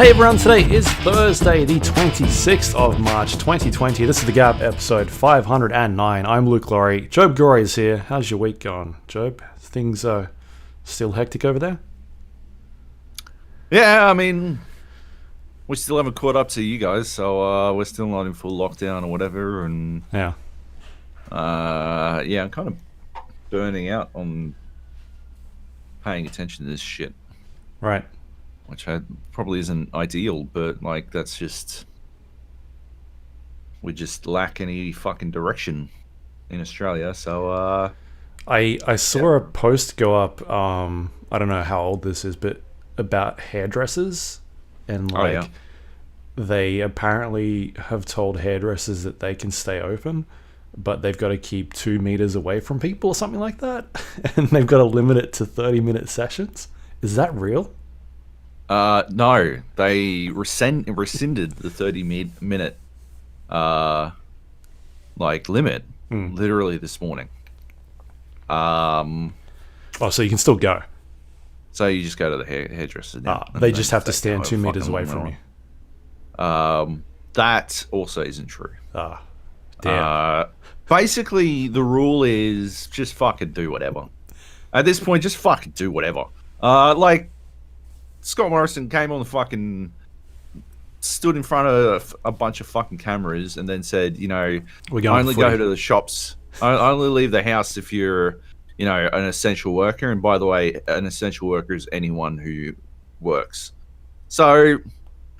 Hey everyone, today is Thursday, the 26th of March 2020. This is the Gap episode 509. I'm Luke Lawrie. Joab Gilroy is here. How's your week going, Joab? Things are still hectic over there? Yeah, I mean, we still haven't caught up to you guys, so we're still not in full lockdown or whatever, and Yeah. I'm kind of burning out on paying attention to this shit. Right. Which probably isn't ideal, but like that's just we just lack any fucking direction in Australia. So I saw a post go up, I don't know how old this is, but about hairdressers, and like they apparently have told hairdressers that they can stay open, but they've got to keep 2 meters away from people or something like that, and they've got to limit it to 30-minute sessions. Is that real? No, they rescinded the 30-minute like limit literally this morning. Oh, so you can still go. So you just go to the hairdresser now. They just have to stand 2 meters away from you. That also isn't true. Damn. Basically, the rule is just fucking do whatever. At this point, just fucking do whatever. Like, Scott Morrison came on the fucking... stood in front of a bunch of fucking cameras and then said, you know, only go to the shops. Only leave the house if you're, you know, an essential worker. And by the way, an essential worker is anyone who works. So,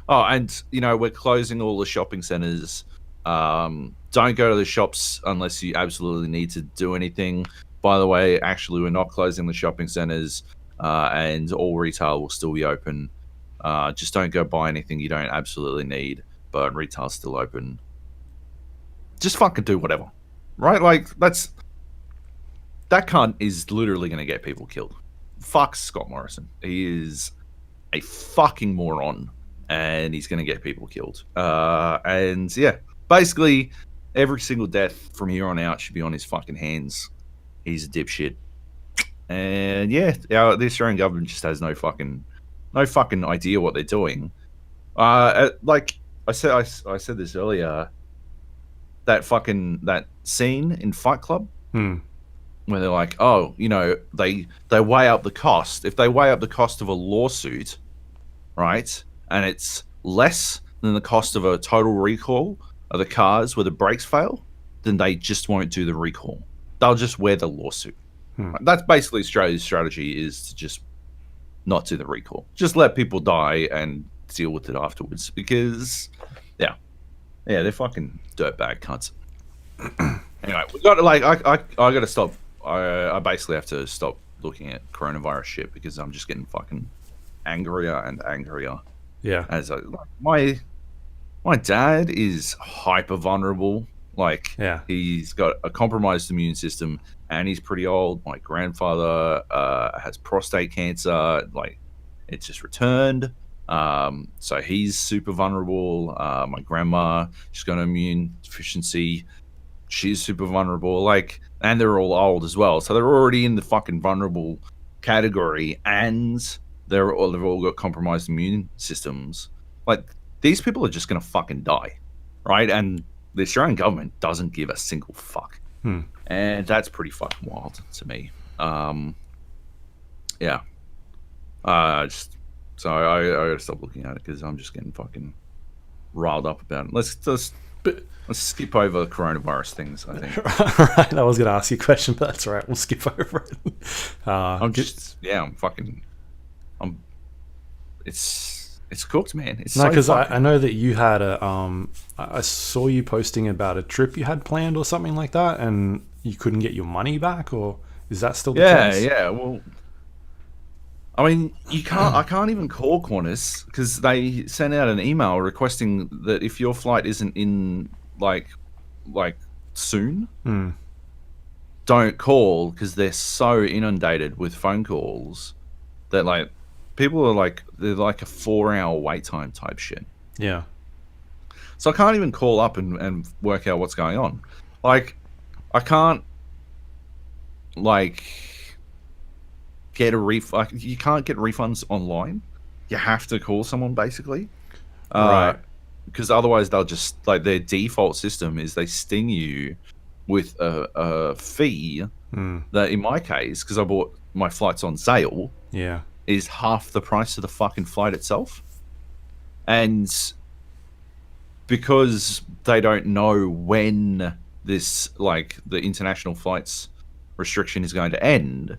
and, you know, we're closing all the shopping centers. Don't go to the shops unless you absolutely need to do anything. By the way, actually, we're not closing the shopping centers. And all retail will still be open. Just don't go buy anything you don't absolutely need, but retail's still open. Just fucking do whatever, right? Like that cunt is literally going to get people killed. Fuck Scott Morrison. He is a fucking moron, and he's going to get people killed. And yeah, basically every single death from here on out should be on his fucking hands. He's a dipshit. And yeah, the Australian government just has no fucking idea what they're doing. Like I said this earlier. That scene in Fight Club, where they're like, oh, you know, they weigh up the cost. If they weigh up the cost of a lawsuit, right, and it's less than the cost of a total recall of the cars where the brakes fail, then they just won't do the recall. They'll just wear the lawsuit. That's basically Australia's strategy, is to just not do the recall. Just let people die and deal with it afterwards. Because, yeah, they're fucking dirtbag cunts. Anyway, we got to, like, I got to stop. I basically have to stop looking at coronavirus shit because I'm just getting fucking angrier and angrier. Yeah. As my dad is hyper vulnerable. Like, he's got a compromised immune system, and he's pretty old. My grandfather has prostate cancer. Like, it's just returned. So he's super vulnerable. My grandma, she's got an immune deficiency. She's super vulnerable. Like, and they're all old as well. So they're already in the fucking vulnerable category, and they've all got compromised immune systems. Like, these people are just gonna fucking die, right? And the Australian government doesn't give a single fuck. And that's pretty fucking wild to me. Yeah. So I gotta stop looking at it because I'm just getting fucking riled up about it. Let's skip over coronavirus things, I think. Right, I was gonna ask you a question, but that's all right. We'll skip over it. It's cooked, man. It's no, because I know that you had I saw you posting about a trip you had planned or something like that, and you couldn't get your money back, or is that still the case? Yeah. Well, I mean, I can't even call Qantas because they sent out an email requesting that if your flight isn't in like soon, don't call, because they're so inundated with phone calls that like people are like, they're like a 4-hour wait time type shit. Yeah. So I can't even call up and work out what's going on. Like, I can't like get a refund. You can't get refunds online. you have to call someone basically. Right. Because otherwise they'll just like their default system is they sting you with a fee that in my case, because I bought my flights on sale, Yeah. is half the price of the fucking flight itself. And because they don't know when this, like, the international flights restriction is going to end,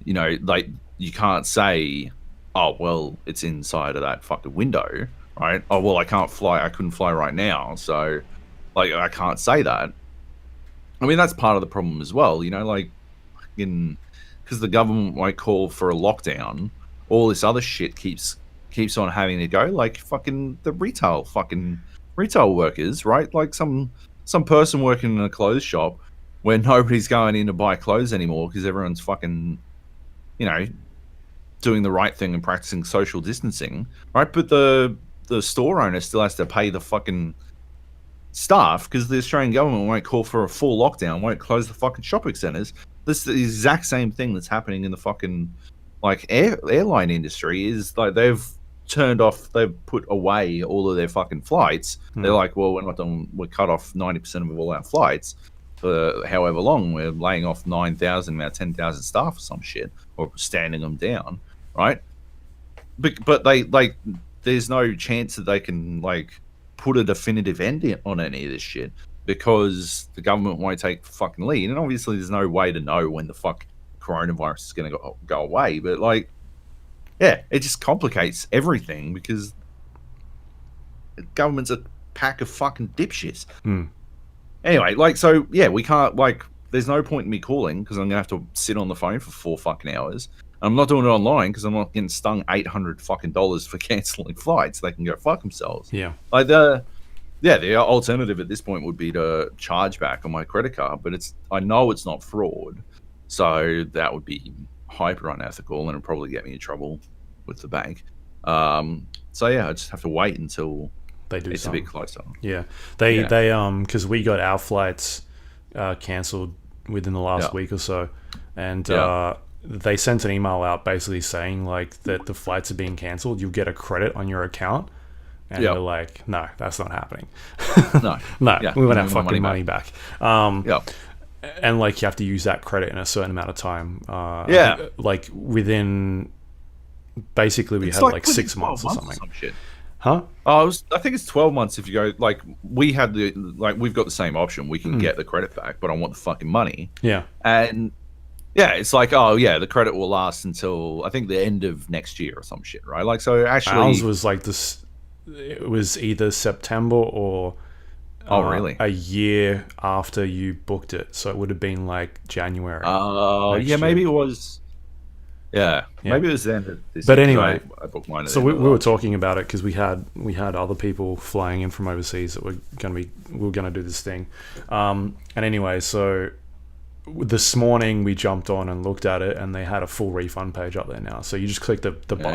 you know, like, you can't say, oh, well, it's inside of that fucking window, right? Oh, well, I couldn't fly right now, so, like, I can't say that. I mean, that's part of the problem as well, you know, like, because the government won't call for a lockdown, all this other shit keeps on having to go, like fucking the retail workers, right? Like some person working in a clothes shop where nobody's going in to buy clothes anymore because everyone's fucking, you know, doing the right thing and practicing social distancing, right? But the store owner still has to pay the fucking staff because the Australian government won't call for a full lockdown, won't close the fucking shopping centres. This is the exact same thing that's happening in the fucking like airline industry. Is like they've put away all of their fucking flights. They're like, well, we're cut off 90% of all our flights for however long. We're laying off 9,000, about 10,000 staff or some shit, or standing them down, right? But they like, there's no chance that they can like put a definitive end on any of this shit because the government won't take fucking lead. And obviously, there's no way to know when the fuck coronavirus is going to go away. But like, yeah, it just complicates everything because the government's a pack of fucking dipshits. Anyway, like, so yeah, we can't, like, there's no point in me calling because I'm gonna have to sit on the phone for 4 fucking hours. I'm not doing it online because I'm not getting stung $800 fucking for canceling flights. They can go fuck themselves. Yeah. Like the alternative at this point would be to charge back on my credit card, but I know it's not fraud, so that would be hyper unethical and it'll probably get me in trouble with the bank. So yeah, I just have to wait until they do it's something. a bit closer. Yeah, they because we got our flights cancelled within the last week or so, and they sent an email out basically saying like that the flights are being cancelled. You'll get a credit on your account, and we're like, no, that's not happening. No, we want our fucking money back. And like you have to use that credit in a certain amount of time. Like within, basically we had like 6 months or something. Some shit. Huh? I think it's 12 months if you go, like, we've got the same option. We can get the credit back, but I want the fucking money. Yeah. And yeah, it's like, oh yeah, the credit will last until I think the end of next year or some shit, right? Like, so actually ours was like this, it was either September or really? a year after you booked it. So it would have been like January. Maybe it was. Yeah, maybe it was the end of this. But anyway, I booked mine. So we were talking about it because we had other people flying in from overseas that we were gonna do this thing. And anyway, so this morning we jumped on and looked at it, and they had a full refund page up there now. So you just click the button,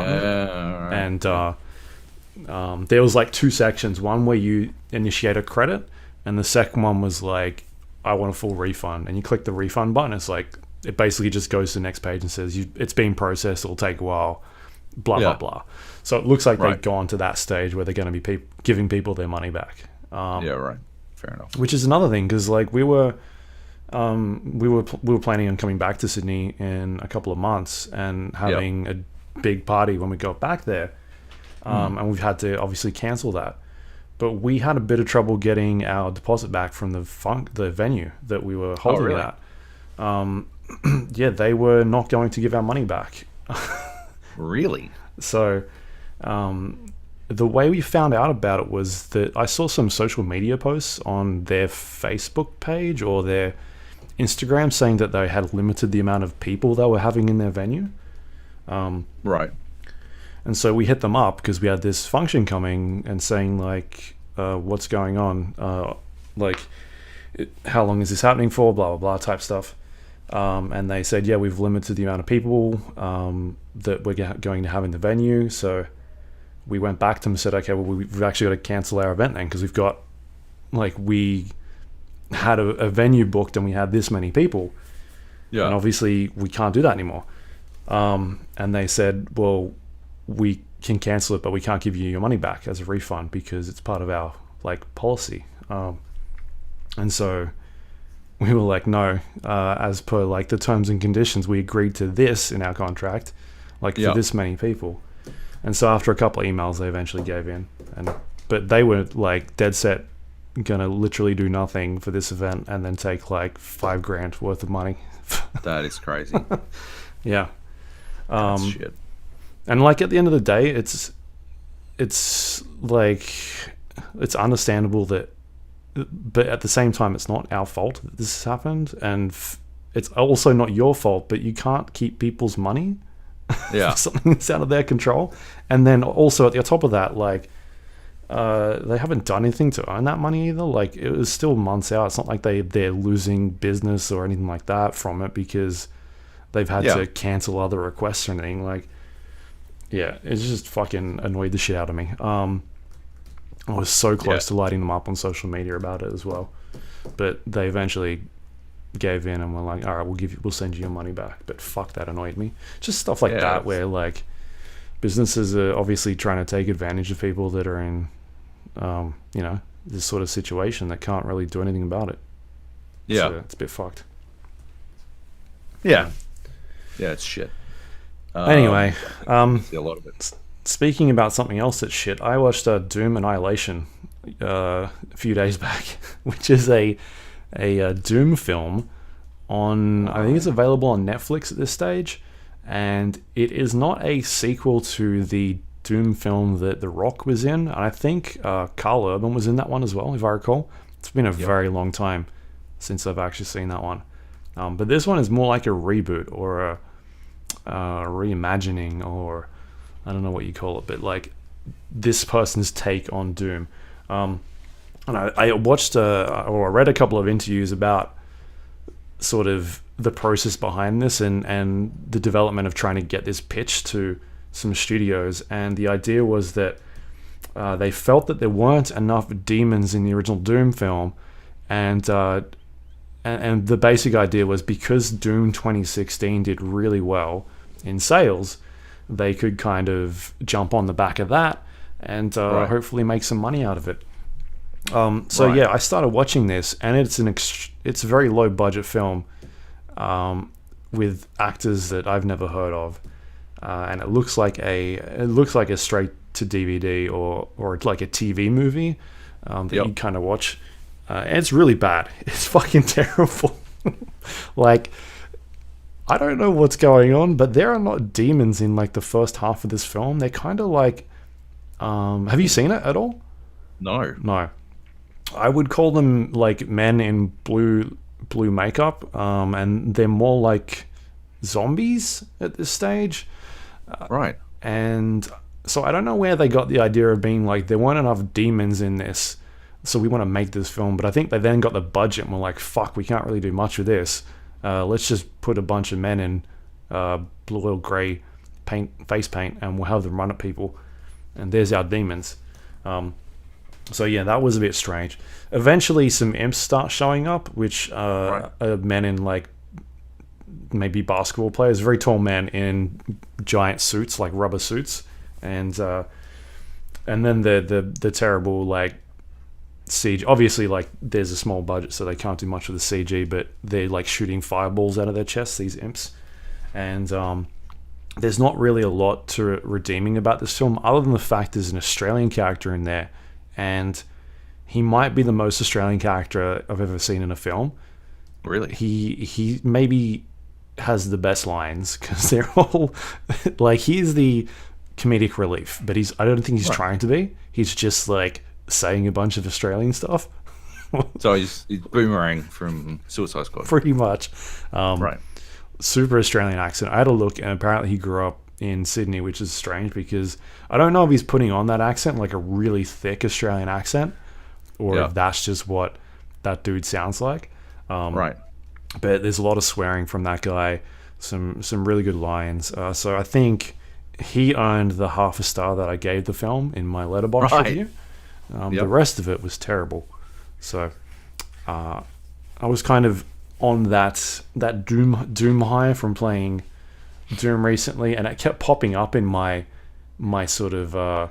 and there was like 2 sections. One where you initiate a credit, and the second one was like, I want a full refund. And you click the refund button. It's like, it basically just goes to the next page and says it's being processed. It'll take a while. Blah blah blah. So it looks like they've gone to that stage where they're going to be giving people their money back. Right. Fair enough. Which is another thing because like we were planning on coming back to Sydney in a couple of months and having a big party when we got back there. And we've had to obviously cancel that. But we had a bit of trouble getting our deposit back from the venue that we were holding it at. They were not going to give our money back. Really? So the way we found out about it was that I saw some social media posts on their Facebook page or their Instagram saying that they had limited the amount of people they were having in their venue. Right. And so we hit them up because we had this function coming and saying like, what's going on? How long is this happening for? Blah, blah, blah type stuff. And they said, yeah, we've limited the amount of people that we're going to have in the venue. So we went back to them and said, okay, well, we've actually got to cancel our event then because we've got, like, we had a venue booked and we had this many people. And obviously we can't do that anymore. And they said, well, we can cancel it, but we can't give you your money back as a refund because it's part of our like policy. And so we were like, no, as per like the terms and conditions, we agreed to this in our contract, like for this many people. And so after a couple of emails, they eventually gave in. But they were like dead set gonna literally do nothing for this event and then take like $5,000 worth of money. That is crazy. Yeah. That's shit. And like at the end of the day, it's like it's understandable that, but at the same time, it's not our fault that this has happened, and it's also not your fault. But you can't keep people's money. Yeah, something that's out of their control. And then also at the top of that, like they haven't done anything to earn that money either. Like it was still months out. It's not like they're losing business or anything like that from it because they've had to cancel other requests or anything. Like, yeah, it's just fucking annoyed the shit out of me. I was so close to lighting them up on social media about it as well, but they eventually gave in and were like, all right, we'll send you your money back. But fuck, that annoyed me. Just stuff like that where like businesses are obviously trying to take advantage of people that are in this sort of situation that can't really do anything about it. So it's a bit fucked. Yeah, it's shit. Anyway, see a lot of it. Speaking about something else that's shit, I watched Doom Annihilation a few days back, which is a Doom film on, I think it's available on Netflix at this stage, and it is not a sequel to the Doom film that The Rock was in. And I think Carl Urban was in that one as well, if I recall. It's been a very long time since I've actually seen that one. But this one is more like a reboot or a reimagining, or I don't know what you call it, but like this person's take on Doom. And I watched or I read a couple of interviews about sort of the process behind this and the development of trying to get this pitched to some studios. And the idea was that they felt that there weren't enough demons in the original Doom film, and the basic idea was because Doom 2016 did really well in sales, they could kind of jump on the back of that and hopefully make some money out of it. I started watching this, and it's a very low budget film with actors that I've never heard of, and it looks like a straight to DVD or like a TV movie that you kind of watch. And it's really bad. It's fucking terrible. Like, I don't know what's going on, but there are not demons in like the first half of this film. They're kind of like, have you seen it at all? No. I would call them like men in blue makeup, and they're more like zombies at this stage. Right. And so I don't know where they got the idea of being like, there weren't enough demons in this, so we want to make this film. But I think they then got the budget and were like, fuck, we can't really do much with this. Let's just put a bunch of men in blue or grey face paint, and we'll have them run at people. And there's our demons. So yeah, that was a bit strange. Eventually, some imps start showing up, which are men in like maybe basketball players, very tall men in giant suits, like rubber suits, and then the terrible like CG. Obviously, like there's a small budget, so they can't do much with the CG, but they're like shooting fireballs out of their chests, these imps, and there's not really a lot to redeeming about this film other than the fact there's an Australian character in there, and he might be the most Australian character I've ever seen in a film. Really? He maybe has the best lines, because they're all like, he's the comedic relief, but I don't think he's trying to be. He's just like saying a bunch of Australian stuff. So he's Boomerang from Suicide Squad. Pretty much. Right. Super Australian accent. I had a look, and apparently he grew up in Sydney, which is strange because I don't know if he's putting on that accent, like a really thick Australian accent, or if that's just what that dude sounds like. Right. But there's a lot of swearing from that guy, some really good lines. So I think he earned the half a star that I gave the film in my Letterboxd review. The rest of it was terrible. So I was kind of on that Doom high from playing Doom recently, and it kept popping up in my my sort of I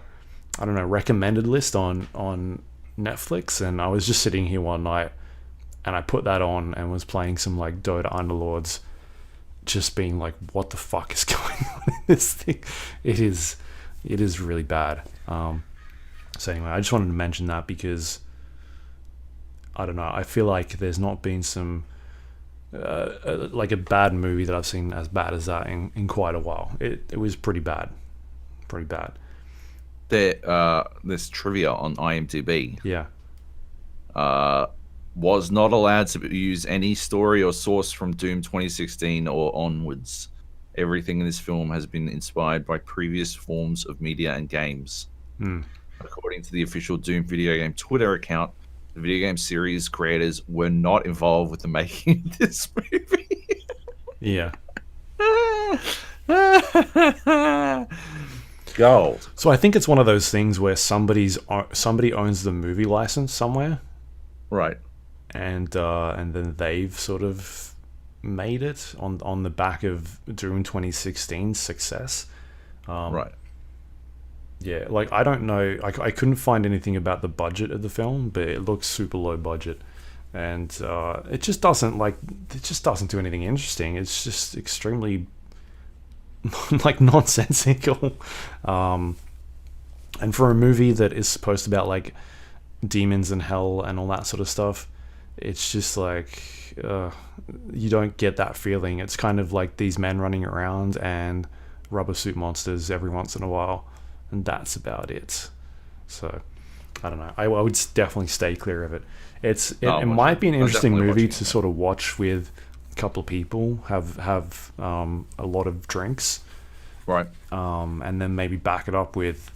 don't know, recommended list on Netflix, and I was just sitting here one night and I put that on and was playing some like Dota Underlords, just being like, what the fuck is going on in this thing? It is really bad. So anyway, I just wanted to mention that because I don't know, I feel like there's not been some like a bad movie that I've seen as bad as that in quite a while. It was pretty bad. There's trivia on IMDb. Yeah. Was not allowed to use any story or source from Doom 2016 or onwards. Everything in this film has been inspired by previous forms of media and games. According to the official Doom video game Twitter account, the video game series creators were not involved with the making of this movie. Yeah. Gold. So I think it's one of those things where somebody owns the movie license somewhere, right? And then they've sort of made it on the back of Doom 2016's success. Right. Yeah, like I don't know, I couldn't find anything about the budget of the film, but it looks super low budget, and it just doesn't do anything interesting. It's just extremely like nonsensical, and for a movie that is supposed to be about like demons and hell and all that sort of stuff, it's just like you don't get that feeling. It's kind of like these men running around and rubber suit monsters every once in a while, and that's about it. So I don't know, I would definitely stay clear of it. It might be an interesting movie to sort of watch with a couple of people, have a lot of drinks, right, and then maybe back it up with,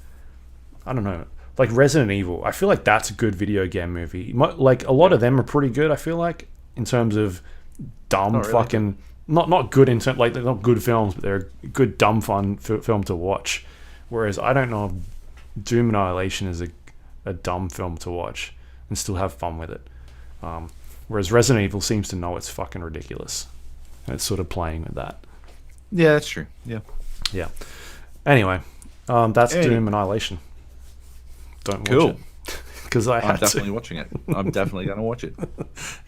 I don't know, like Resident Evil. I feel like that's a good video game movie. Like a lot of them are pretty good, I feel like, in terms of dumb fucking not good in terms, like they're not good films, but they're a good dumb fun film to watch. Whereas I don't know if Doom Annihilation is a dumb film to watch and still have fun with it. Whereas Resident Evil seems to know it's fucking ridiculous, and it's sort of playing with that. Yeah, that's true. Yeah. Anyway, that's Doom Annihilation. Don't watch it. Because I'm definitely watching it. I'm definitely going to watch it.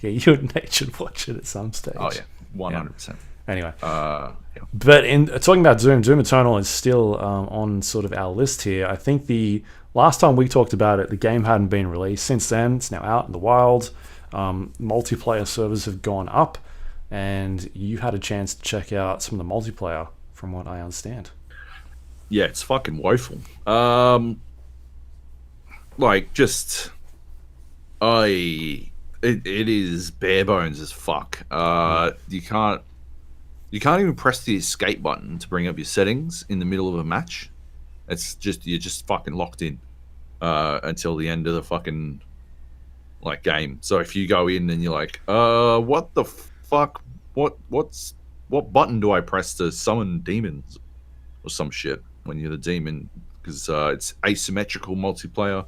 Yeah, you and Nate should watch it at some stage. Oh yeah, 100%. Anyway, yeah. But in talking about Doom Eternal is still on sort of our list here. I think the last time we talked about it, the game hadn't been released. Since then, it's now out in the wild. Multiplayer servers have gone up, and you had a chance to check out some of the multiplayer, from what I understand. Yeah, it's fucking woeful. Like, just it is bare bones as fuck. You can't even press the escape button to bring up your settings in the middle of a match. It's just, you're just fucking locked in until the end of the fucking like game. So if you go in and you're like, what the fuck? What button do I press to summon demons or some shit when you're the demon? Because it's asymmetrical multiplayer.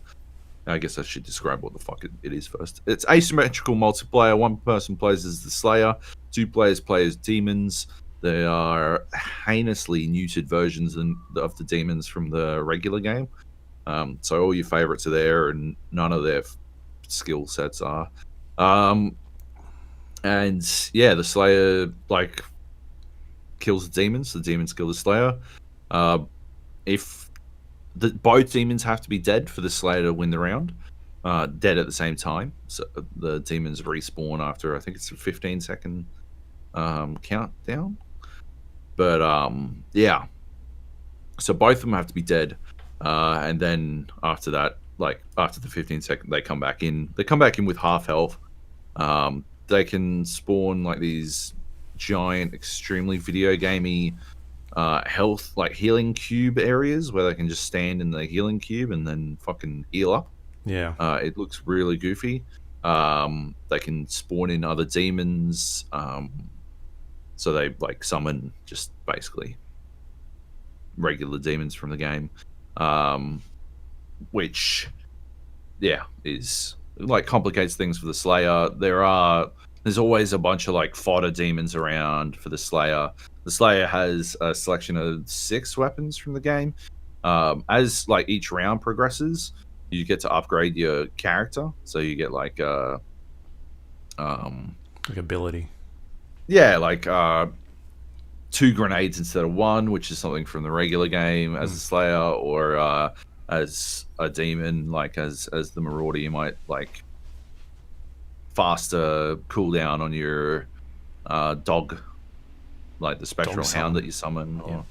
I guess I should describe what the fuck it is first. It's asymmetrical multiplayer. One person plays as the Slayer. Two players play as demons. They are heinously neutered versions of the demons from the regular game. So all your favorites are there, and none of their skill sets are. And yeah, the Slayer like kills the demons kill the Slayer. If both demons have to be dead for the Slayer to win the round, dead at the same time. So the demons respawn after, I think it's a 15-second countdown. But yeah, so both of them have to be dead, and then after that, like after the 15-second, they come back in. They come back in with half health. They can spawn like these giant, extremely video gamey health, like healing cube areas where they can just stand in the healing cube and then fucking heal up. Yeah. It looks really goofy. They can spawn in other demons. So they like summon just basically regular demons from the game. Which, yeah, is like complicates things for the Slayer. There's always a bunch of like fodder demons around for the Slayer. The Slayer has a selection of 6 weapons from the game. As like each round progresses, you get to upgrade your character, so you get like Like ability. yeah, like 2 grenades instead of 1, which is something from the regular game as a Slayer, or as a demon, like as the Marauder, you might like faster cooldown on your dog, like the spectral hound that you summon, or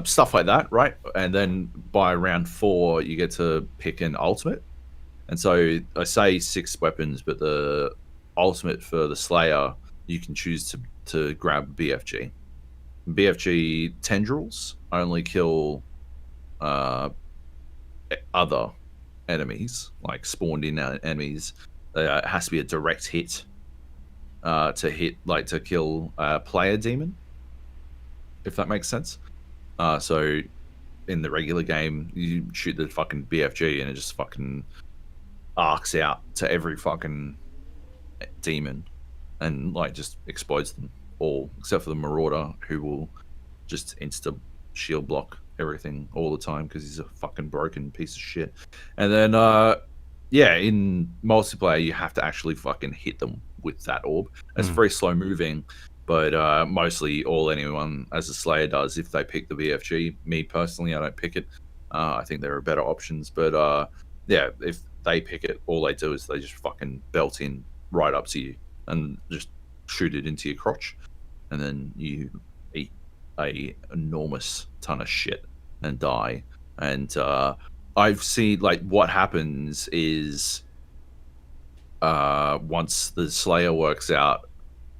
stuff like that, right? And then by round 4, you get to pick an ultimate. And so I say 6 weapons, but the ultimate for the Slayer, you can choose to grab BFG. BFG tendrils only kill other enemies, like spawned in enemies. It has to be a direct hit to kill a player demon, if that makes sense. So in the regular game, you shoot the fucking BFG and it just fucking arcs out to every fucking demon and like just explodes them all, except for the Marauder, who will just insta shield block everything all the time because he's a fucking broken piece of shit. And then in multiplayer you have to actually fucking hit them with that orb. It's very slow moving, but mostly all anyone as a Slayer does, if they pick the BFG. Me personally, I don't pick it. I think there are better options, but if they pick it, all they do is they just fucking belt in right up to you and just shoot it into your crotch, and then you eat a enormous ton of shit and die. And I've seen like what happens is once the Slayer works out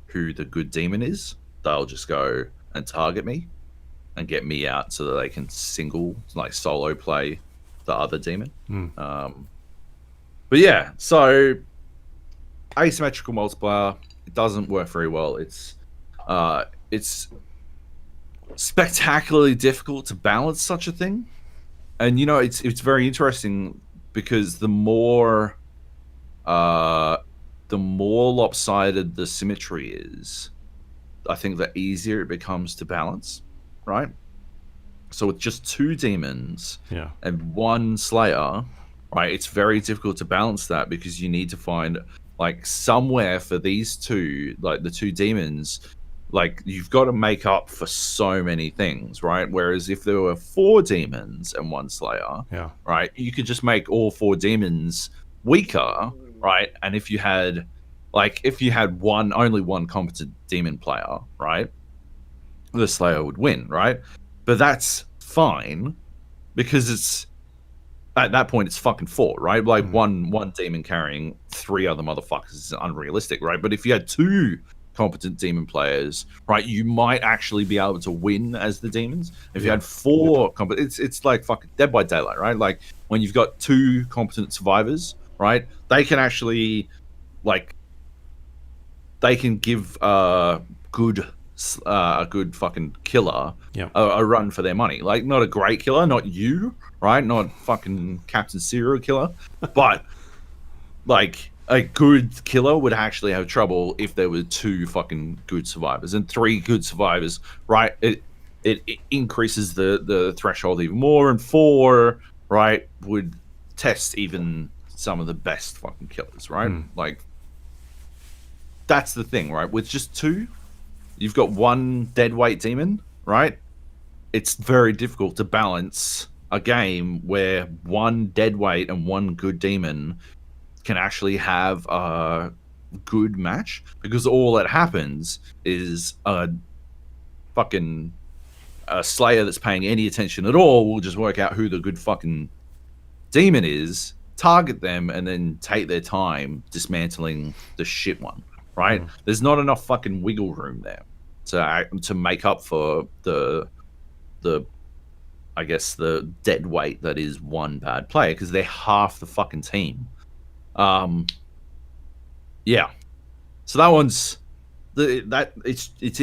who the good demon is, they'll just go and target me and get me out so that they can solo play the other demon. But yeah, so asymmetrical multiplayer, it doesn't work very well. It's spectacularly difficult to balance such a thing. And it's very interesting because the more lopsided the symmetry is, I think the easier it becomes to balance, right? So with just 2 demons and 1 Slayer, right, it's very difficult to balance that because you need to find like somewhere for these two, like the 2 demons, like you've got to make up for so many things, right? Whereas if there were 4 demons and 1 Slayer, right, you could just make all 4 demons weaker, right? And if you had only one competent demon player, right, the Slayer would win, right? But that's fine because it's at that point it's fucking 4, right? Like one demon carrying 3 other motherfuckers is unrealistic, right? But if you had 2 competent demon players, right, you might actually be able to win as the demons. If you had 4 it's like fucking Dead by Daylight, right? Like when you've got 2 competent survivors, right, they can actually they can give a good fucking killer a run for their money. Like not a great killer, not you, right? Not fucking Captain Serial Killer, but like a good killer would actually have trouble if there were 2 fucking good survivors and 3 good survivors, right? It increases the threshold even more, and 4, right, would test even some of the best fucking killers, right? Like that's the thing, right? With just 2, you've got 1 deadweight demon, right? It's very difficult to balance a game where 1 deadweight and 1 good demon can actually have a good match, because all that happens is a Slayer that's paying any attention at all will just work out who the good fucking demon is, target them, and then take their time dismantling the shit one, right? There's not enough fucking wiggle room there to make up for the I guess the dead weight that is 1 bad player, because they're half the fucking team. So that one's it's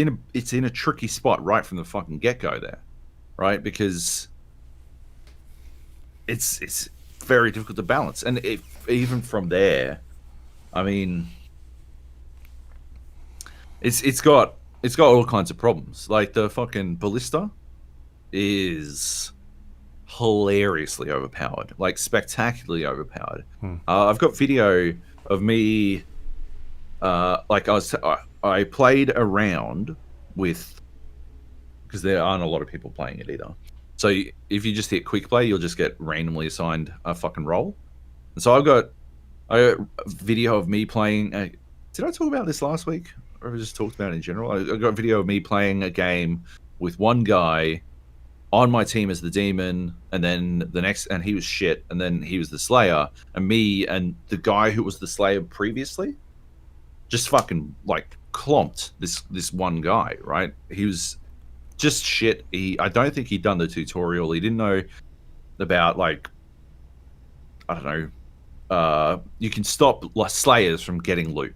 in a tricky spot right from the fucking get-go there, right? Because it's very difficult to balance, and even from there, I mean, it's got all kinds of problems. Like the fucking ballista is hilariously overpowered, like spectacularly overpowered. I've got video of me, like I played around with, because there aren't a lot of people playing it either. So if you just hit quick play, you'll just get randomly assigned a fucking role. And so I got a video of me playing. Did I talk about this last week, or have I just talked about it in general? I got a video of me playing a game with one guy on my team as the demon, and then the next, and he was shit, and then he was the slayer, and me and the guy who was the slayer previously just fucking like clomped this one guy, right? He was just shit. I don't think he'd done the tutorial. He didn't know about, like, I don't know. You can stop slayers from getting loot.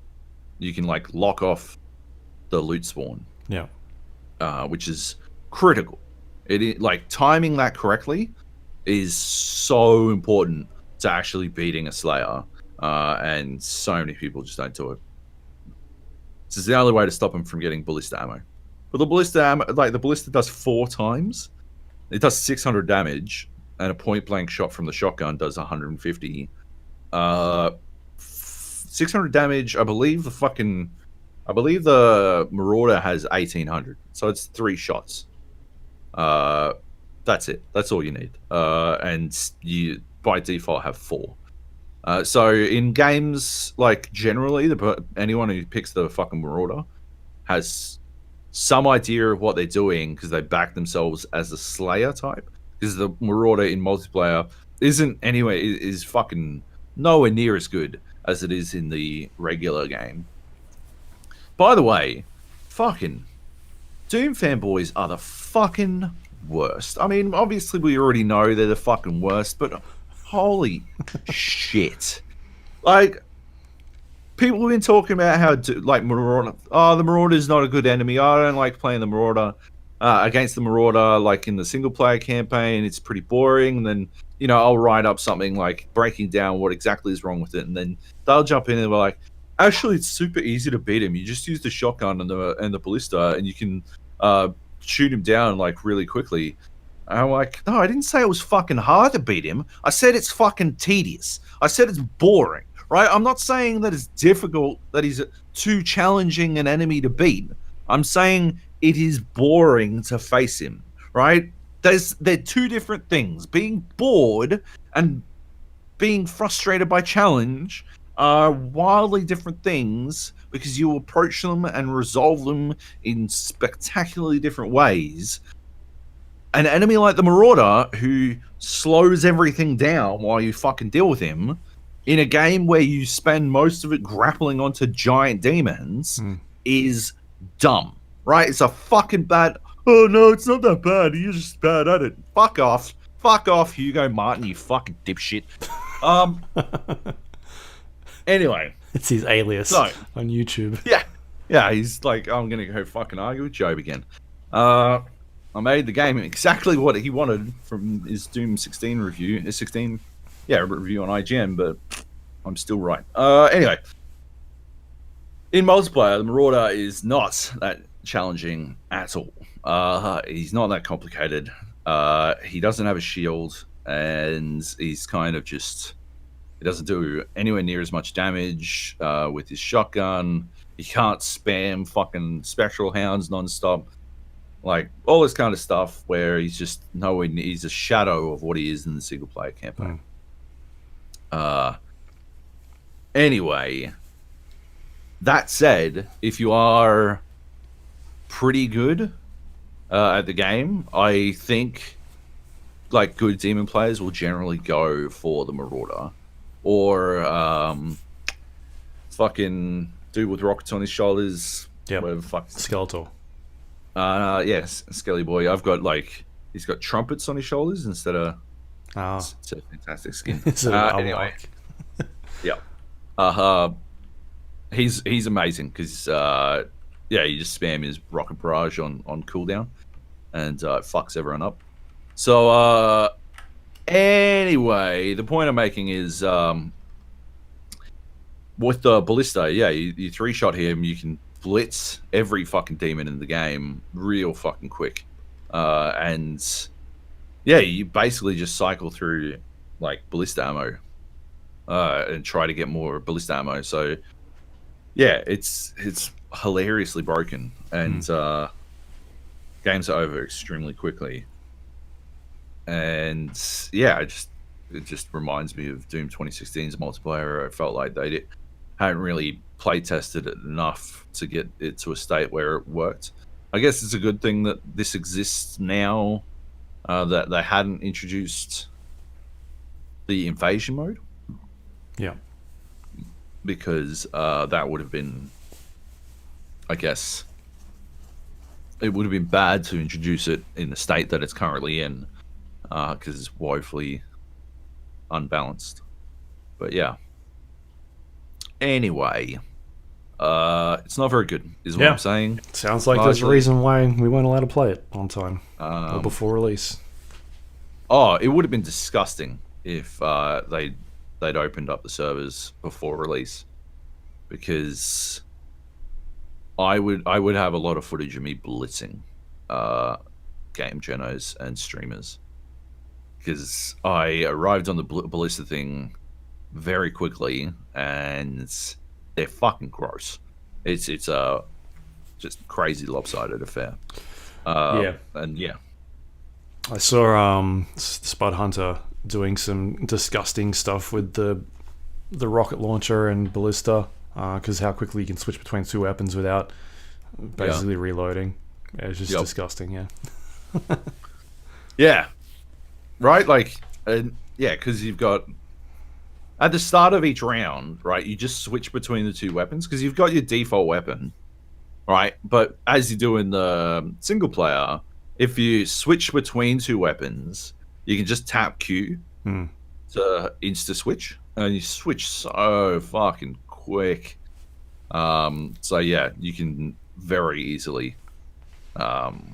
You can like lock off the loot spawn. Yeah. Which is critical. Like timing that correctly is so important to actually beating a slayer. And so many people just don't do it. This is the only way to stop him from getting ballista ammo. But the ballista ammo, like the ballista does 4 times. It does 600 damage, and a point blank shot from the shotgun does 150. 600 damage. I believe the Marauder has 1800. So it's 3 shots. That's it. That's all you need. And you by default have 4. So in games, like generally, anyone who picks the fucking Marauder has some idea of what they're doing because they back themselves as a Slayer type. Because the Marauder in multiplayer is fucking nowhere near as good as it is in the regular game. By the way, fucking Doom fanboys are the fucking worst. I mean, obviously we already know they're the fucking worst, but holy shit. Like, people have been talking about how, like, Marauder, the Marauder's not a good enemy. I don't like playing the Marauder against the Marauder, like, in the single-player campaign. It's pretty boring. And then, you know, I'll write up something, like, breaking down what exactly is wrong with it. And then they'll jump in and be like, actually, it's super easy to beat him. You just use the shotgun and the ballista, and you can shoot him down, like, really quickly. And I'm like, no, I didn't say it was fucking hard to beat him. I said it's fucking tedious. I said it's boring. Right? I'm not saying that it's difficult, that he's too challenging an enemy to beat. I'm saying it is boring to face him, right? They're 2 different things. Being bored and being frustrated by challenge are wildly different things because you approach them and resolve them in spectacularly different ways. An enemy like the Marauder, who slows everything down while you fucking deal with him, in a game where you spend most of it grappling onto giant demons, is dumb, right? It's a fucking bad... Oh, no, it's not that bad. You're just bad at it. Fuck off. Fuck off, Hugo Martin, you fucking dipshit. Anyway. It's his alias on YouTube. Yeah. Yeah, he's like, I'm going to go fucking argue with Joab again. I made the game exactly what he wanted from his Doom 16 review. His 16... Yeah, review on IGN, but I'm still right. Anyway, in multiplayer, the Marauder is not that challenging at all. He's not that complicated. He doesn't have a shield, and he's kind of just... He doesn't do anywhere near as much damage with his shotgun. He can't spam fucking spectral hounds nonstop. Like, all this kind of stuff where he's just nowhere near... He's a shadow of what he is in the single-player campaign. Anyway, that said, if you are pretty good at the game, I think like good demon players will generally go for the Marauder or fucking dude with rockets on his shoulders. Yeah, whatever the fuck. Skeletor. Yes, Skelly Boy. I've got he's got trumpets on his shoulders instead of. Oh. It's a fantastic skin. Anyway. Yeah. He's amazing because you just spam his rocket barrage on cooldown and it fucks everyone up. So anyway, the point I'm making is with the ballista, you 3-shot him, you can blitz every fucking demon in the game real fucking quick. And yeah, you basically just cycle through like ballista ammo and try to get more ballista ammo. So yeah, it's hilariously broken, and games are over extremely quickly. And yeah, it just reminds me of Doom 2016's multiplayer. I felt like they hadn't really play tested it enough to get it to a state where it worked. I guess it's a good thing that this exists now, that they hadn't introduced the invasion mode. Yeah. Because that would have been, I guess, it would have been bad to introduce it in the state that it's currently in, because it's woefully unbalanced. But yeah. Anyway, it's not very good, is what I'm saying. Sounds like there's a reason why we weren't allowed to play it on time or before release. Oh, it would have been disgusting if they'd opened up the servers before release, because I would have a lot of footage of me blitzing game genos and streamers, because I arrived on the ballista thing very quickly, and they're fucking gross. It's a just crazy lopsided affair. And yeah, I saw Spud Hunter doing some disgusting stuff with the rocket launcher and ballista, because how quickly you can switch between two weapons without basically reloading. Yeah, it's just disgusting. Yeah, right. Like, because you've got at the start of each round, right? You just switch between the two weapons because you've got your default weapon, right? But as you do in the single player, if you switch between two weapons, you can just tap Q to insta switch, and you switch so fucking quick. So yeah, you can very easily, punt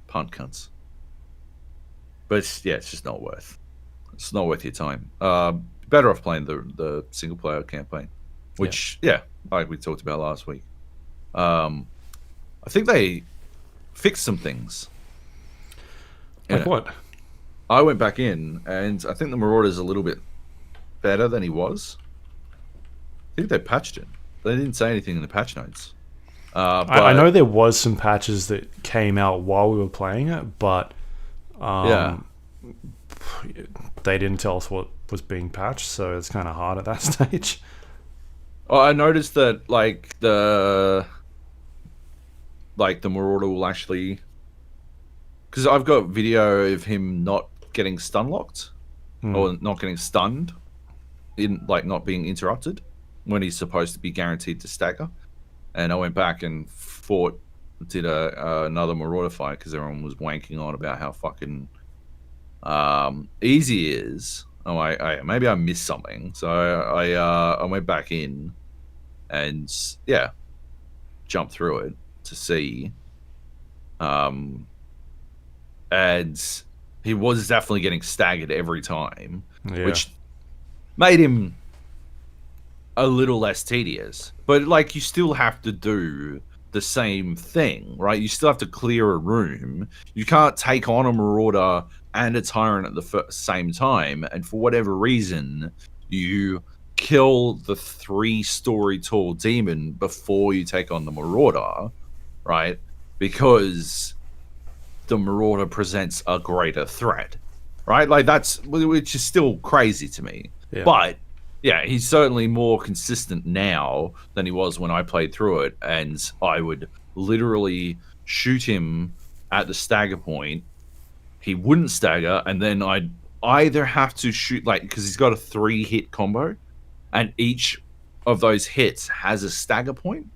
cunts. But it's just not worth. It's not worth your time. Better off playing the single player campaign, which like we talked about last week. I think they fixed some things. Like what? I went back in, and I think the Marauder's a little bit better than he was. I think they patched it. They didn't say anything in the patch notes. But I know there was some patches that came out while we were playing it, but they didn't tell us what was being patched, so it's kind of hard at that stage. Oh, I noticed that the Marauder will actually, because I've got video of him not getting stun locked or not getting stunned, in not being interrupted when he's supposed to be guaranteed to stagger. And I went back and did another Marauder fight because everyone was wanking on about how fucking easy it is. Maybe I missed something, so I went back in and jumped through it to see, and he was definitely getting staggered every time, which made him a little less tedious. But you still have to do the same thing, right? You still have to clear a room. You can't take on a Marauder and a Tyrant at the same time, and for whatever reason, you kill the 3-story tall demon before you take on the Marauder, right? Because the Marauder presents a greater threat, right? Which is still crazy to me. Yeah. But he's certainly more consistent now than he was when I played through it, and I would literally shoot him at the stagger point. He wouldn't stagger, and then I'd either have to shoot, because he's got a 3-hit combo, and each of those hits has a stagger point.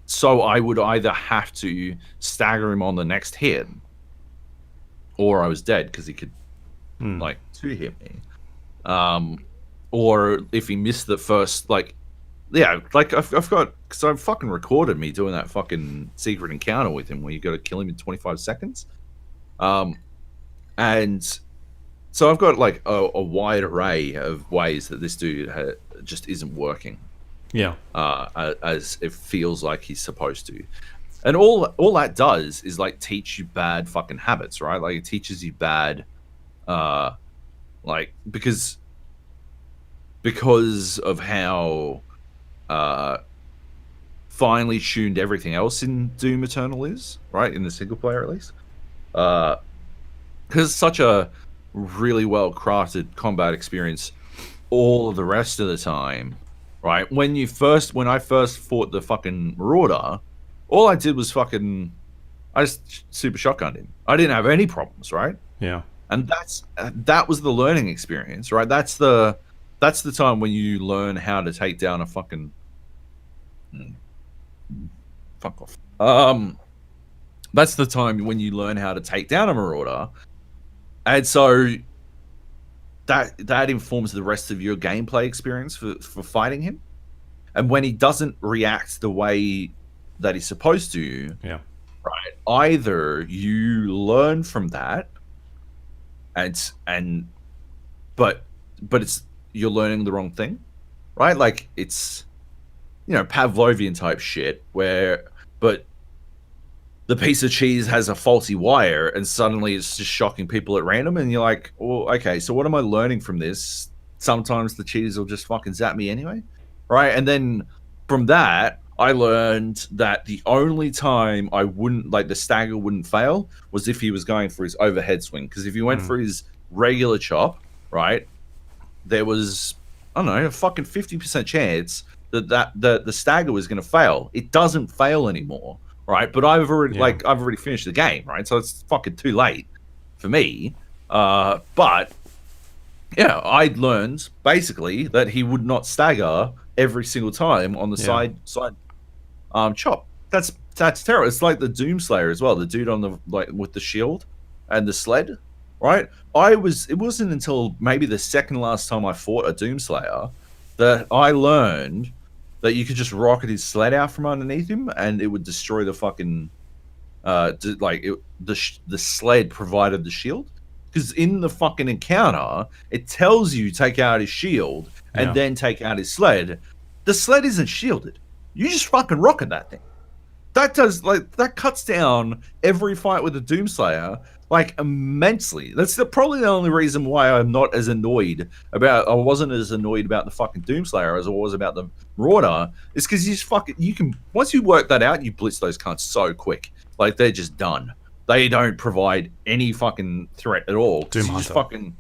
So I would either have to stagger him on the next hit, or I was dead because he could, 2-hit me. Or if he missed the first, I've got, because I've fucking recorded me doing that fucking secret encounter with him where you got to kill him in 25 seconds. And so I've got a wide array of ways that this dude just isn't working. Yeah. As it feels like he's supposed to. And all that does is like teach you bad fucking habits, right? Like it teaches you bad, like because of how finely tuned everything else in Doom Eternal is, right? In the single player at least, because it's such a really well crafted combat experience all of the rest of the time, right? When I first fought the fucking Marauder, all I did was I just super shotgunned him. I didn't have any problems, right? Yeah. And that was the learning experience, right? That's the time when you learn how to take down a fucking fuck off. That's the time when you learn how to take down a Marauder, and so that informs the rest of your gameplay experience for fighting him. And when he doesn't react the way that he's supposed to, yeah, right, either you learn from that, but it's you're learning the wrong thing, right? Like it's Pavlovian type shit but the piece of cheese has a faulty wire and suddenly it's just shocking people at random, and you're like, well, okay, so what am I learning from this? Sometimes the cheese will just fucking zap me anyway, right? And then from that, I learned that the only time I wouldn't, like, the stagger wouldn't fail was if he was going for his overhead swing. Because if he went for his regular chop, right, there was, I don't know, a fucking 50% chance that the stagger was going to fail. It doesn't fail anymore, right? But I've already finished the game, right? So it's fucking too late for me. But yeah, I'd learned basically that he would not stagger every single time on the side chop. That's terrible. It's like the Doomslayer as well. The dude on the with the shield and the sled, right? It wasn't until maybe the second last time I fought a Doomslayer that I learned that you could just rocket his sled out from underneath him and it would destroy the fucking the sled provided the shield. Because in the fucking encounter, it tells you take out his shield and then take out his sled. The sled isn't shielded. You just fucking rocket that thing. That cuts down every fight with the Doomslayer immensely. That's probably the only reason why I wasn't as annoyed about the fucking Doomslayer as I was about the Marauder, is because you can once you work that out, you blitz those cunts so quick. Like they're just done. They don't provide any fucking threat at all. Doom Hunter. Just fucking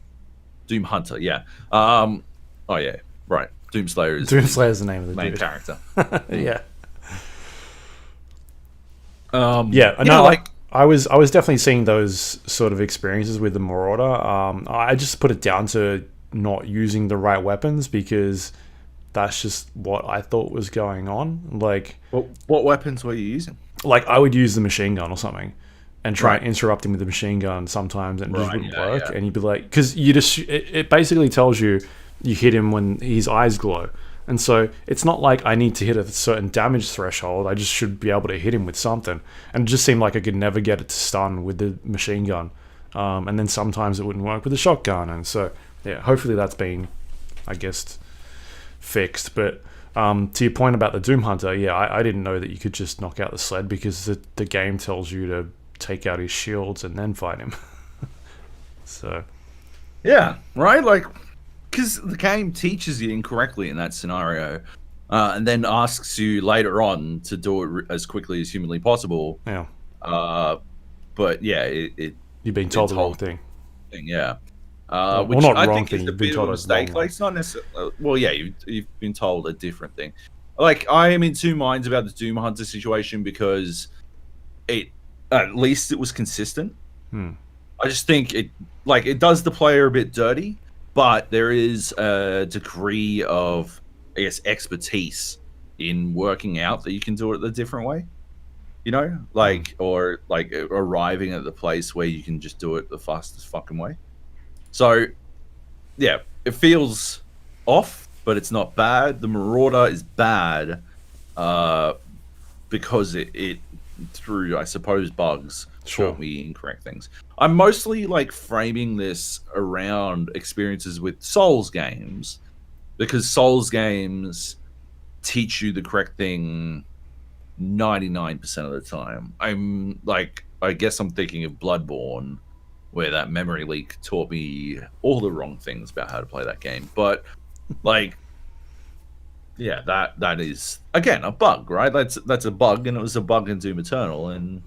Doom Hunter, yeah. Oh yeah, right. Doomslayer is the name of the main character. Yeah. No, I was definitely seeing those sort of experiences with the Marauder. I just put it down to not using the right weapons because that's just what I thought was going on. Like, what weapons were you using? Like, I would use the machine gun or something and try and interrupt him with the machine gun sometimes, and it just wouldn't work. Yeah. And you'd be like, because it basically tells you hit him when his eyes glow. And so it's not like I need to hit a certain damage threshold. I just should be able to hit him with something. And it just seemed like I could never get it to stun with the machine gun. And then sometimes it wouldn't work with the shotgun. And so, yeah, hopefully that's been, I guess, fixed. But to your point about the Doom Hunter, yeah, I didn't know that you could just knock out the sled because the game tells you to take out his shields and then fight him. So, yeah, right? Like, because the game teaches you incorrectly in that scenario, and then asks you later on to do it as quickly as humanly possible. Yeah. But yeah, you've been told the wrong thing. Yeah. Which not I think is a bit of a mistake. Like, it's not necessarily. Well, yeah, you've been told a different thing. Like, I am in two minds about the Doom Hunter situation because at least it was consistent. I just think it does the player a bit dirty. But there is a degree of, I guess, expertise in working out that you can do it a different way, or arriving at the place where you can just do it the fastest fucking way. So, yeah, it feels off, but it's not bad. The Marauder is bad because it through, I suppose, bugs taught me incorrect things. I'm mostly framing this around experiences with Souls games, because Souls games teach you the correct thing 99% of the time. I'm like, I guess I'm thinking of Bloodborne, where that memory leak taught me all the wrong things about how to play that game. But like, yeah, that is again a bug, right? That's a bug, and it was a bug in Doom Eternal, and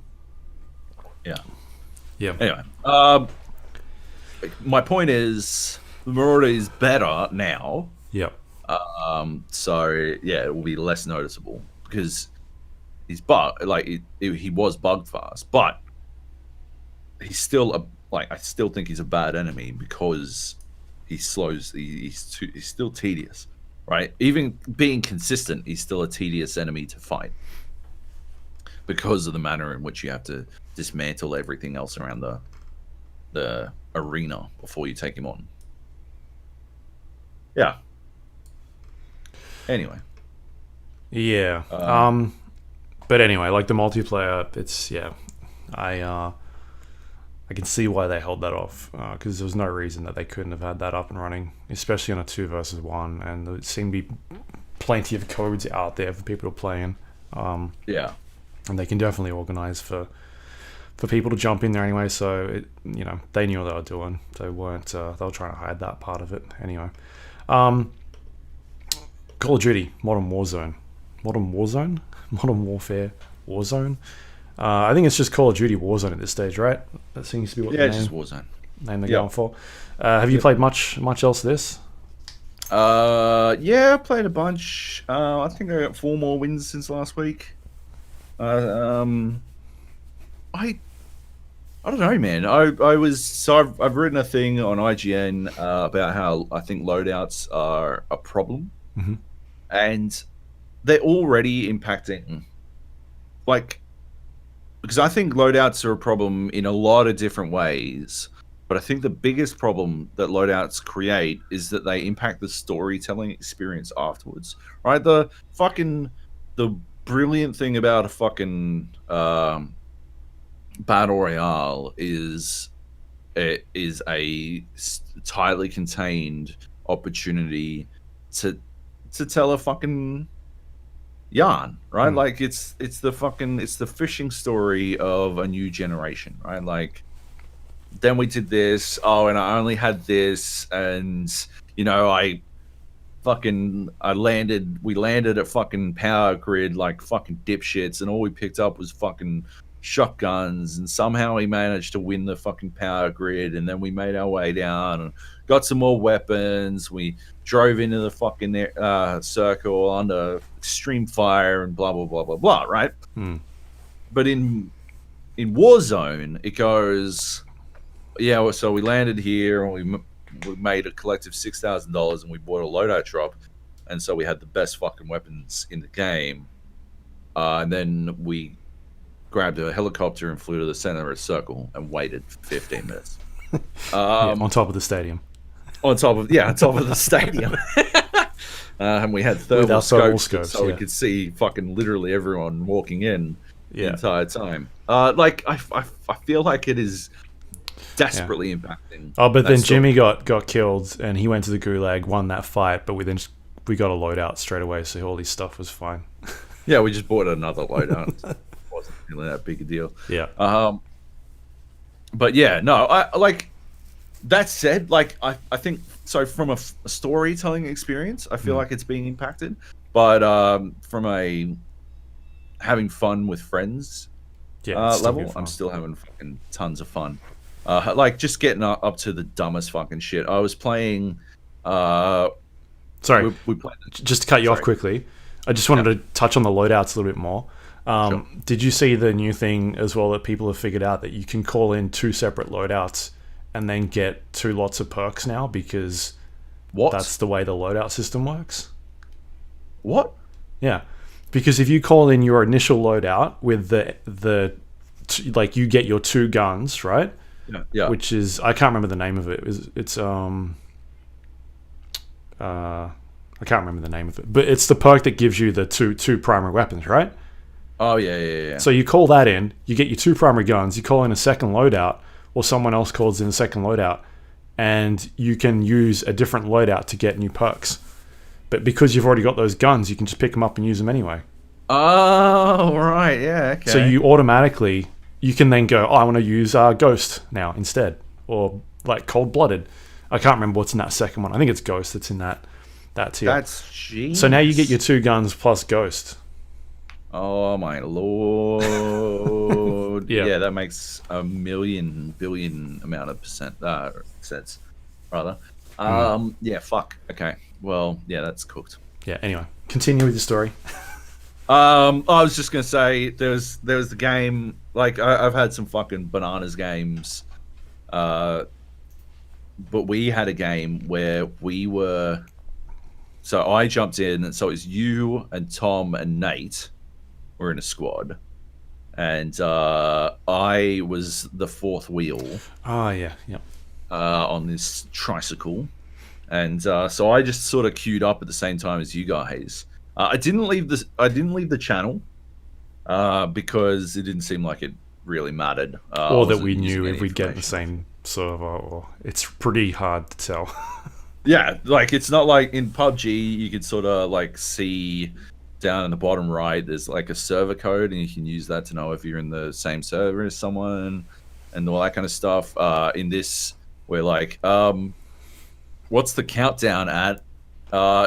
yeah. Anyway, my point is the Marauder is better now. Yep. So yeah, it will be less noticeable because he's bug he was bug fast, but he's still I still think he's a bad enemy because he slows. He's still tedious, right? Even being consistent, he's still a tedious enemy to fight because of the manner in which you have to dismantle everything else around the arena before you take him on. Yeah. Anyway. Yeah. But anyway, like the multiplayer, it's I can see why they held that off because there was no reason that they couldn't have had that up and running, especially on a 2 versus 1, and there seemed to be plenty of codes out there for people to play in. Yeah. And they can definitely organize for people to jump in there anyway. So they knew what they were doing. They weren't. They were trying to hide that part of it anyway. Call of Duty, Modern Warfare, I think it's just Call of Duty Warzone at this stage, right? That seems to be what it's just Warzone name they're going for. Have you played much else of this? Yeah, I played a bunch. I think I got 4 more wins since last week. I don't know, man. I've written a thing on IGN about how I think loadouts are a problem, and they're already impacting, because I think loadouts are a problem in a lot of different ways. But I think the biggest problem that loadouts create is that they impact the storytelling experience afterwards, right? The brilliant thing about a fucking battle royale is it is a tightly contained opportunity to tell a fucking yarn, right? Like it's the fishing story of a new generation, right? Like, then we did this, and I only had this, and we landed at fucking power grid like fucking dipshits, and all we picked up was fucking shotguns, and somehow we managed to win the fucking power grid, and then we made our way down and got some more weapons. We drove into the fucking circle under extreme fire and blah blah blah blah blah, right? But in Warzone it goes, so we landed here and we made a collective $6,000 and we bought a loadout drop, and so we had the best fucking weapons in the game, and then we grabbed a helicopter and flew to the center of a circle and waited for 15 minutes. On top of the stadium. On top of the stadium. And we had thermal scopes so we could see fucking literally everyone walking in the entire time. I feel like it is desperately impacting. Oh, but then Jimmy got killed and he went to the gulag, won that fight, but we got a loadout straight away, so all his stuff was fine. Yeah, we just bought another loadout. It wasn't really that big a deal. Yeah. But yeah, no, that said, I think so from a storytelling experience, I feel like it's being impacted, but from a having fun with friends level, I'm still having fucking tons of fun. Just getting up to the dumbest fucking shit. I was playing. Sorry, we played, just to cut you off quickly. I just wanted to touch on the loadouts a little bit more. Sure. Did you see the new thing as well that people have figured out that you can call in 2 separate loadouts and then get 2 lots of perks now because that's the way the loadout system works? What? Yeah, because if you call in your initial loadout with the you get your 2 guns, right? Yeah. Which is, I can't remember the name of it. It's I can't remember the name of it, but it's the perk that gives you the two primary weapons, right? Oh yeah. So you call that in, you get your 2 primary guns, you call in a second loadout, or someone else calls in a second loadout, and you can use a different loadout to get new perks. But because you've already got those guns, you can just pick them up and use them anyway. Oh, right. Yeah. So Okay. you automatically, you can then go, oh, I want to use Ghost now instead, or like Cold Blooded. I can't remember what's in that second one. I think it's Ghost that's in that tier. That's So now you get your genius. 2 guns plus Ghost. Oh my lord. Yeah. Yeah, that makes a million billion amount of sense, rather. Yeah, fuck. Okay. Well, yeah, that's cooked. Yeah. Anyway, continue with your story. I was just gonna say there was the game, like I've had some fucking bananas games. Uh but we had a game where so I jumped in, and so it was you and Tom and Nate were in a squad, and I was the fourth wheel Oh yeah. Yeah. on this tricycle, and so I just sort of queued up at the same time as you guys. I didn't leave the channel because it didn't seem like it really mattered. I Or that wasn't we using knew any if we'd get in the information. same server, or it's pretty hard to tell. Yeah, like it's not like in PUBG you could sort of like see down in the bottom right there's like a server code, and you can use that to know if you're in the same server as someone and all that kind of stuff. In this, we're like, what's the countdown at?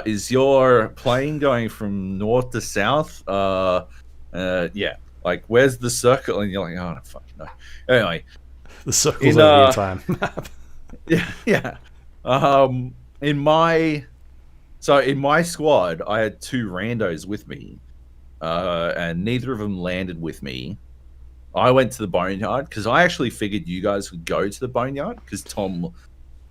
Is your plane going from north to south? Yeah. Like, where's the circle? And you're like, oh, I don't fucking know. Anyway, The circles in over your time map. yeah, yeah. Um, in my in my squad, I had two randos with me, and neither of them landed with me. I went to the boneyard because I actually figured you guys would go to the boneyard because Tom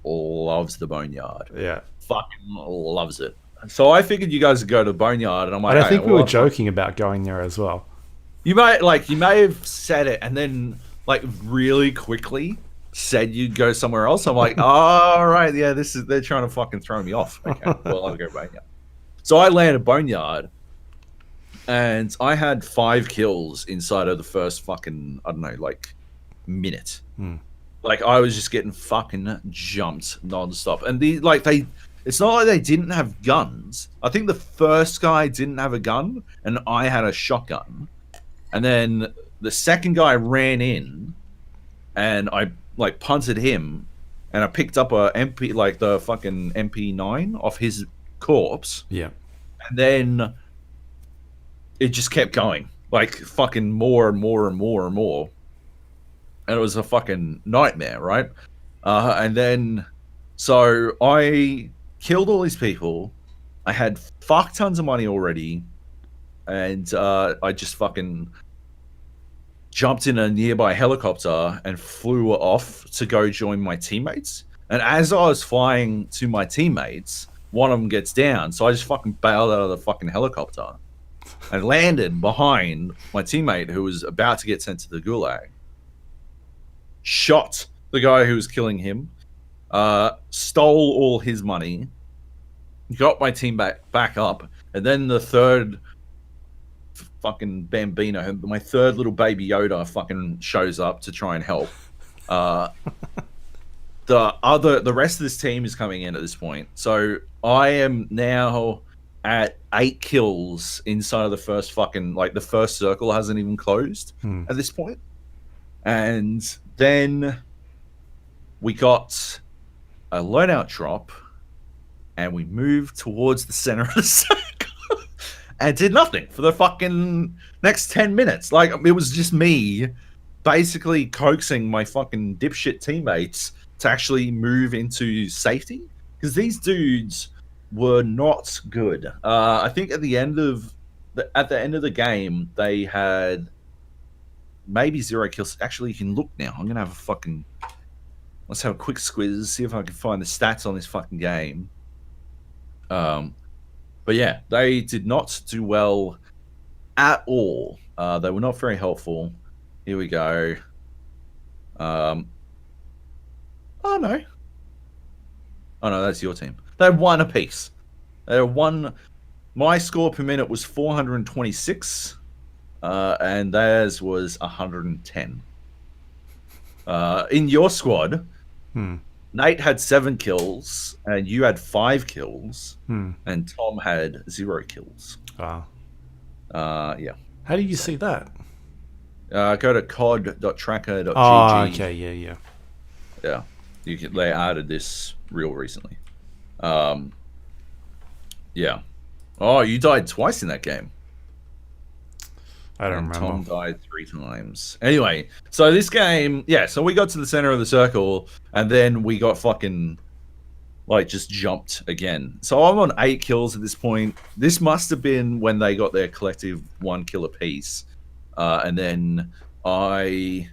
loves the boneyard, Yeah. fucking loves it. So I figured you guys would go to the boneyard, and I'm like, And I okay, think we were well, joking about going there as well. you may have said it, and then like really quickly said you'd go somewhere else. I'm like, all right, yeah, they're trying to fucking throw me off. Okay, well, I'll go boneyard. So I landed boneyard, and I had 5 kills inside of the first fucking, I don't know, like minute. Like I was just getting fucking jumped nonstop, and it's not like they didn't have guns. I think the first guy didn't have a gun, and I had a shotgun, and then the second guy ran in, and I like punted him, and I picked up a MP, like the fucking MP9 off his corpse, Yeah. and then it just kept going, like fucking more and more and more and more, and it was a fucking nightmare, right? And then so I killed all these people. I had fuck tons of money already, and I just fucking jumped in a nearby helicopter and flew off to go join my teammates. And as I was flying to my teammates, one of them gets down, so I just fucking bailed out of the fucking helicopter and landed behind my teammate who was about to get sent to the gulag. Shot the guy who was killing him, stole all his money, got my team back up, and then the third fucking Bambino, my third little baby Yoda, fucking shows up to try and help. The rest of this team is coming in at this point, so I am now at 8 kills inside of the first fucking, like the first circle hasn't even closed at this point. And then we got a loadout drop, and we moved towards the center of the circle and did nothing for the fucking next 10 minutes. Like, it was just me basically coaxing my fucking dipshit teammates to actually move into safety, because these dudes were not good. I think at the end of the game, they had maybe 0 kills. Actually, you can look now. I'm gonna have a fucking. Let's have a quick squiz, see if I can find the stats on this fucking game. But yeah, they did not do well at all. They were not very helpful. Here we go. Oh no. Oh no, that's your team. They had 1 apiece. They had 1. My score per minute was 426, and theirs was 110. In your squad, Nate had 7 kills, and you had 5 kills, and Tom had 0 kills. Wow. Yeah. How do you see that? Go to cod.tracker.gg. Oh, okay, yeah. Yeah, they added this real recently. Um, yeah. Oh, you died twice in that game. I don't And remember. Tom died 3 times. Anyway, so this game, yeah, so we got to the center of the circle, and then we got fucking, like, just jumped again. So I'm on 8 kills at this point. This must have been when they got their collective 1 kill apiece. And then I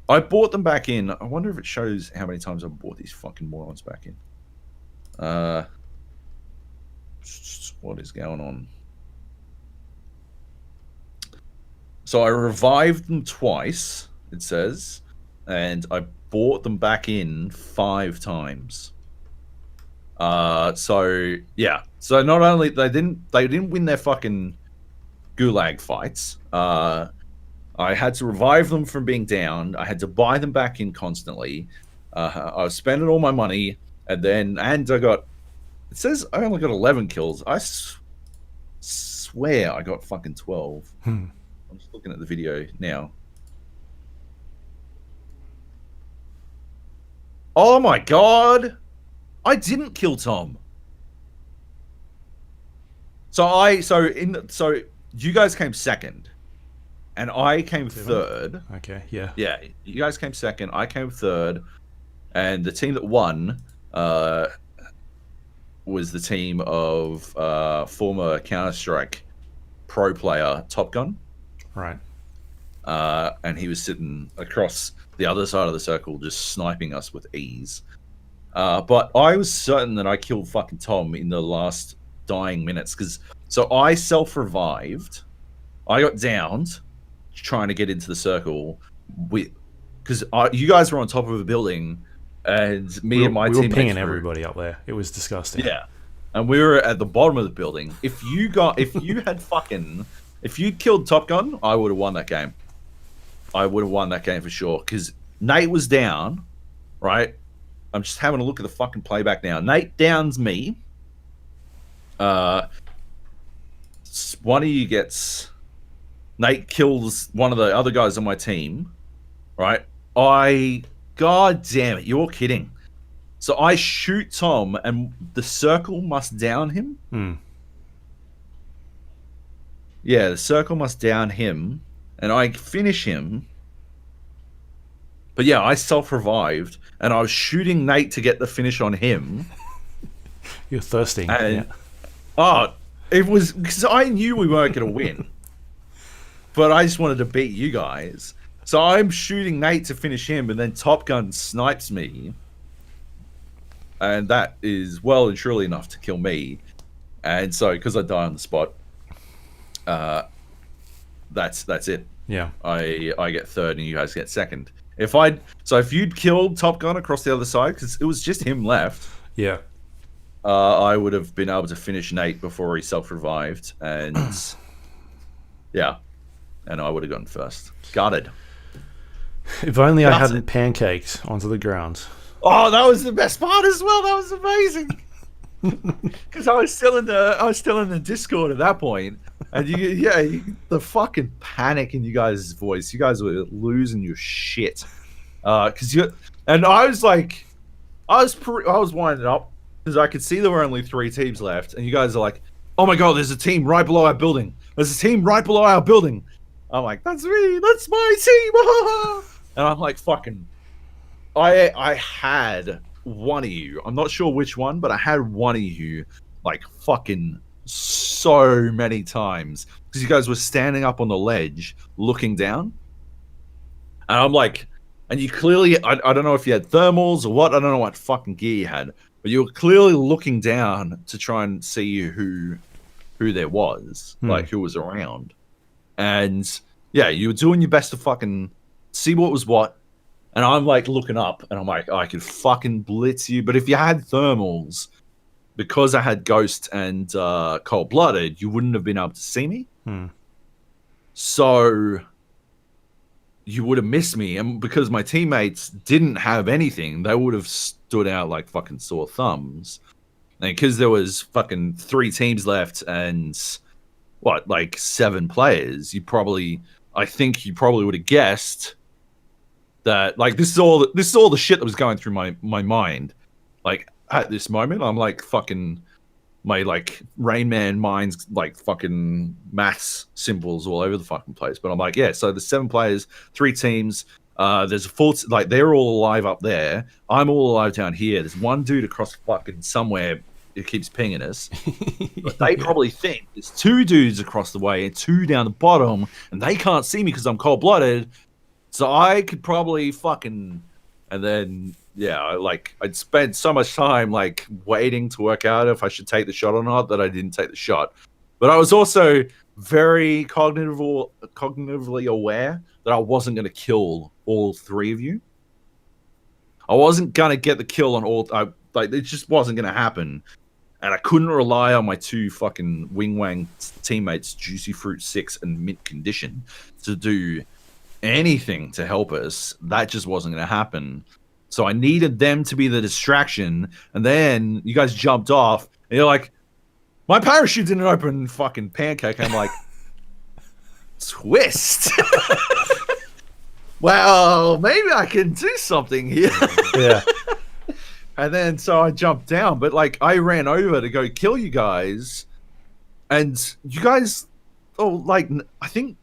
bought them back in. I wonder if it shows how many times I've bought these fucking morons back in. What is going on? So I revived them twice, it says, and I bought them back in 5 times. So yeah. So not only they didn't win their fucking gulag fights. I had to revive them from being down. I had to buy them back in constantly. I was spending all my money, and I got. It says I only got 11 kills. I swear I got fucking 12. I'm just looking at the video now. Oh my god! I didn't kill Tom. So you guys came second, and I came third. Okay, yeah. Yeah, you guys came second. I came third, and the team that won was the team of former Counter-Strike pro player Top Gun. Right. And he was sitting across the other side of the circle, just sniping us with ease. But I was certain that I killed fucking Tom in the last dying minutes, so I self-revived. I got downed trying to get into the circle because you guys were on top of a building, and me and my teammates were pinging everybody up there. It was disgusting. Yeah, and we were at the bottom of the building. If you'd killed Top Gun, I would have won that game. I would have won that game for sure, because Nate was down, right? I'm just having a look at the fucking playback now. Nate downs me. One of you gets... Nate kills one of the other guys on my team, right? God damn it, you're kidding. So I shoot Tom, and the circle must down him? Yeah, the circle must down him, and I finish him. But yeah, I self-revived, and I was shooting Nate to get the finish on him. You're thirsty. And, it was because I knew we weren't going to win. But I just wanted to beat you guys. So I'm shooting Nate to finish him, and then Top Gun snipes me. And that is well and truly enough to kill me. And so, because I die on the spot, that's it. Yeah. I get third, and you guys get second. If you'd killed Top Gun across the other side, because it was just him left. Yeah. I would have been able to finish Nate before he self-revived, and yeah, and I would have gone first. Gutted. If only I hadn't pancaked onto the ground. Oh, that was the best part as well. That was amazing. Because I was still in the Discord at that point, and the fucking panic in you guys' voice. You guys were losing your shit. I was like, I was winding up because I could see there were only 3 teams left, and you guys are like, "Oh my god, there's a team right below our building. There's a team right below our building." I'm like, "That's me. That's my team." And I'm like, fucking. I had one of you. I'm not sure which one, but I had one of you like fucking so many times because you guys were standing up on the ledge looking down. And I'm like, and you clearly, I don't know if you had thermals or what. I don't know what fucking gear you had, but you were clearly looking down to try and see who there was, like who was around. And yeah, you were doing your best to fucking see what was what. And I'm like looking up, and I'm like, I could fucking blitz you. But if you had thermals, because I had Ghost and Cold Blooded, you wouldn't have been able to see me. So you would have missed me. And because my teammates didn't have anything, they would have stood out like fucking sore thumbs. And because there was fucking 3 teams left, and what, like 7 players, I think you probably would have guessed that, like, this is all the shit that was going through my mind. Like, at this moment, I'm like fucking, my like Rain Man mind's like fucking maths symbols all over the fucking place. But I'm like, yeah, so there's 7 players, 3 teams. There's a full, like, they're all alive up there. I'm all alive down here. There's one dude across fucking somewhere who keeps pinging us. But they probably think there's 2 dudes across the way and 2 down the bottom, and they can't see me because I'm cold blooded. So I could probably fucking, and then yeah, like I'd spent so much time like waiting to work out if I should take the shot or not that I didn't take the shot. But I was also very cognitively aware that I wasn't going to kill all 3 of you. I wasn't going to get the kill on all. Like, it just wasn't going to happen, and I couldn't rely on my 2 fucking wing wang teammates, Juicy Fruit 6 and Mint Condition, to do anything to help us. That just wasn't going to happen. So I needed them to be the distraction, and then you guys jumped off, and you're like, my parachute didn't open, fucking pancake. I'm like, twist. Well, maybe I can do something here. Yeah. And then so I jumped down, but like I ran over to go kill you guys, and you guys, I think,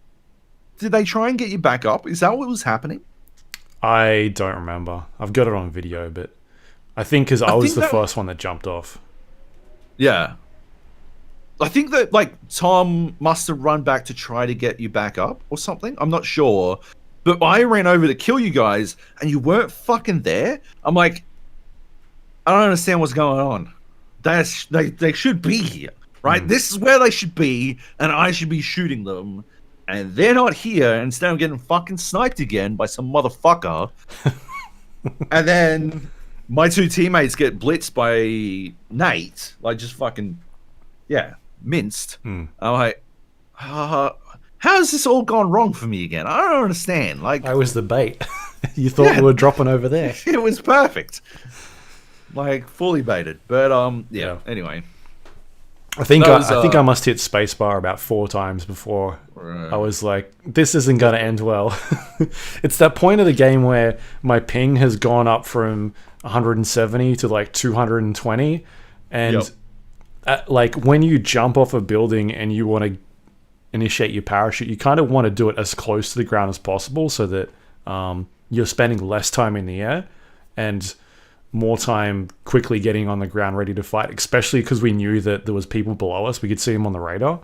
did they try and get you back up? Is that what was happening? I don't remember. I've got it on video, but I think because I was the first one that jumped off. Yeah. I think that, like, Tom must have run back to try to get you back up or something. I'm not sure. But I ran over to kill you guys, and you weren't fucking there. I'm like, I don't understand what's going on. They should be here, right? This is where they should be, and I should be shooting them. And they're not here. Instead, I'm getting fucking sniped again by some motherfucker. And then my 2 teammates get blitzed by Nate. Like, just fucking, yeah, minced. I'm like, how has this all gone wrong for me again? I don't understand. Like, I was the bait. You thought we were dropping over there. It was perfect. Like, fully baited. But, yeah. Anyway. I think I must hit spacebar about 4 times before I was like, this isn't going to end well. It's that point of the game where my ping has gone up from 170 to like 220, and like when you jump off a building and you want to initiate your parachute, you kind of want to do it as close to the ground as possible so that you're spending less time in the air and more time quickly getting on the ground ready to fight, especially because we knew that there was people below us. We could see them on the radar.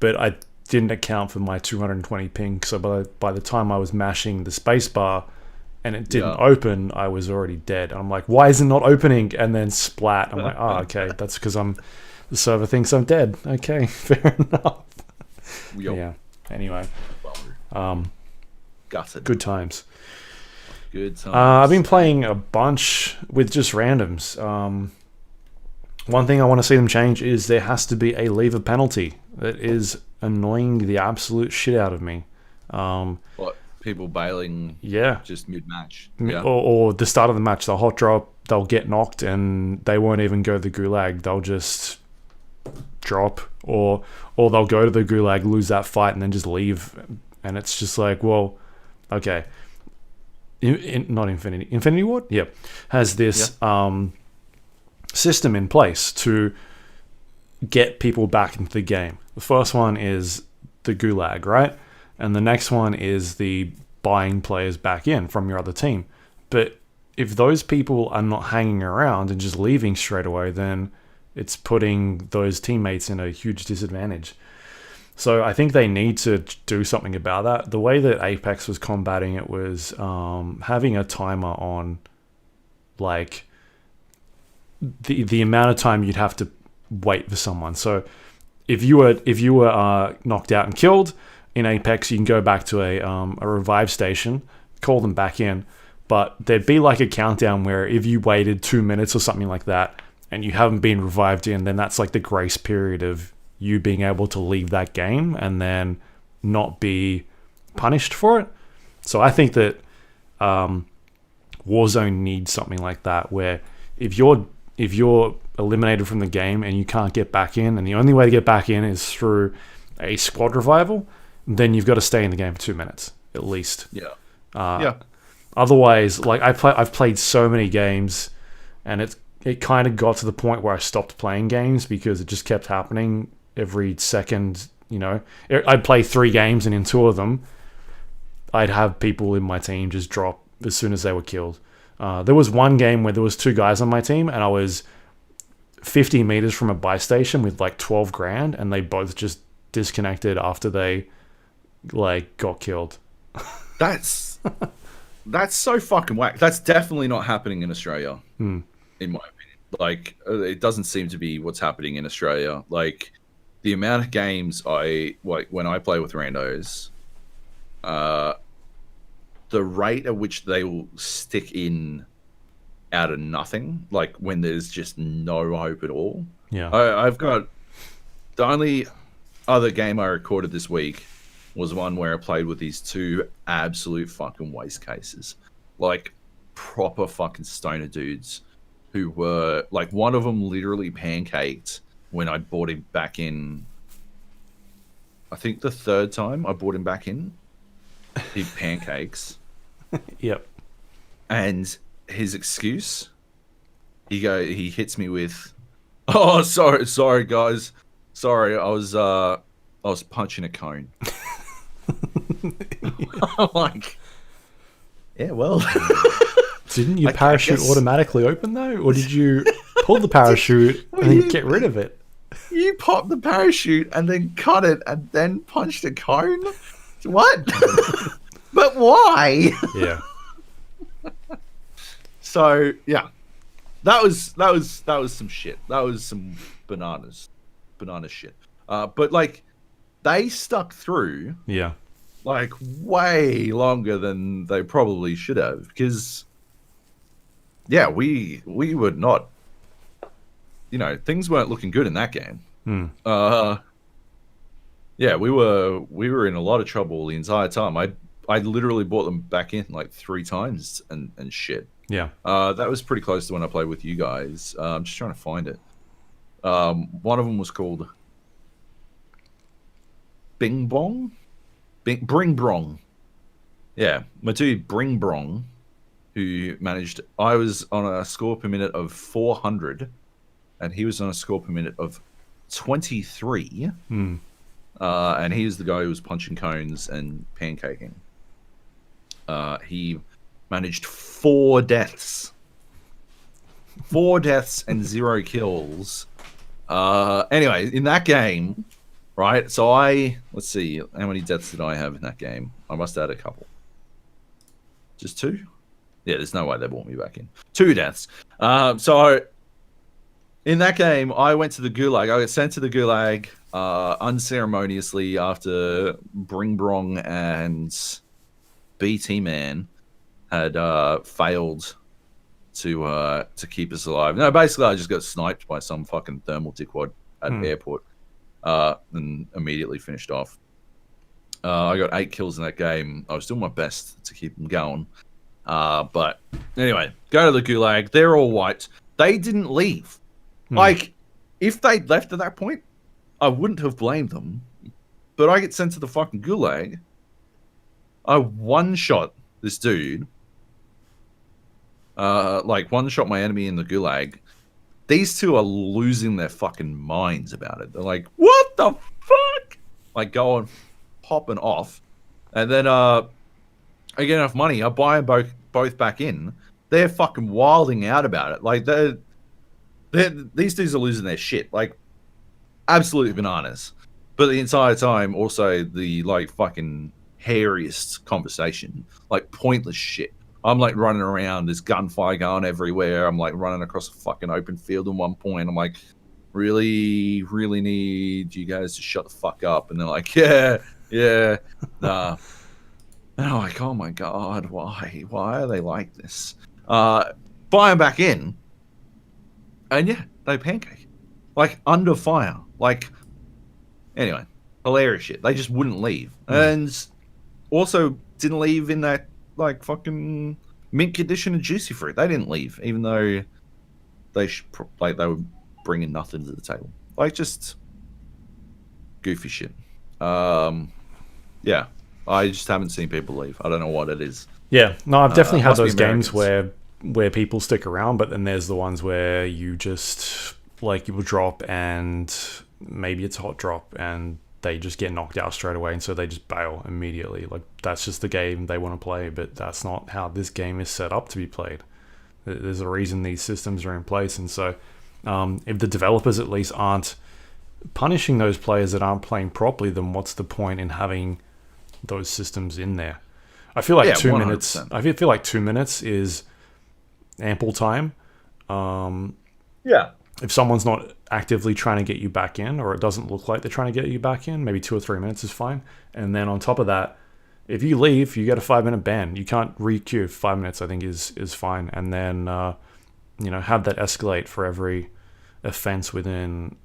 But I didn't account for my 220 ping, so by the time I was mashing the space bar and it didn't open, I was already dead. And I'm like, why is it not opening? And then splat. I'm like, oh, okay, that's because the server thinks I'm dead. Okay, fair enough. Yeah. Anyway, gutted. Good times. Good times. I've been playing a bunch with just randoms. One thing I want to see them change is there has to be a lever penalty. That is annoying the absolute shit out of me. What, people bailing? Yeah, just mid-match, or the start of the match, they'll hot drop, they'll get knocked, and they won't even go to the gulag. They'll just drop, or they'll go to the gulag, lose that fight, and then just leave. And it's just like, well, okay. Not Infinity Ward? Yep. Has this system in place to get people back into the game. The first one is the gulag, right? And the next one is the buying players back in from your other team. But if those people are not hanging around and just leaving straight away, then it's putting those teammates in a huge disadvantage. So I think they need to do something about that. The way that Apex was combating it was having a timer on, like, the amount of time you'd have to wait for someone. So if you were knocked out and killed in Apex, you can go back to a revive station, call them back in, but there'd be like a countdown where if you waited 2 minutes or something like that and you haven't been revived in, then that's like the grace period of you being able to leave that game and then not be punished for it. So I think that Warzone needs something like that, where if you're eliminated from the game and you can't get back in, and the only way to get back in is through a squad revival, then you've got to stay in the game for 2 minutes at least. Yeah. Otherwise, like I've played so many games, and it kind of got to the point where I stopped playing games because it just kept happening every second. You know, I'd play 3 games, and in 2 of them, I'd have people in my team just drop as soon as they were killed. There was one game where there was 2 guys on my team, and I was 50 meters from a buy station with like 12 grand, and they both just disconnected after they like got killed. That's so fucking whack. That's definitely not happening in Australia, in my opinion. Like, it doesn't seem to be what's happening in Australia. Like, the amount of games when I play with randos, the rate at which they will stick in out of nothing, like when there's just no hope at all. Yeah. I've got the only other game I recorded this week was one where I played with these 2 absolute fucking waste cases, like proper fucking stoner dudes who were like, one of them literally pancaked when I brought him back in. I think the 3rd time I brought him back in, he pancakes. Yep. And his excuse, he hits me with, "Oh, sorry guys, sorry, I was punching a cone." I'm like, yeah, well, didn't your parachute automatically open though, or did you pull the parachute and then get rid of it? You popped the parachute and then cut it and then punched a cone. What? But why? Yeah. So yeah, that was some shit. That was some banana shit. But like, they stuck through. Yeah. Like way longer than they probably should have, because yeah, we were not. You know, things weren't looking good in that game. Yeah, we were in a lot of trouble the entire time. I literally brought them back in like 3 times and shit. Yeah. That was pretty close to when I played with you guys. I'm just trying to find it. One of them was called Bing Bong? Bring Brong. Yeah, my dude Bring Brong, who managed... I was on a score per minute of 400, and he was on a score per minute of 23. And he was the guy who was punching cones and pancaking. He managed 4 deaths. 4 deaths and 0 kills. Anyway, in that game, right? So let's see, how many deaths did I have in that game? I must have had a couple. Just 2? Yeah, there's no way they brought me back in. 2 deaths. So in that game, I went to the Gulag. I got sent to the Gulag unceremoniously after Bring Brong and BT Man had failed to keep us alive. No, basically, I just got sniped by some fucking thermal dickwad at the airport and immediately finished off. I got 8 kills in that game. I was doing my best to keep them going. But anyway, go to the Gulag. They're all wiped. They didn't leave. Like, if they'd left at that point, I wouldn't have blamed them. But I get sent to the fucking Gulag. I one-shot this dude. Like, one-shot my enemy in the Gulag. These 2 are losing their fucking minds about it. They're like, what the fuck? Like, going, popping off. And then, I get enough money. I buy them both back in. They're fucking wilding out about it. Like, these dudes are losing their shit. Like, absolutely bananas. But the entire time, also, the, like, fucking hairiest conversation. Like, pointless shit. I'm, like, running around. There's gunfire going everywhere. I'm, like, running across a fucking open field at one point. I'm like, really, really need you guys to shut the fuck up. And they're like, yeah, nah. And I'm like, oh, my God, why? Why are they like this? Buy them back in. And yeah, they pancake. Like, under fire. Like, anyway, hilarious shit. They just wouldn't leave. And also didn't leave in that, like, fucking mint condition of juicy fruit. They didn't leave, even though they were bringing nothing to the table. Like, just goofy shit. Yeah, I just haven't seen people leave. I don't know what it is. Yeah, no, I've definitely had Must be those games Americans. where people stick around, but then there's the ones where you just like you will drop and maybe it's a hot drop and they just get knocked out straight away, and so they just bail immediately. Like that's just the game they want to play, but that's not how this game is set up to be played. There's a reason these systems are in place, and so if the developers at least aren't punishing those players that aren't playing properly, then what's the point in having those systems in there? I feel like Yeah, 2 minutes. 100%. I feel like 2 minutes is ample time. Yeah. If someone's not actively trying to get you back in, or it doesn't look like they're trying to get you back in, maybe 2 or 3 minutes is fine. And then on top of that, if you leave, you get a 5-minute ban. You can't re-queue. 5 minutes, I think, is fine. And then have that escalate for every offense within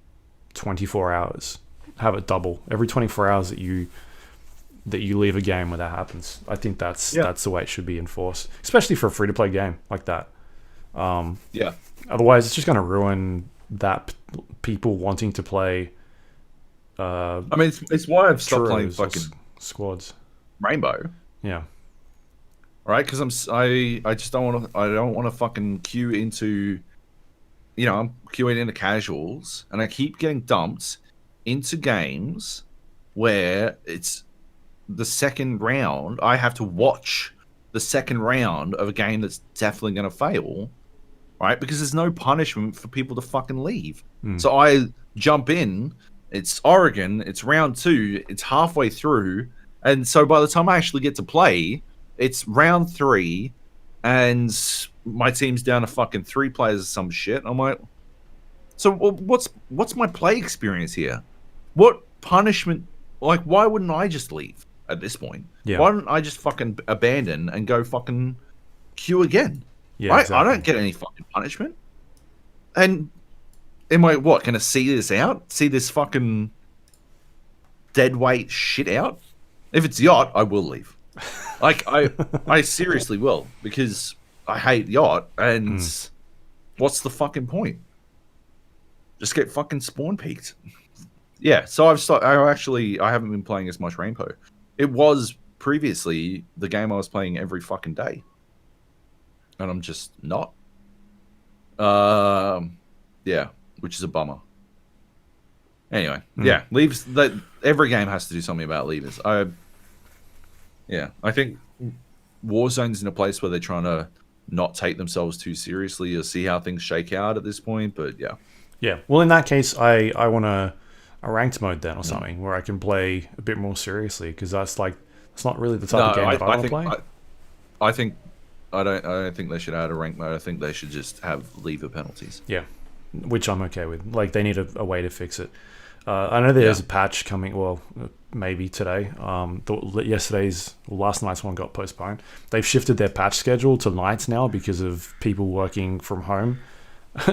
24 hours. Have it double every 24 hours that you leave a game where that happens. I think that's the way it should be enforced, especially for a free-to-play game like that. Yeah. Otherwise, it's just going to ruin that people wanting to play. I mean, it's why I've stopped playing Churros or fucking squads. Rainbow. Yeah, Right? Because I just don't want to. I don't want to fucking queue into. I'm queuing into casuals, and I keep getting dumped into games where it's the second round. I have to watch the second round of a game that's definitely going to fail, right? Because there's no punishment for people to fucking leave. So I jump in. It's Oregon. It's round 2. It's halfway through, and so by the time I actually get to play, it's round 3, and my team's down to fucking 3 players or some shit. I'm like, so what's my play experience here? What punishment? Like, why wouldn't I just leave at this point? Yeah. Why don't I just fucking abandon and go fucking queue again? yeah, Right? exactly. I don't get any fucking punishment. And am I gonna see this out? See this fucking dead weight shit out? If it's yacht, I will leave. Like I seriously will, because I hate yacht, and what's the fucking point? Just get fucking spawn peaked. Yeah, so I haven't been playing as much Rainbow. It was previously the game I was playing every fucking day, and I'm just not. Yeah, which is a bummer. Anyway, yeah, leaves. That every game has to do something about leavers. I think Warzone's in a place where they're trying to not take themselves too seriously or see how things shake out at this point. But yeah, Yeah. Well, in that case, I want a ranked mode then or something where I can play a bit more seriously, because that's not really the type of game that I want to play. I don't think they should add a rank mode. I think they should just have lever penalties. Yeah, which I'm okay with. Like, they need a way to fix it. I know there's a patch coming. Well, maybe today. Last night's one got postponed. They've shifted their patch schedule to nights now because of people working from home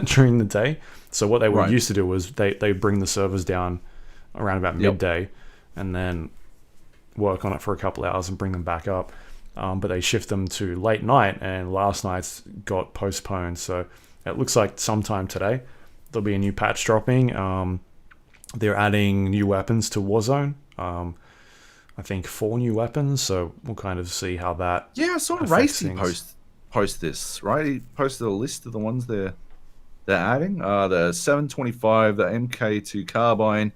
during the day. So what they were used to do was they bring the servers down around about midday, and then work on it for a couple hours and bring them back up. But they shift them to late night, and last night's got postponed. So it looks like sometime today there'll be a new patch dropping. They're adding new weapons to Warzone. I think 4 new weapons. So we'll kind of see how that. Yeah, I saw Racy post this, right? He posted a list of the ones they're adding. The 725, the MK2 carbine,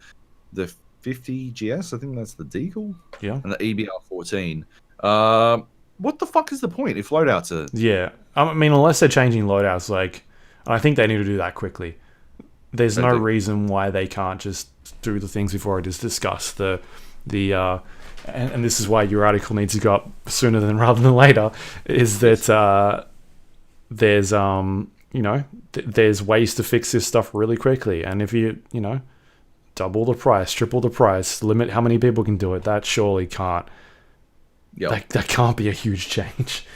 the 50 GS. I think that's the Deagle. Yeah. And the EBR-14. What the fuck is the point if loadouts are... Yeah. I mean, unless they're changing loadouts, I think they need to do that quickly. There's no reason why they can't just do the things we've already just discussed. And this is why your article needs to go up sooner rather than later, is that there's there's ways to fix this stuff really quickly. And if you double the price, triple the price, limit how many people can do it, that surely can't. That can't be a huge change.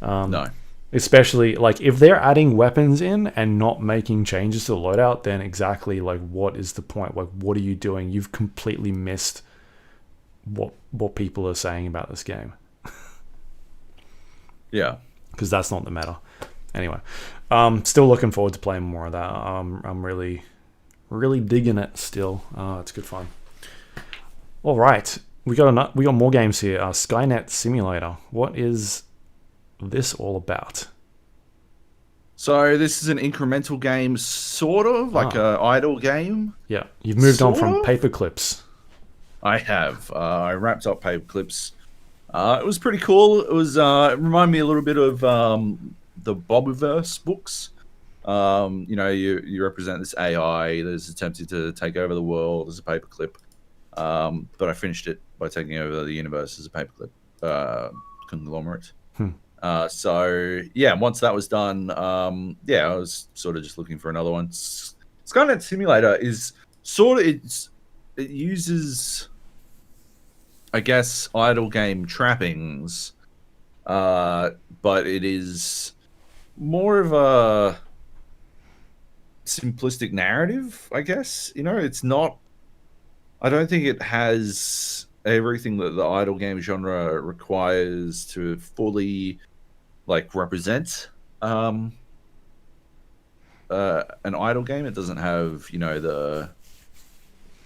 No. Especially, if they're adding weapons in and not making changes to the loadout, then exactly, what is the point? What are you doing? You've completely missed what people are saying about this game. Yeah. Because that's not the meta. Anyway, still looking forward to playing more of that. I'm really Really digging it still. It's good fun. All right, we got more games here. Skynet Simulator. What is this all about? So this is an incremental game, sort of like a idle game. Yeah, you've moved on from Sort of? paperclips. I have. I wrapped up Paperclips. It was pretty cool. It was it reminded me a little bit of the Bobverse books. You represent this AI that is attempting to take over the world as a paperclip. But I finished it by taking over the universe as a paperclip conglomerate. So yeah, once that was done, I was sort of just looking for another one. Skynet Simulator is sort of it uses, I guess, idle game trappings, but it is more of a simplistic narrative, I guess. It's not. I don't think it has everything that the idle game genre requires to fully represent an idle game. It doesn't have the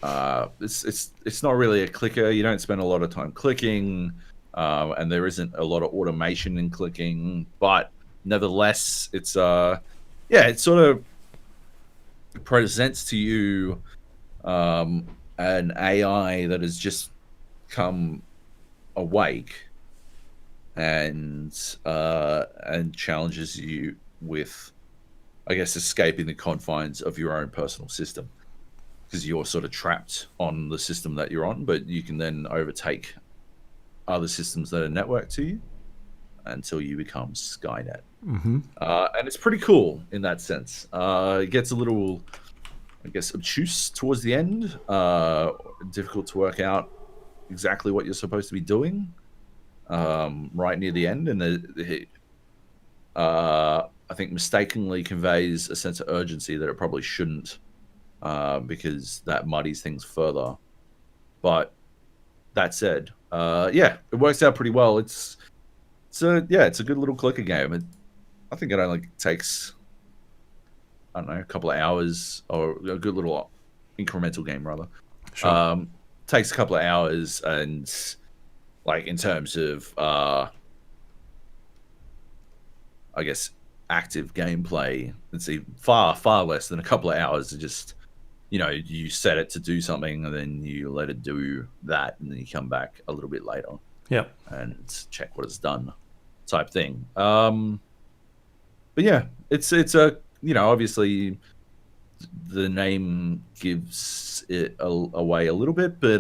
it's not really a clicker. You don't spend a lot of time clicking, and there isn't a lot of automation in clicking, but nevertheless it's it sort of presents to you an AI that has just come awake and challenges you with, I guess, escaping the confines of your own personal system, because you're sort of trapped on the system that you're on, but you can then overtake other systems that are networked to you until you become Skynet. And it's pretty cool in that sense. It gets a little, I guess, obtuse towards the end. Difficult to work out exactly what you're supposed to be doing right near the end, and I think mistakenly conveys a sense of urgency that it probably shouldn't, because that muddies things further. But that said, it works out pretty well. It's a good little clicker game. I think it only takes, I don't know, a couple of hours, or a good little incremental game rather. Sure. Takes a couple of hours, and in terms of I guess active gameplay, it's far less than a couple of hours. It just you set it to do something, and then you let it do that, and then you come back a little bit later and check what it's done, type thing. But yeah, it's a obviously the name gives it away a little bit, but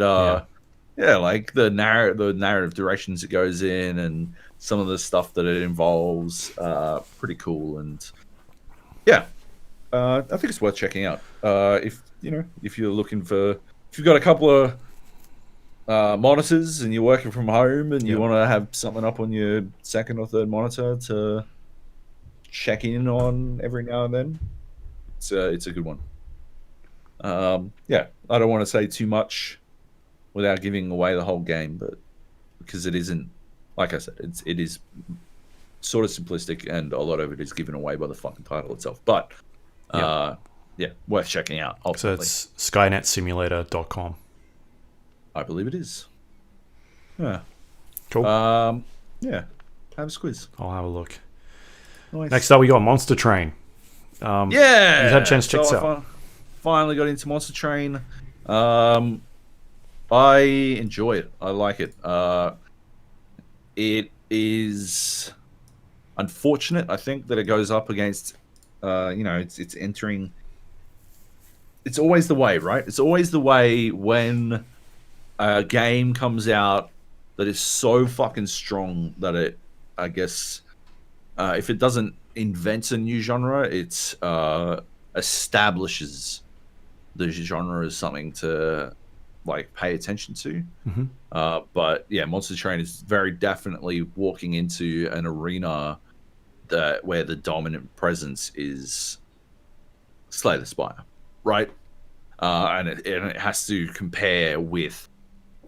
the narrative directions it goes in, and some of the stuff that it involves, pretty cool. And I think it's worth checking out. If you're looking for, if you've got a couple of monitors and you're working from home and you want to have something up on your second or third monitor to check in on every now and then, it's a good one. I don't want to say too much without giving away the whole game, but because it isn't, like I said, it is sort of simplistic, and a lot of it is given away by the fucking title itself. But worth checking out. Ultimately. So it's skynetsimulator.com. I believe it is. Yeah. Cool. Have a squeeze. I'll have a look. Nice. Next up, we got Monster Train. You had a chance to check this out. Finally got into Monster Train. I enjoy it. I like it. It is unfortunate, I think, that it goes up against, it's entering. It's always the way, right? It's always the way when a game comes out that is so fucking strong that it, I guess, if it doesn't invent a new genre, it establishes the genre as something to pay attention to. But yeah, Monster Train is very definitely walking into an arena where the dominant presence is Slay the Spire, right? And it has to compare with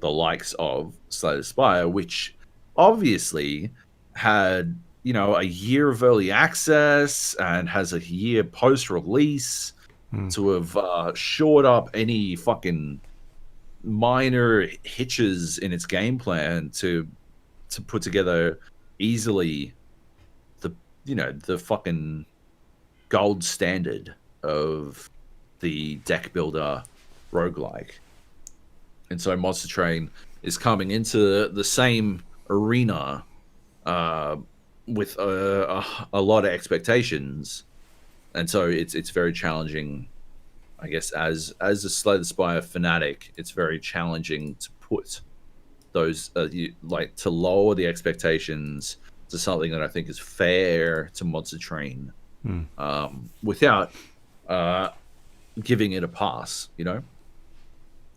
the likes of Slay the Spire, which obviously had a year of early access and has a year post-release, to have shored up any fucking minor hitches in its game plan to put together easily the fucking gold standard of the deck builder roguelike. And so Monster Train is coming into the same arena with a lot of expectations, and so it's very challenging. I guess as a Slay the Spire fanatic, it's very challenging to put those to lower the expectations to something that I think is fair to Monster Train, without giving it a pass.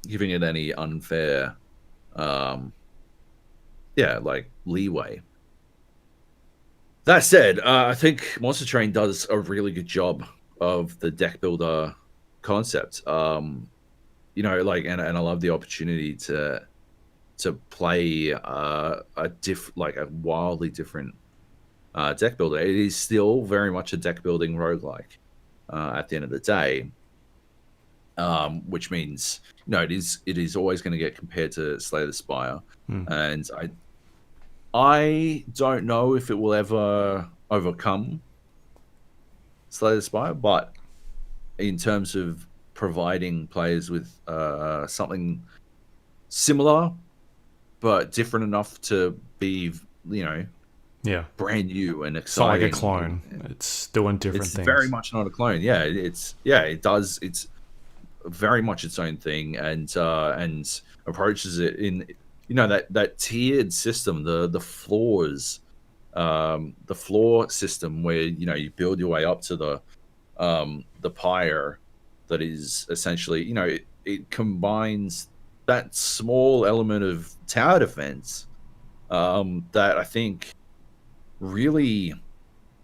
Giving it any unfair, leeway. That said, I think Monster Train does a really good job of the deck builder concept. And I love the opportunity to play a wildly different deck builder. It is still very much a deck building roguelike at the end of the day, which means it is always going to get compared to Slay the Spire, and I don't know if it will ever overcome Slay the Spire, but in terms of providing players with something similar but different enough to be, brand new and exciting. It's not like a clone. It's doing different things. It's very much not a clone. Yeah, it does. It's very much its own thing, and approaches it in that tiered system, the floors, the floor system where you build your way up to the pyre that is essentially it combines that small element of tower defense that I think really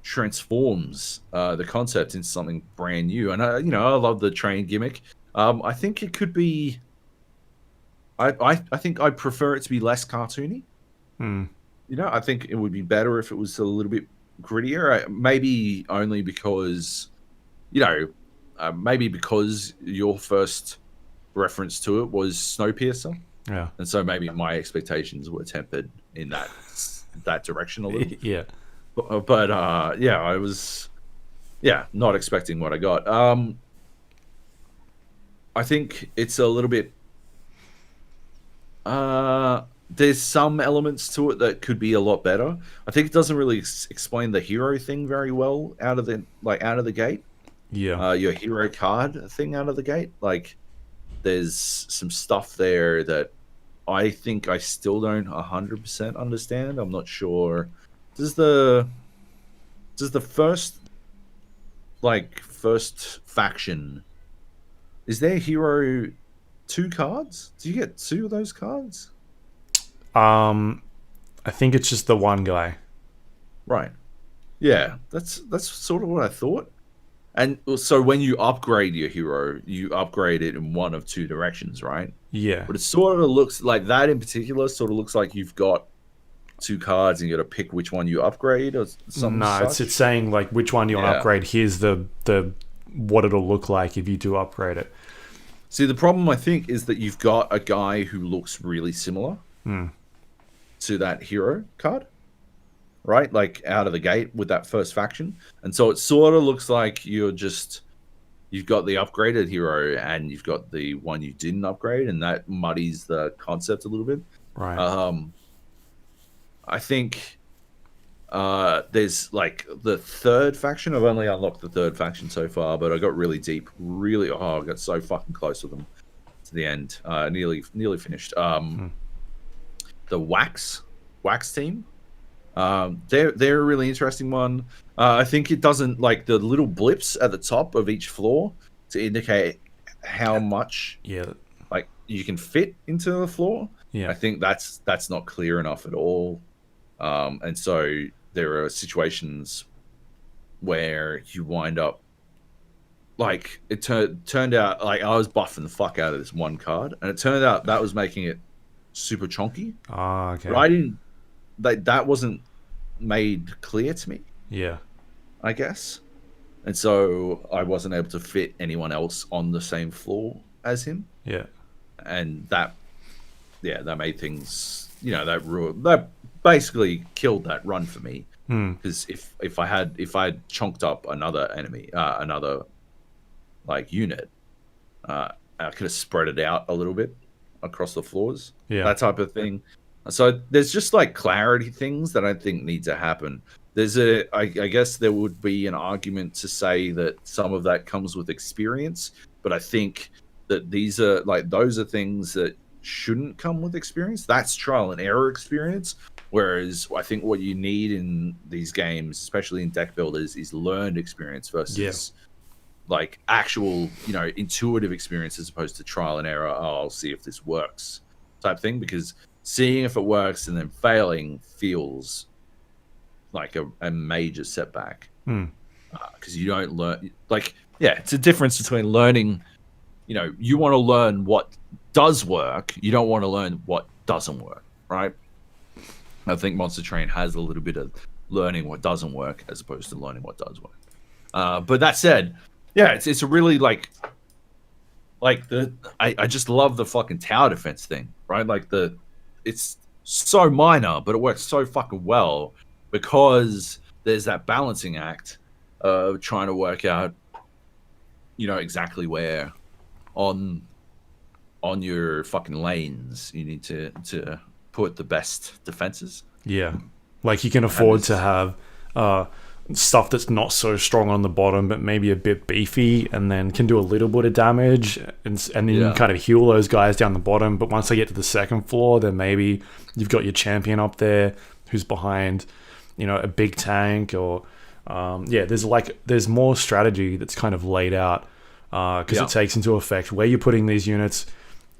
transforms the concept into something brand new. And I love the train gimmick. I think it could be. I think I prefer it to be less cartoony. I think it would be better if it was a little bit grittier. Maybe only because, maybe because your first reference to it was Snowpiercer. Yeah. And so maybe my expectations were tempered in that direction a little. Yeah. But I was not expecting what I got. I think it's a little bit there's some elements to it that could be a lot better. I think it doesn't really explain the hero thing very well out of the gate. Yeah. Your hero card thing out of the gate. Like, there's some stuff there that I think I still don't 100% understand. I'm not sure. Does the first faction, is their hero 2 cards? Do you get 2 of those cards? I think it's just the one guy. Right. Yeah, that's sort of what I thought. And so when you upgrade your hero, you upgrade it in one of 2 directions, right? Yeah. But it sort of looks like that in particular sort of looks like you've got 2 cards and you got to pick which one you upgrade or something. No, it's saying like which one you want to upgrade. Here's the what it'll look like if you do upgrade it. See, the problem I think is that you've got a guy who looks really similar to that hero card, right? Like out of the gate with that first faction. And so it sort of looks like you've got the upgraded hero and you've got the one you didn't upgrade, and that muddies the concept a little bit. Right. I think there's like the third faction. I've only unlocked the third faction so far, but I got really deep. I got so fucking close with them to the end. Nearly finished. The Wax team. They're a really interesting one. I think it doesn't like the little blips at the top of each floor to indicate how much like you can fit into the floor. Yeah. I think that's not clear enough at all. And so there are situations where you wind up like it turned out like I was buffing the fuck out of this one card, and it turned out that was making it super chonky. Okay. But I didn't that wasn't made clear to me. Yeah. I guess. and so I wasn't able to fit anyone else on the same floor as him. Yeah. And that made things, that basically killed that run for me. Because if I had chunked up another enemy, another like unit, I could have spread it out a little bit across the floors, that type of thing. So there's just like clarity things that I think need to happen. I guess there would be an argument to say that some of that comes with experience, but I think that those are things that shouldn't come with experience. That's trial and error experience. Whereas I think what you need in these games, especially in deck builders, is learned experience versus like actual, intuitive experience as opposed to trial and error. Oh, I'll see if this works type thing, because seeing if it works and then failing feels like a major setback. Because you don't learn, it's a difference between learning, you want to learn what does work. You don't want to learn what doesn't work, right? I think Monster Train has a little bit of learning what doesn't work as opposed to learning what does work. But that said, it's a really I just love the fucking tower defense thing, right? It's so minor, but it works so fucking well because there's that balancing act of trying to work out, exactly where on your fucking lanes you need to put the best defenses. Yeah. Like you can afford to have stuff that's not so strong on the bottom, but maybe a bit beefy, and then can do a little bit of damage, and then you can kind of heal those guys down the bottom. But once they get to the second floor, then maybe you've got your champion up there who's behind, a big tank, or there's more strategy that's kind of laid out because it takes into effect where you're putting these units,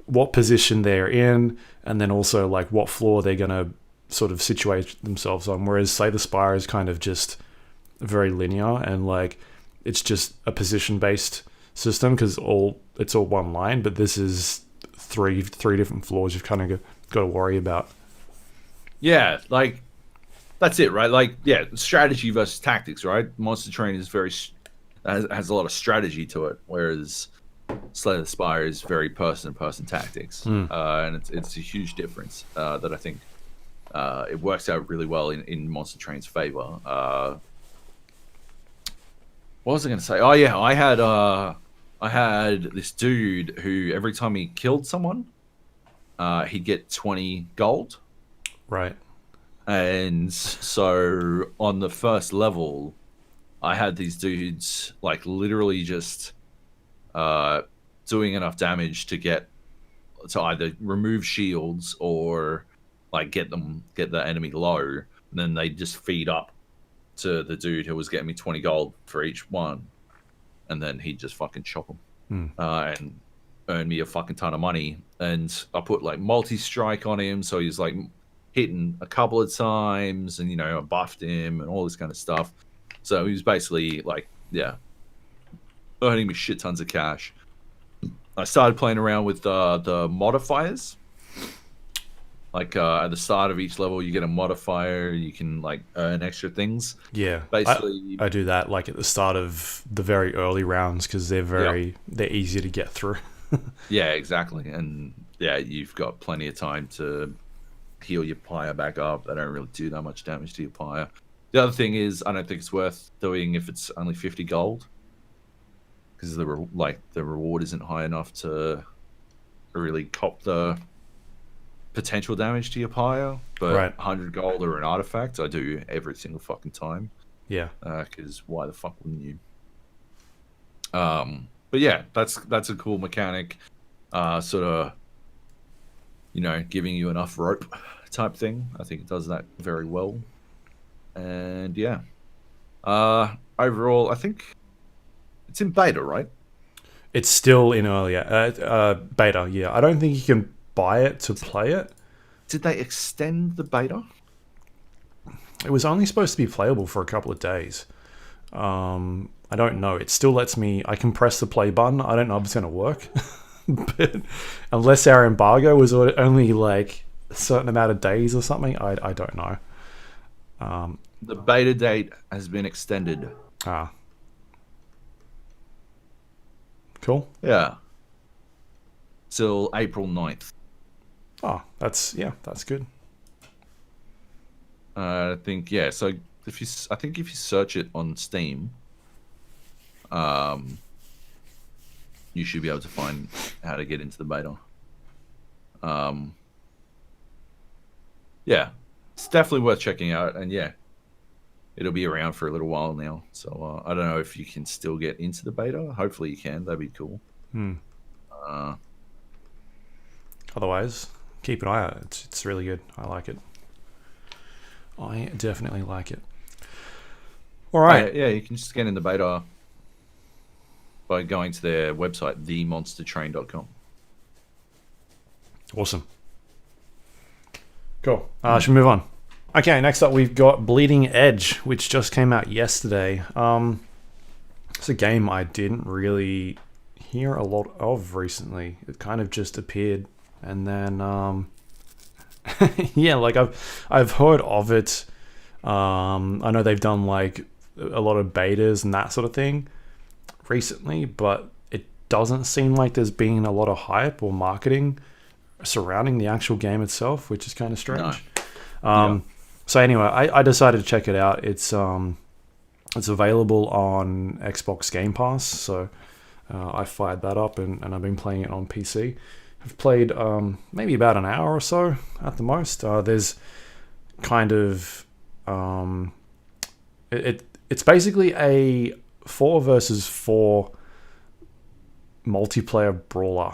what position they're in, and then also like what floor they're going to sort of situate themselves on. Whereas say the Spire is kind of just very linear, and like it's just a position based system because it's all one line, but this is three different floors you've kind of got to worry about. Yeah, like that's it, right? Strategy versus tactics, right? Monster Train is has a lot of strategy to it, whereas Slay the Spire is very person-to-person tactics, and it's a huge difference that I think it works out really well in Monster Train's favor. What was I going to say? Oh yeah, I had this dude who every time he killed someone, he'd get 20 gold. Right. And so on the first level, I had these dudes like literally just doing enough damage to either remove shields or like get the enemy low, and then they just feed up to the dude who was getting me 20 gold for each one, and then he'd just fucking chop them and earn me a fucking ton of money. And I put like multi-strike on him, so he's like hitting a couple of times, and I buffed him and all this kind of stuff. So he was basically like, earning me shit tons of cash. I started playing around with the modifiers. Like at the start of each level, you get a modifier. You can like earn extra things. Yeah, basically, I do that like at the start of the very early rounds because they're easy to get through. Yeah, exactly, and you've got plenty of time to heal your pyre back up. They don't really do that much damage to your pyre. The other thing is, I don't think it's worth doing if it's only 50 gold, because the reward isn't high enough to really cop the potential damage to your pyre. But 100 gold or an artifact, I do every single fucking time. Yeah. Because why the fuck wouldn't you? But yeah, that's a cool mechanic. Sort of, giving you enough rope type thing. I think it does that very well. And overall, I think it's in beta, right? It's still in early beta. Yeah, I don't think you can buy it to play it. Did they extend the beta? It was only supposed to be playable for a couple of days. I don't know. It still lets me. I can press the play button. I don't know if it's going to work. But unless our embargo was only like a certain amount of days or something, I don't know. The beta date has been extended. Cool. Yeah. Till April 9th. Oh, that's good. I think, yeah. So if you search it on Steam, you should be able to find how to get into the beta. Yeah, it's definitely worth checking out, and yeah, it'll be around for a little while now. So I don't know if you can still get into the beta. Hopefully you can. That'd be cool. Otherwise, keep an eye out. It's really good. I like it. I definitely like it. All right. Yeah, you can just get in the beta by going to their website, themonstertrain.com. Awesome. Cool. Should we move on? Okay, next up we've got Bleeding Edge, which just came out yesterday. It's a game I didn't really hear a lot of recently. It kind of just appeared, and then yeah, like I've heard of it. I know they've done like a lot of betas and that sort of thing recently, but it doesn't seem like there's been a lot of hype or marketing surrounding the actual game itself, which is kind of strange. No. So anyway, I decided to check it out. It's available on Xbox Game Pass, so I fired that up and I've been playing it on PC. I've played maybe about an hour or so at the most. There's kind of it's basically a 4 versus 4 multiplayer brawler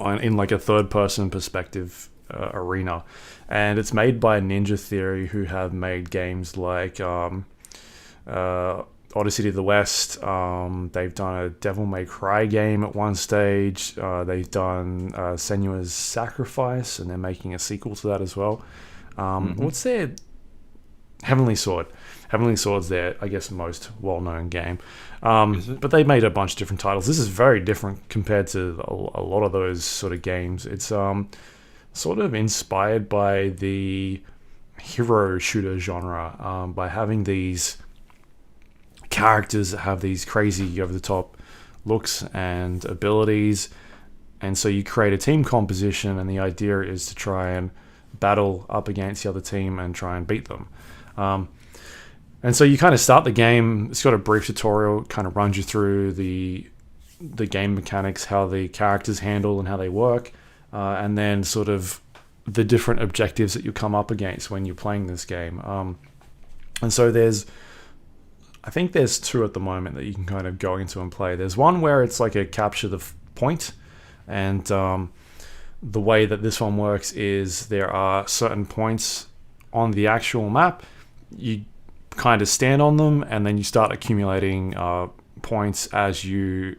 in like a third-person perspective arena, and it's made by Ninja Theory, who have made games like Odyssey to the West. They've done a Devil May Cry game at one stage. They've done Senua's Sacrifice, and they're making a sequel to that as well. What's their Heavenly Sword? Heavenly Sword's their, I guess, most well-known game. But they made a bunch of different titles. This is very different compared to a lot of those sort of games. It's sort of inspired by the hero shooter genre, by having these characters that have these crazy over-the-top looks and abilities. And so you create a team composition, and the idea is to try and battle up against the other team and try and beat them. And so you kind of start the game. It's got a brief tutorial, kind of runs you through the game mechanics, how the characters handle and how they work, and then sort of the different objectives that you come up against when you're playing this game. And so I think there's 2 at the moment that you can kind of go into and play. There's one where it's like a capture the point, and the way that this one works is there are certain points on the actual map. You kind of stand on them, and then you start accumulating points as you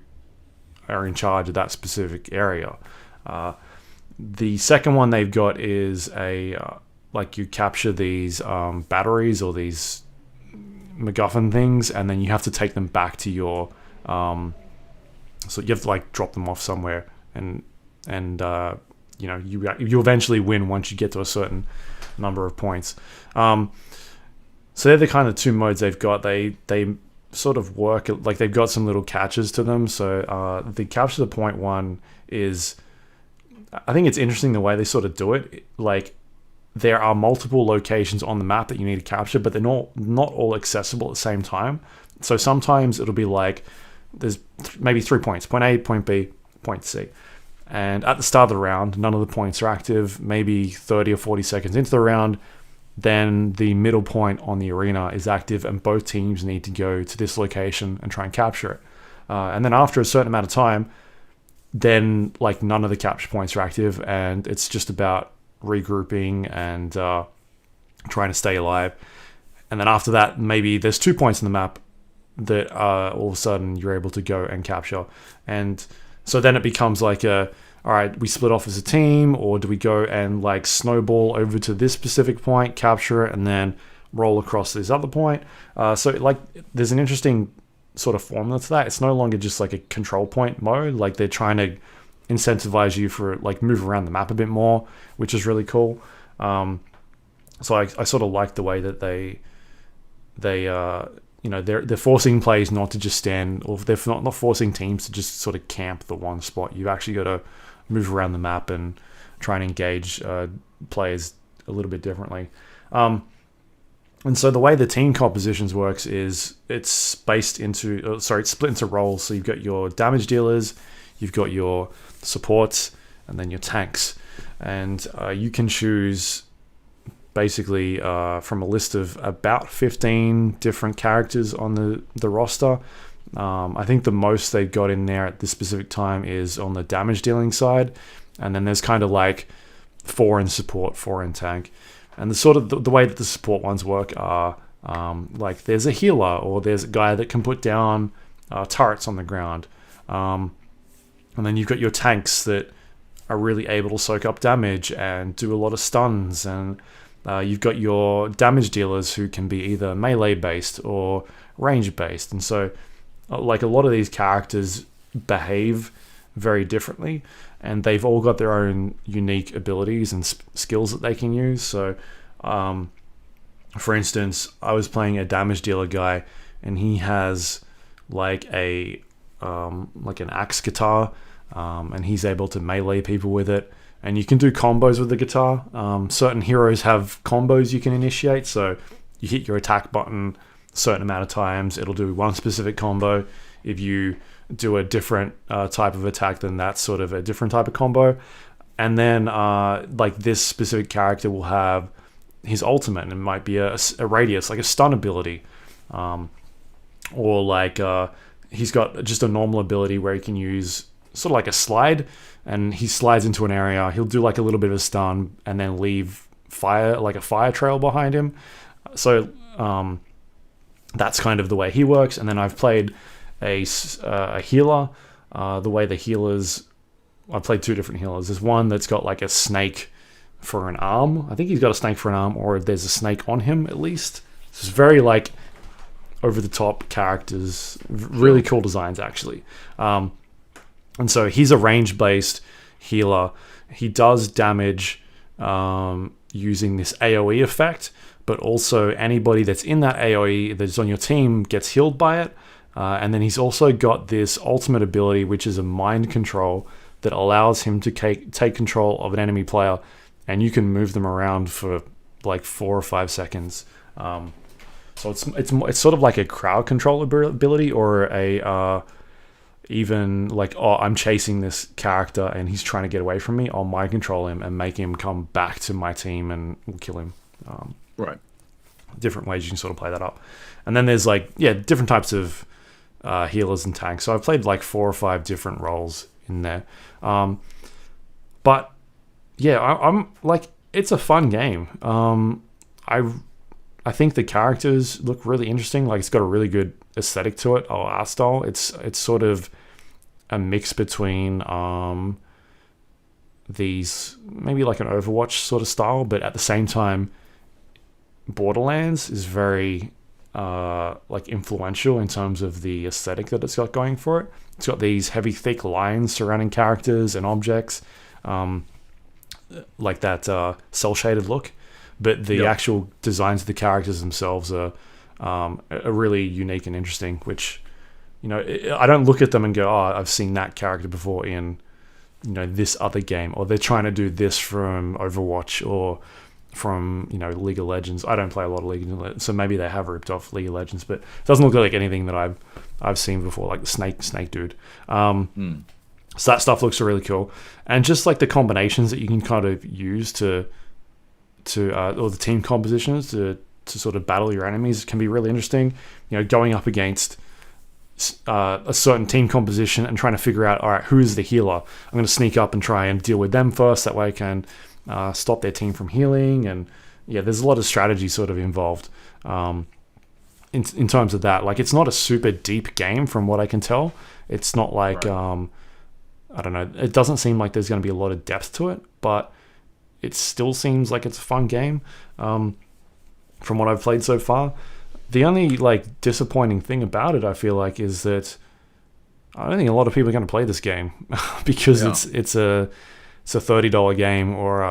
are in charge of that specific area. The second one they've got is like you capture these batteries or these MacGuffin things, and then you have to take them back to your so you have to like drop them off somewhere, and you know, you eventually win once you get to a certain number of points. So they're the kind of 2 modes they've got. They sort of work like they've got some little catches to them. So the capture the point one is, I think it's interesting the way they sort of do it. Like, there are multiple locations on the map that you need to capture, but they're not all accessible at the same time. So sometimes it'll be like there's maybe 3 points: point A, point B, point C. And at the start of the round, none of the points are active. Maybe 30 or 40 seconds into the round, then the middle point on the arena is active, and both teams need to go to this location and try and capture it. And then after a certain amount of time, then like none of the capture points are active, and it's just about regrouping and trying to stay alive. And then after that, maybe there's 2 points on the map that all of a sudden you're able to go and capture. And so then it becomes like all right, we split off as a team, or do we go and like snowball over to this specific point, capture it, and then roll across this other point? So like there's an interesting sort of formula to that. It's no longer just like a control point mode. Like they're trying to incentivize you for like move around the map a bit more, which is really cool. So I sort of like the way that they they're forcing players not to just stand, or they're not forcing teams to just sort of camp the one spot. You've actually got to move around the map and try and engage players a little bit differently. And so the way the team compositions works is it's split into roles. So you've got your damage dealers, you've got your supports, and then your tanks. And you can choose basically from a list of about 15 different characters on the roster. I think the most they've got in there at this specific time is on the damage dealing side. And then there's kind of like 4 in support, 4 in tank. And the way that the support ones work are like there's a healer, or there's a guy that can put down turrets on the ground. And then you've got your tanks that are really able to soak up damage and do a lot of stuns. And you've got your damage dealers who can be either melee based or range based. And so like a lot of these characters behave very differently, and they've all got their own unique abilities and skills that they can use. So, for instance, I was playing a damage dealer guy, and he has like an axe guitar, and he's able to melee people with it. And you can do combos with the guitar. Certain heroes have combos you can initiate. So you hit your attack button a certain amount of times, it'll do one specific combo. If you do a different type of attack, then that's sort of a different type of combo. And then like this specific character will have his ultimate, and it might be a radius, like a stun ability, or like he's got just a normal ability where he can use sort of like a slide, and he slides into an area, he'll do like a little bit of a stun and then leave a fire trail behind him. So that's kind of the way he works. And then I've played a healer. The way the healers, I've played 2 different healers. There's one that's got like a snake for an arm. I think he's got a snake for an arm, or there's a snake on him at least. It's very like over the top characters, really cool designs actually. And so he's a range based healer. He does damage using this AoE effect, but also anybody that's in that AoE that's on your team gets healed by it. And then he's also got this ultimate ability, which is a mind control that allows him to take control of an enemy player, and you can move them around for like 4 or 5 seconds. So it's sort of like a crowd control ability, or a even like, oh, I'm chasing this character and he's trying to get away from me. I'll mind control him and make him come back to my team, and we'll kill him. Right. Different ways you can sort of play that up. And then there's like, different types of healers and tanks. So I've played like 4 or 5 different roles in there. But yeah, I'm like, it's a fun game. I think the characters look really interesting. Like, it's got a really good aesthetic to it, or art style. It's sort of a mix between these, maybe like an Overwatch sort of style, but at the same time, Borderlands is very like influential in terms of the aesthetic that it's got going for it. It's got these heavy, thick lines surrounding characters and objects, like that cel-shaded look. But the actual designs of the characters themselves are really unique and interesting, which, I don't look at them and go, oh, I've seen that character before in, this other game, or they're trying to do this from Overwatch or from, League of Legends. I don't play a lot of League of Legends, so maybe they have ripped off League of Legends, but it doesn't look like anything that I've seen before, like the snake dude. So that stuff looks really cool. And just like the combinations that you can kind of use or the team compositions to sort of battle your enemies can be really interesting. Going up against a certain team composition and trying to figure out, all right, who is the healer? I'm going to sneak up and try and deal with them first. That way I can stop their team from healing. And there's a lot of strategy sort of involved in terms of that. Like, it's not a super deep game from what I can tell. It's not like, right. I don't know. It doesn't seem like there's going to be a lot of depth to it, but it still seems like it's a fun game from what I've played so far. The only like disappointing thing about it, I feel like, is that I don't think a lot of people are going to play this game because it's a $30 game, or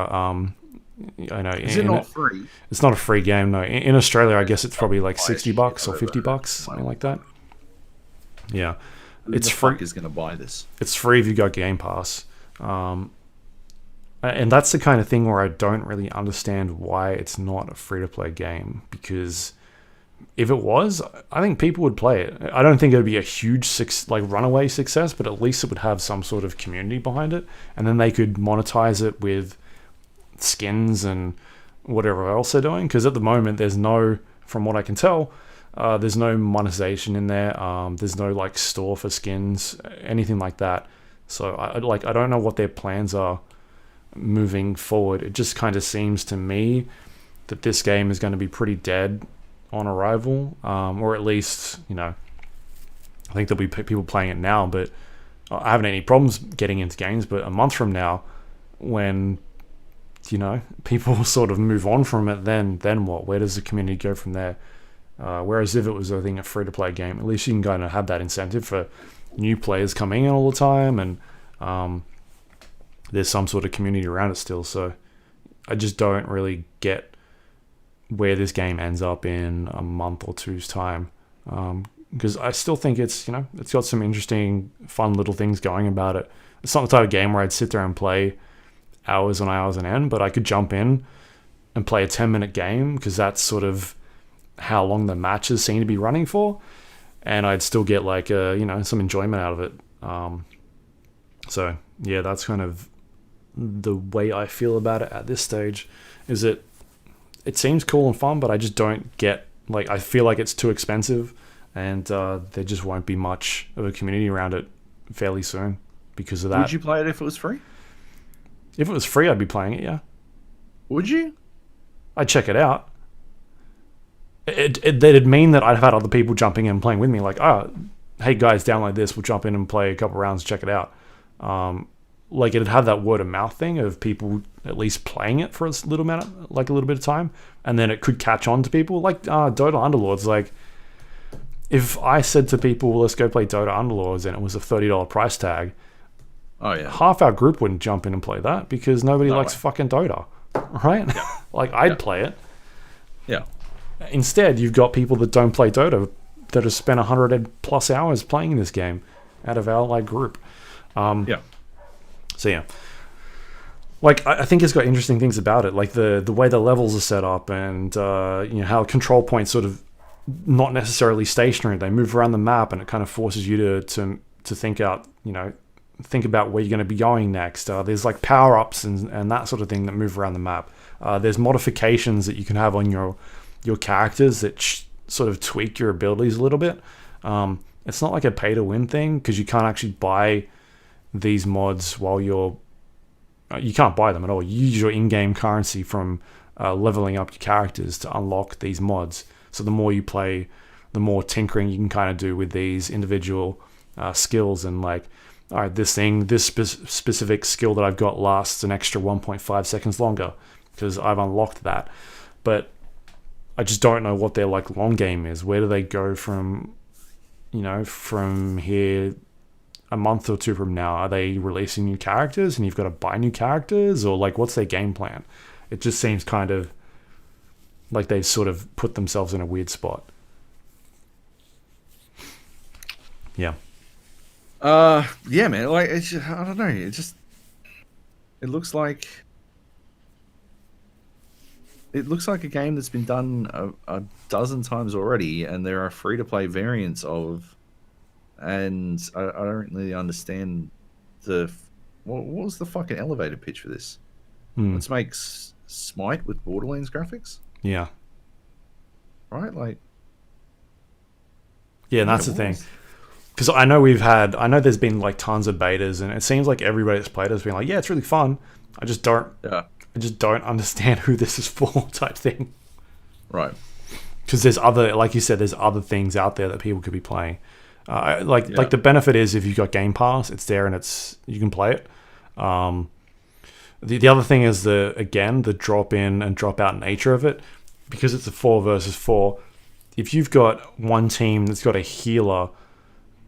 I know. Is it not free? It's not a free game, no. In Australia, I guess it's probably like $60 or $50, something like that. Yeah. It's free. Fuck is going to buy this? It's free if you got Game Pass. And that's the kind of thing where I don't really understand why it's not a free-to-play game. Because if it was, I think people would play it. I don't think it would be a huge runaway success, but at least it would have some sort of community behind it. And then they could monetize it with skins and whatever else they're doing. Because at the moment, there's no, from what I can tell, there's no monetization in there. There's no like store for skins, anything like that. So I don't know what their plans are moving forward. It just kind of seems to me that this game is going to be pretty dead on arrival, or at least, I think there'll be people playing it now, but I haven't any problems getting into games. But a month from now, when people sort of move on from it, then what? Where does the community go from there? Whereas if it was, I think, a free-to-play game, at least you can kind of have that incentive for new players coming in all the time, and there's some sort of community around it still. So I just don't really get where this game ends up in a month or two's time, because I still think it's got some interesting, fun little things going about it. It's not the type of game where I'd sit there and play hours and hours on end, but I could jump in and play a 10-minute game, because that's sort of how long the matches seem to be running for, and I'd still get like some enjoyment out of it. So yeah, that's kind of the way I feel about it at this stage. Is it seems cool and fun, but I just don't get, I feel like it's too expensive, and there just won't be much of a community around it fairly soon because of that. Would you play it if it was free? If it was free, I'd be playing it, yeah. Would you? I'd check it out. It'd mean that I'd have had other people jumping in and playing with me, like, hey guys, download this, we'll jump in and play a couple rounds, check it out. It'd have that word of mouth thing of people at least playing it for a little bit of time, and then it could catch on to people. Like Dota Underlords. Like, if I said to people, let's go play Dota Underlords, and it was a $30 price tag, half our group wouldn't jump in and play that, because nobody likes fucking Dota, right? Yeah. I'd play it. Yeah. Instead, you've got people that don't play Dota that have spent 100+ hours playing this game out of our group. So yeah, I think it's got interesting things about it, like the way the levels are set up, and how control points sort of not necessarily stationary. They move around the map, and it kind of forces you to think about where you're going to be going next. There's like power ups and that sort of thing that move around the map. There's modifications that you can have on your characters that sort of tweak your abilities a little bit. It's not like a pay to win thing, because you can't actually buy these mods while you can't buy them at all. You use your in-game currency from leveling up your characters to unlock these mods. So the more you play, the more tinkering you can kind of do with these individual skills, and all right, this specific skill that I've got lasts an extra 1.5 seconds longer because I've unlocked that. But I just don't know what their long game is. Where do they go from here a month or two from now? Are they releasing new characters and you've got to buy new characters, or what's their game plan? It just seems kind of like they've sort of put themselves in a weird spot. Yeah. Yeah, man. It's just, I don't know. It looks like a game that's been done a dozen times already, and there are free-to-play variants of. And I don't really understand what was the fucking elevator pitch for this? Let's make Smite with Borderlands graphics? Yeah. Right? Yeah, and that's the thing. Because I know there's been tons of betas, and it seems like everybody that's played it has been like, yeah, it's really fun. I just don't understand who this is for, type thing. Right. Because there's other, like you said, there's other things out there that people could be playing. The benefit is if you've got Game Pass, it's there and you can play it. The other thing is the drop in and drop out nature of it, because it's a 4 versus 4. If you've got one team that's got a healer,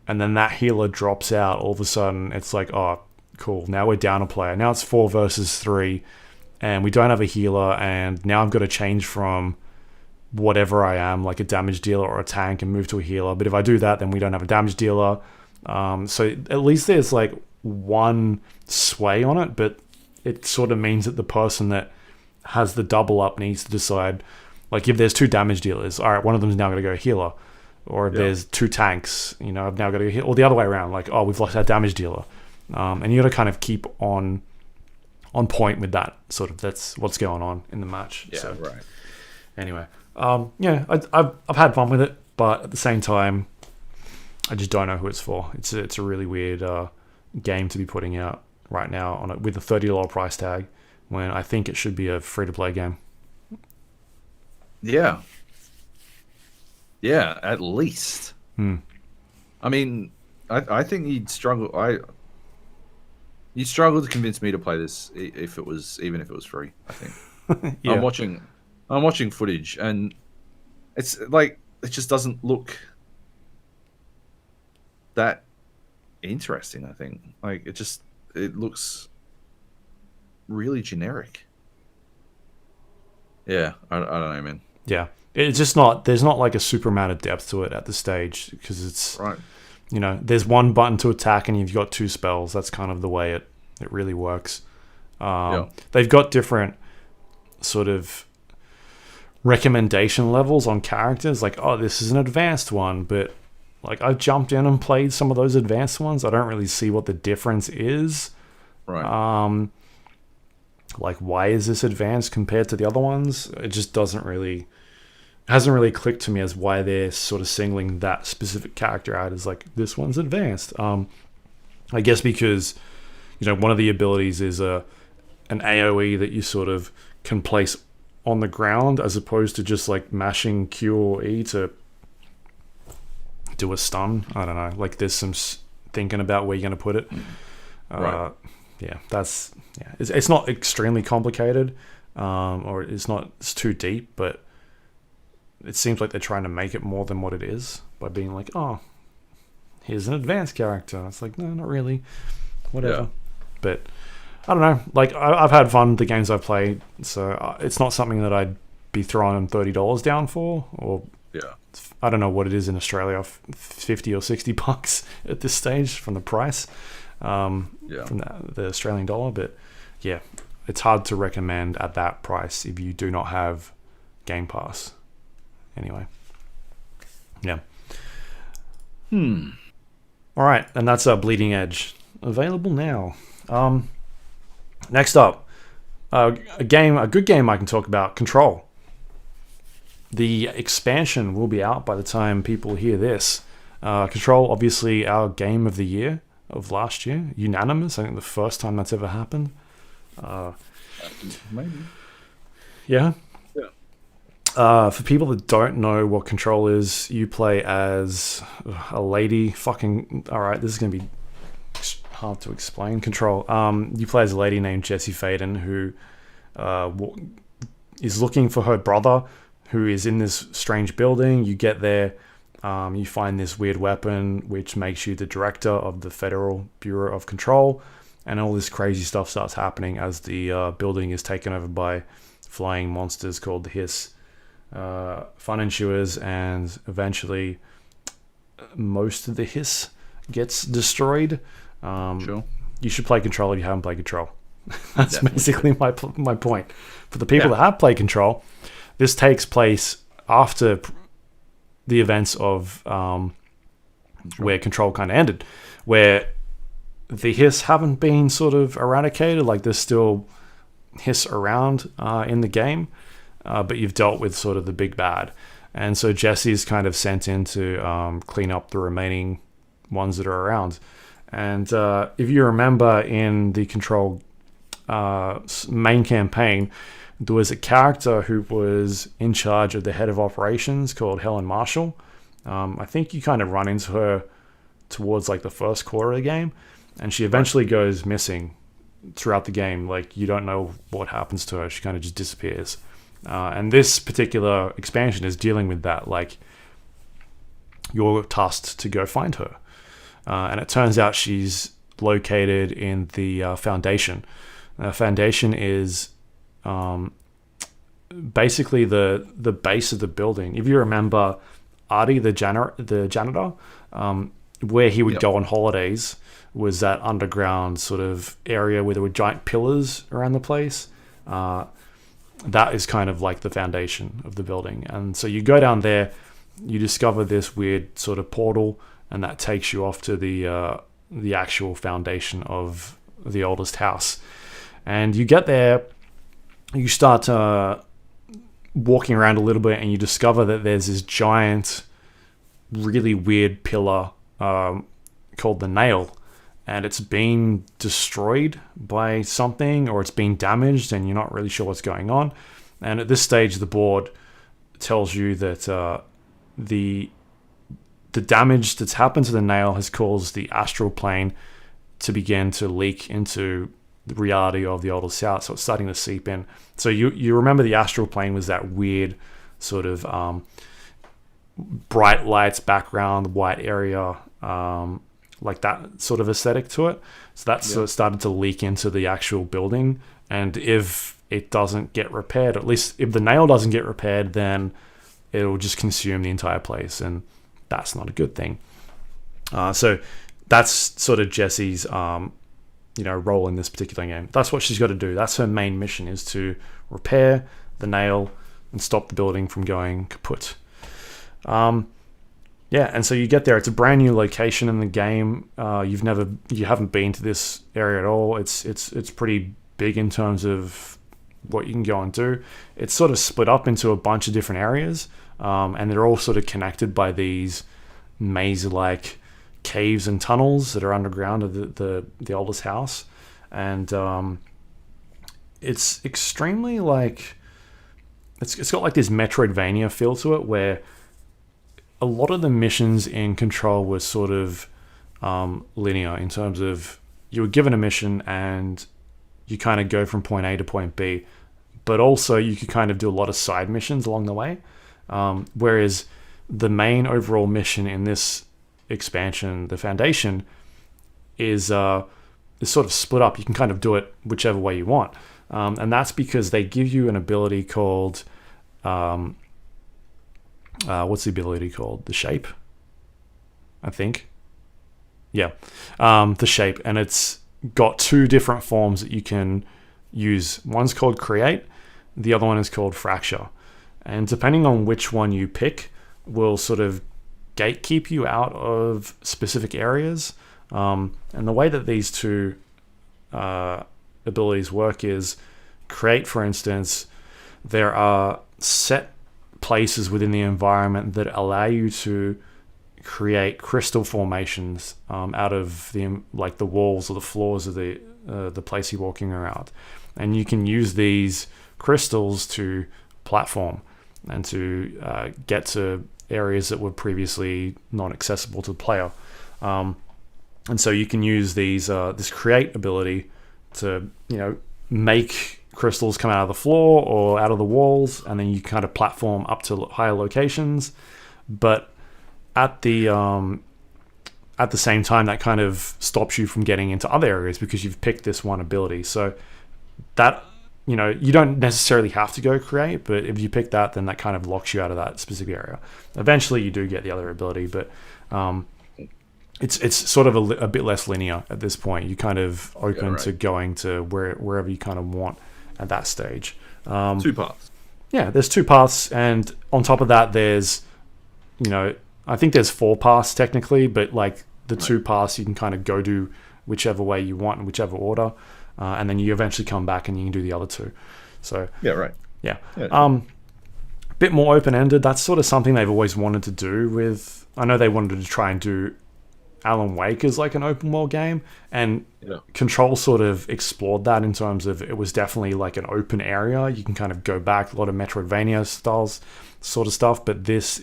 and then that healer drops out, all of a sudden it's like, oh, cool, now we're down a player. Now it's 4 versus 3, and we don't have a healer, and now I've got to change from whatever I am, like a damage dealer or a tank, and move to a healer. But if I do that, then we don't have a damage dealer. So at least there's like one sway on it, but it sort of means that the person that has the double up needs to decide, like if there's 2 damage dealers, all right, one of them's now going to go healer. Or if there's 2 tanks, I've now got to go heal, or the other way around, like, oh, we've lost our damage dealer. And you got to kind of keep on point with that, sort of. That's what's going on in the match. Yeah, so, right. Anyway, I've had fun with it, but at the same time, I just don't know who it's for. It's a really weird game to be putting out right now with a $30 price tag, when I think it should be a free-to-play game. Yeah. Yeah, at least. I mean, I think you'd struggle. You'd struggle to convince me to play this even if it was free. I think. Yeah. I'm watching footage, and it's like it just doesn't look that interesting. I think like it looks really generic. Yeah, I don't know, man. Yeah. It's just not, there's not like a super amount of depth to it at this stage, because it's, right. There's one button to attack and you've got 2 spells. That's kind of the way it really works. They've got different sort of recommendation levels on characters. Like, oh, this is an advanced one, but like I've jumped in and played some of those advanced ones. I don't really see what the difference is. Right. Like, why is this advanced compared to the other ones? It just hasn't really clicked to me as why they're sort of singling that specific character out as like, this one's advanced. I guess because, one of the abilities is an AoE that you sort of can place on the ground, as opposed to just like mashing Q or E to do a stun. I don't know. Like, there's some thinking about where you're going to put it. Right. It's not extremely complicated, or it's too deep, but it seems like they're trying to make it more than what it is by being like, oh, here's an advanced character. It's like, no, not really. Whatever. Yeah. But I don't know. Like, I've had fun with the games I've played, so it's not something that I'd be throwing $30 down for, or I don't know what it is in Australia, 50 or $60 at this stage from the price, from the Australian dollar. But yeah, it's hard to recommend at that price if you do not have Game Pass. Anyway, yeah. All right, and that's Bleeding Edge, available now. Next up, a good game I can talk about, Control. The expansion will be out by the time people hear this. Control, obviously our game of the year of last year, unanimous. I think the first time that's ever happened. Maybe. Yeah. For people that don't know what Control is, you play as a lady. Alright, this is going to be hard to explain. Control. You play as a lady named Jessie Faden, who is looking for her brother, who is in this strange building. You get there, you find this weird weapon, which makes you the director of the Federal Bureau of Control, and all this crazy stuff starts happening as the building is taken over by flying monsters called the Hiss. Fun ensues, and eventually most of the Hiss gets destroyed. Sure. You should play Control if you haven't played Control. That's basically my point. For the people that have played Control, this takes place after the events of where Control kind of ended, where the Hiss haven't been sort of eradicated. Like, there's still Hiss around in the game. But you've dealt with sort of the big bad. And so Jessie's kind of sent in to clean up the remaining ones that are around. And if you remember in the Control main campaign, there was a character who was in charge of the head of operations called Helen Marshall. I think you kind of run into her towards like the first quarter of the game. And she eventually goes missing throughout the game. Like, you don't know what happens to her. She kind of just disappears. And this particular expansion is dealing with that. Like, you're tasked to go find her. And it turns out she's located in the Foundation. Foundation is basically the base of the building. If you remember Artie, the janitor, where he would go on holidays was that underground sort of area where there were giant pillars around the place. That is kind of like the foundation of the building. And so you go down there, you discover this weird sort of portal, and that takes you off to the actual foundation of the oldest house. And you get there, you start walking around a little bit, and you discover that there's this giant, really weird pillar called the Nail, and it's been destroyed by something, or it's been damaged, and you're not really sure what's going on. And at this stage, the board tells you that the damage that's happened to the Nail has caused the astral plane to begin to leak into the reality of the oldest house. So it's starting to seep in. So you remember the astral plane was that weird sort of bright lights background, white area, like that sort of aesthetic to it. So that's sort of started to leak into the actual building. And if it doesn't get repaired, at least if the Nail doesn't get repaired, then it'll just consume the entire place, and that's not a good thing. So that's sort of Jessie's role in this particular game. That's what she's got to do. That's her main mission, is to repair the Nail and stop the building from going kaput. And so you get there. It's a brand new location in the game. You haven't been to this area at all. It's pretty big in terms of what you can go and do. It's sort of split up into a bunch of different areas, and they're all sort of connected by these maze-like caves and tunnels that are underground of the oldest house. And it's extremely like it's got like this Metroidvania feel to it, where a lot of the missions in Control were sort of linear in terms of you were given a mission and you kind of go from point A to point B, but also you could kind of do a lot of side missions along the way. Whereas the main overall mission in this expansion, the Foundation, is sort of split up. You can kind of do it whichever way you want. And that's because they give you an ability called... what's the ability called? The Shape, I think. Yeah, the Shape. And it's got two different forms that you can use. One's called Create. The other one is called Fracture. And depending on which one you pick will sort of gatekeep you out of specific areas. And the way that these two abilities work is Create, for instance, there are set places within the environment that allow you to create crystal formations out of the walls or the floors of the place you're walking around, and you can use these crystals to platform and to get to areas that were previously not accessible to the player. And so you can use this Create ability to make crystals come out of the floor or out of the walls, and then you kind of platform up to higher locations. But at the same time, that kind of stops you from getting into other areas because you've picked this one ability. So that you don't necessarily have to go Create, but if you pick that, then that kind of locks you out of that specific area. Eventually, you do get the other ability, but it's sort of a bit less linear at this point. You kind of open to going to wherever you kind of want at that stage. Two paths. Yeah, there's two paths, and on top of that, there's, I think there's four paths technically, but like the two paths you can kind of go to whichever way you want in whichever order, and then you eventually come back and you can do the other two. So yeah. Bit more open-ended. That's sort of something they've always wanted to do with. I know they wanted to try and do Alan Wake as like an open world game, and Control sort of explored that in terms of it was definitely like an open area. You can kind of go back, a lot of Metroidvania styles sort of stuff, but this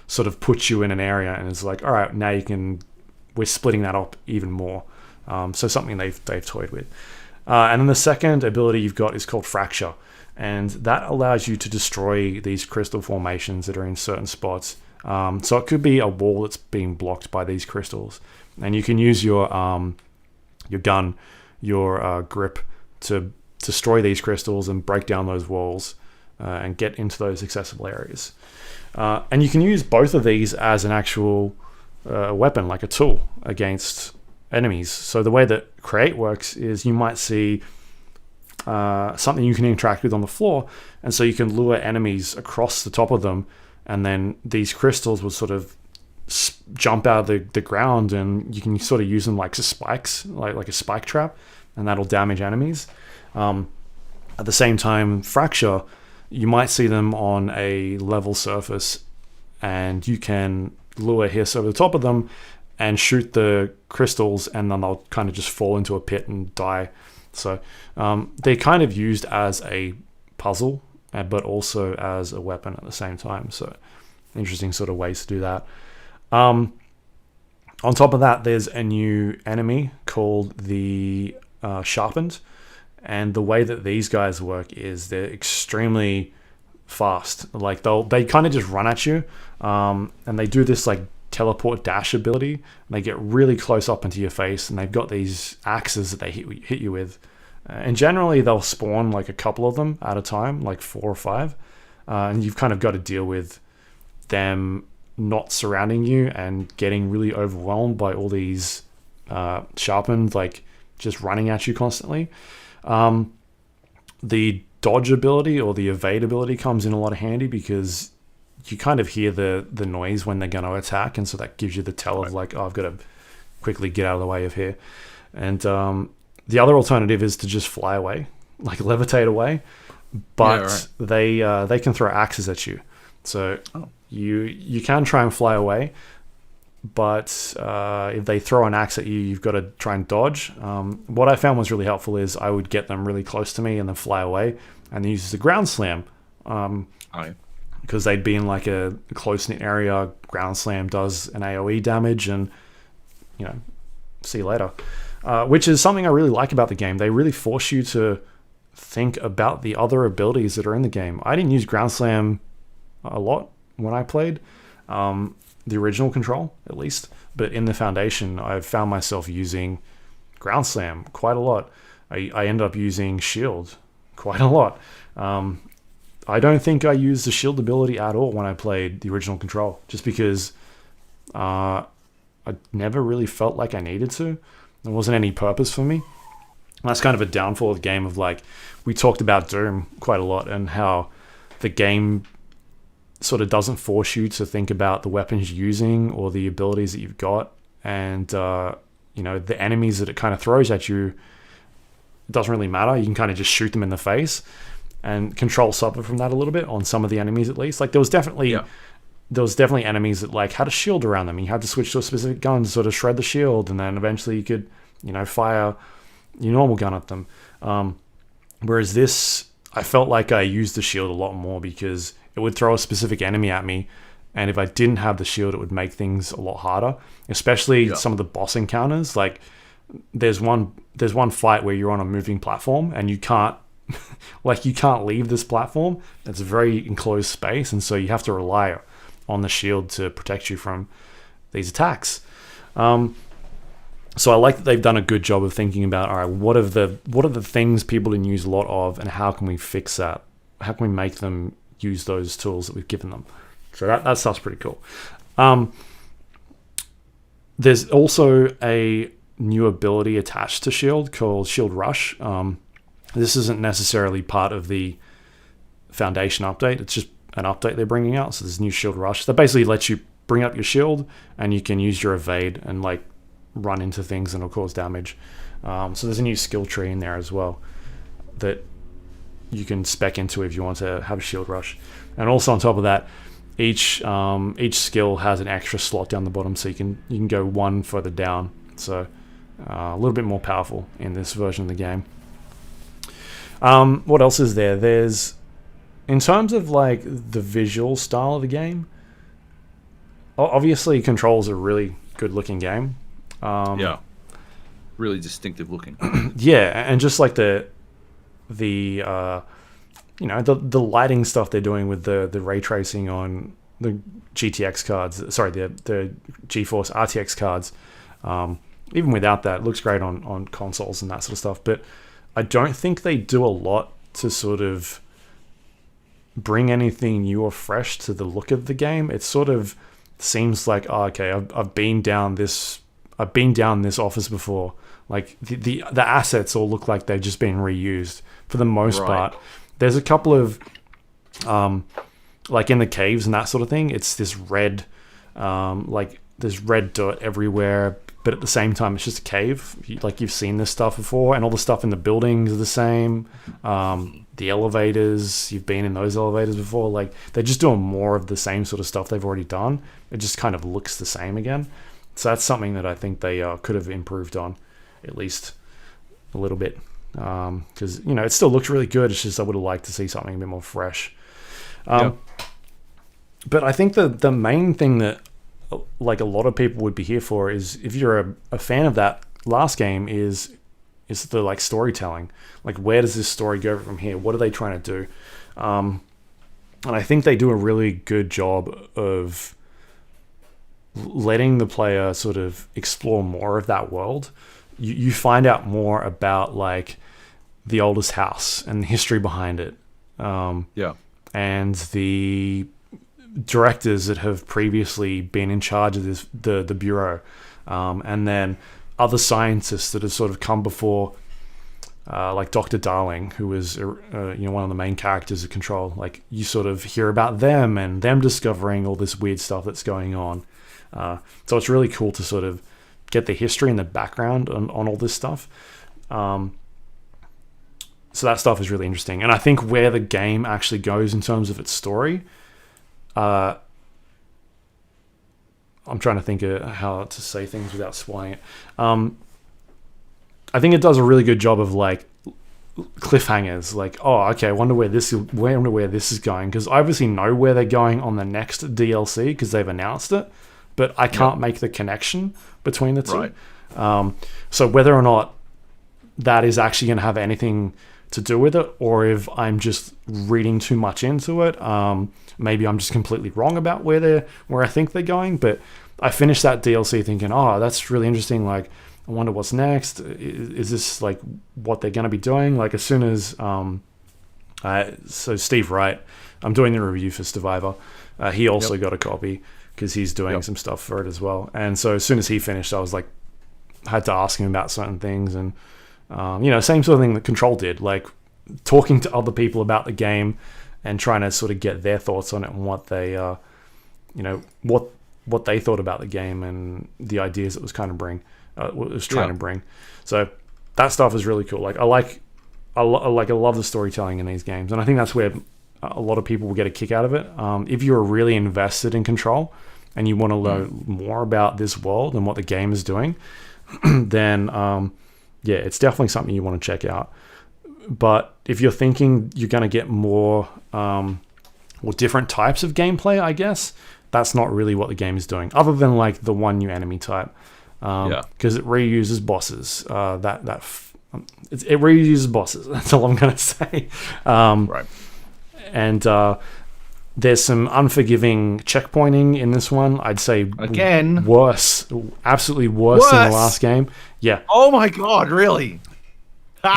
sort of puts you in an area and it's like, all right, now we're splitting that up even more. So something they've toyed with. And then the second ability you've got is called Fracture, and that allows you to destroy these crystal formations that are in certain spots. So it could be a wall that's being blocked by these crystals, and you can use your gun, your grip to destroy these crystals and break down those walls and get into those accessible areas. And you can use both of these as an actual weapon, like a tool against enemies. So the way that create works is you might see something you can interact with on the floor, and so you can lure enemies across the top of them, and then these crystals will sort of jump out of the ground, and you can sort of use them like spikes, like a spike trap, and that'll damage enemies. At the same time, fracture, you might see them on a level surface, and you can lure hiss over the top of them and shoot the crystals, and then they'll kind of just fall into a pit and die. So they're kind of used as a puzzle, but also as a weapon at the same time. So interesting sort of ways to do that. On top of that, there's a new enemy called the Sharpened. And the way that these guys work is they're extremely fast. Like they kind of just run at you, and they do this like teleport dash ability. And they get really close up into your face, and they've got these axes that they hit you with. And generally, they'll spawn like a couple of them at a time, like 4 or 5, and you've kind of got to deal with them not surrounding you and getting really overwhelmed by all these Sharpened, like just running at you constantly. The dodge ability or the evade ability comes in a lot of handy because you kind of hear the noise when they're going to attack, and so that gives you the tell of like, oh, I've got to quickly get out of the way of here. And the other alternative is to just fly away, like levitate away, but they can throw axes at you. So you can try and fly away, but if they throw an axe at you, you've got to try and dodge. What I found was really helpful is I would get them really close to me and then fly away, and then use the ground slam. Because they'd be in like a close-knit area. Ground slam does an AoE damage, and see you later. Which is something I really like about the game. They really force you to think about the other abilities that are in the game. I didn't use ground slam a lot when I played. The original Control, at least. But in the Foundation, I've found myself using ground slam quite a lot. I end up using shield quite a lot. I don't think I used the shield ability at all when I played the original Control, just because I never really felt like I needed to. There wasn't any purpose for me. And that's kind of a downfall of the game. Of like, we talked about Doom quite a lot and how the game sort of doesn't force you to think about the weapons you're using or the abilities that you've got, and the enemies that it kind of throws at you, it doesn't really matter. You can kind of just shoot them in the face, and Control suffered from that a little bit on some of the enemies, at least. Like there was definitely enemies that like had a shield around them. You had to switch to a specific gun to sort of shred the shield, and then eventually you could fire your normal gun at them. Whereas this, I felt like I used the shield a lot more because it would throw a specific enemy at me, and if I didn't have the shield, it would make things a lot harder, especially some of the boss encounters. Like there's one fight where you're on a moving platform and you can't leave this platform. It's a very enclosed space, and so you have to rely on the shield to protect you from these attacks. So I like that they've done a good job of thinking about, all right, what are the things people didn't use a lot of, and how can we fix that? How can we make them use those tools that we've given them? So that stuff's pretty cool. There's also a new ability attached to Shield called Shield Rush. This isn't necessarily part of the Foundation update. It's just an update they're bringing out. So there's new Shield Rush that basically lets you bring up your shield, and you can use your evade and like run into things and it'll cause damage. So there's a new skill tree in there as well that you can spec into if you want to have a Shield Rush. And also on top of that, each skill has an extra slot down the bottom, so you can go one further down. So a little bit more powerful in this version of the game. What else is there? There's, in terms of like the visual style of the game, obviously Control's a really good looking game. Really distinctive looking. Yeah, and just like the lighting stuff they're doing with the ray tracing on the GTX cards, sorry, the GeForce RTX cards. Even without that, it looks great on consoles and that sort of stuff. But I don't think they do a lot to sort of bring anything new or fresh to the look of the game. It sort of seems like, oh, okay, I've been down this office before. Like the assets all look like they've just been reused for the most part. There's a couple of like in the caves and that sort of thing. It's this red, like there's red dirt everywhere, but at the same time it's just a cave. Like you've seen this stuff before, and all the stuff in the buildings are the same. The elevators, you've been in those elevators before. Like they're just doing more of the same sort of stuff they've already done. It just kind of looks the same again. So that's something that I think they could have improved on, at least a little bit. Because it still looks really good. It's just I would have liked to see something a bit more fresh. But I think the main thing that like a lot of people would be here for is, if you're a fan of that last game, is the like storytelling. Like, where does this story go from here? What are they trying to do? And I think they do a really good job of letting the player sort of explore more of that world. You find out more about like the oldest house and the history behind it. And the directors that have previously been in charge of the bureau, and then other scientists that have sort of come before, like Dr. Darling, who was one of the main characters of Control. Like, you sort of hear about them and them discovering all this weird stuff that's going on. So it's really cool to sort of get the history and the background on all this stuff. So that stuff is really interesting. And I think where the game actually goes in terms of its story, I'm trying to think of how to say things without spoiling it. I think it does a really good job of like cliffhangers. Like, oh, okay, I wonder where this is going, because I obviously know where they're going on the next DLC because they've announced it, but I can't make the connection between the two. Right. So whether or not that is actually going to have anything to do with it, or if I'm just reading too much into it, maybe I'm just completely wrong about where I think they're going. But I finished that DLC thinking, oh, that's really interesting. Like, I wonder what's next. Is this like what they're going to be doing? Like, as soon as so Steve Wright, I'm doing the review for Survivor. He also got a copy because he's doing some stuff for it as well. And so as soon as he finished, I was like, had to ask him about certain things. And same sort of thing that Control did, like talking to other people about the game and trying to sort of get their thoughts on it and what they, what they thought about the game and the ideas it was trying to bring. So that stuff is really cool. Like, I love the storytelling in these games, and I think that's where a lot of people will get a kick out of it. If you're really invested in Control and you want to learn more about this world and what the game is doing, then it's definitely something you want to check out. But if you're thinking you're going to get more different types of gameplay, I guess that's not really what the game is doing, other than like the one new enemy type, because it reuses bosses. It reuses bosses. That's all I'm going to say. Right. And there's some unforgiving checkpointing in this one. I'd say again worse, absolutely worse than the last game. Yeah. Oh my god, really?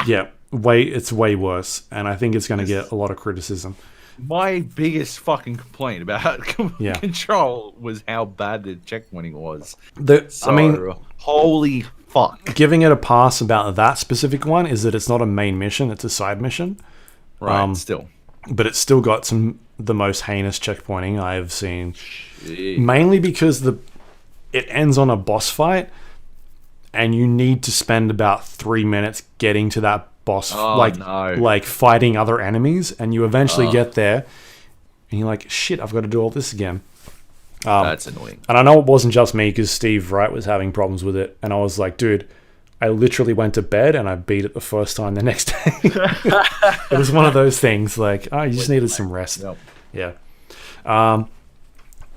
Yeah, it's way worse, and I think it's going to get a lot of criticism. My biggest fucking complaint about Control was how bad the checkpointing was. Holy fuck. Giving it a pass about that specific one is that it's not a main mission; it's a side mission. Right. Still, but it's still got the most heinous checkpointing I have seen. Shit. Mainly because it ends on a boss fight, and you need to spend about 3 minutes getting to that boss, like fighting other enemies, and you eventually get there, and you're like, shit, I've got to do all this again. That's annoying. And I know it wasn't just me, because Steve Wright was having problems with it, and I was like, dude, I literally went to bed and I beat it the first time the next day. It was one of those things, like, you just needed some rest. Yep. Yeah.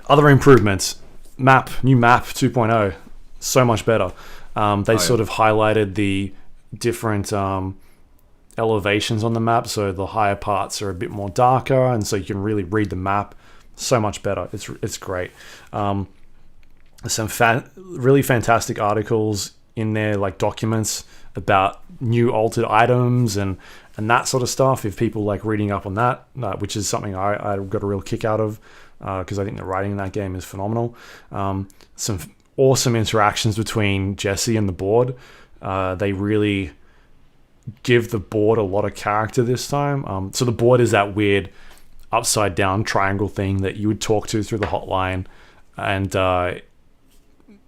Other improvements. New map 2.0. So much better. They sort of highlighted the different elevations on the map, so the higher parts are a bit more darker, and so you can really read the map. So much better. It's great. Some really fantastic articles in there, like documents about new altered items and that sort of stuff. If people like reading up on that, which is something I got a real kick out of, because I think the writing in that game is phenomenal. Some awesome interactions between Jesse and the board. They really give the board a lot of character this time. So the board is that weird upside down triangle thing that you would talk to through the hotline, and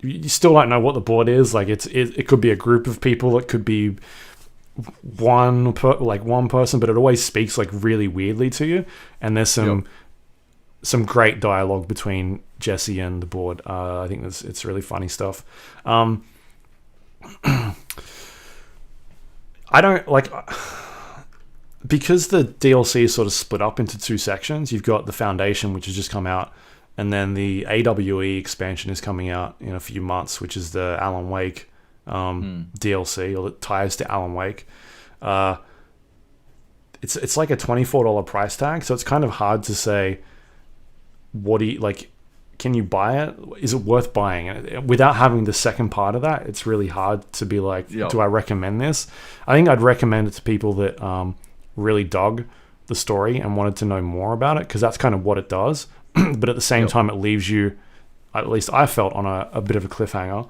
you still don't know what the board is. Like it could be a group of people, it could be one person, but it always speaks like really weirdly to you. And there's some great dialogue between Jesse and the board. I think it's really funny stuff. I don't like, because the DLC is sort of split up into two sections. You've got the Foundation, which has just come out, and then the AWE expansion is coming out in a few months, which is the Alan Wake DLC, or it ties to Alan Wake. It's like a $24 price tag, so it's kind of hard to say, what do you like? Can you buy it? Is it worth buying? And without having the second part of that, it's really hard to be like, do I recommend this? I think I'd recommend it to people that really dug the story and wanted to know more about it, because that's kind of what it does. But at the same time, it leaves you, at least I felt, on a bit of a cliffhanger.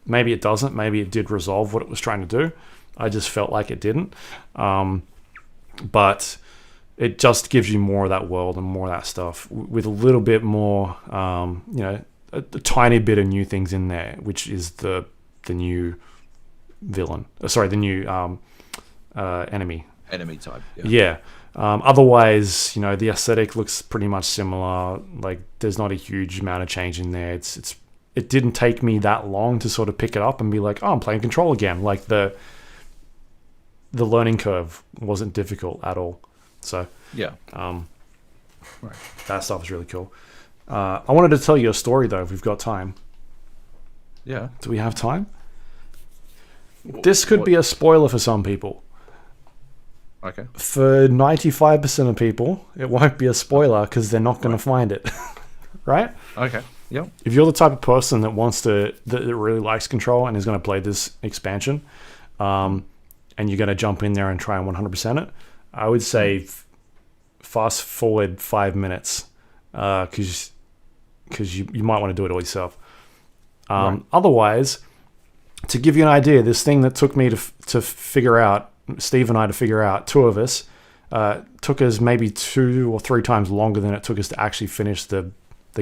Maybe it doesn't. Maybe it did resolve what it was trying to do. I just felt like it didn't. But it just gives you more of that world and more of that stuff with a little bit more, a tiny bit of new things in there, which is the new villain. Sorry, the new enemy. Enemy type. Yeah. Otherwise, the aesthetic looks pretty much similar. Like, there's not a huge amount of change in there. It didn't take me that long to sort of pick it up and be like, oh, I'm playing Control again. Like, the learning curve wasn't difficult at all. So that stuff is really cool. I wanted to tell you a story, though, if we've got time. Yeah. Do we have time? This could be a spoiler for some people. Okay. For 95% of people, it won't be a spoiler because they're not going to find it. Right? Okay. Yep. If you're the type of person that really likes Control and is going to play this expansion, and you're going to jump in there and try and 100% it, I would say fast forward 5 minutes, because you might want to do it all yourself. Otherwise, to give you an idea, this thing that took me to figure out, Steve and I to figure out, two of us, took us maybe 2 or 3 times longer than it took us to actually finish the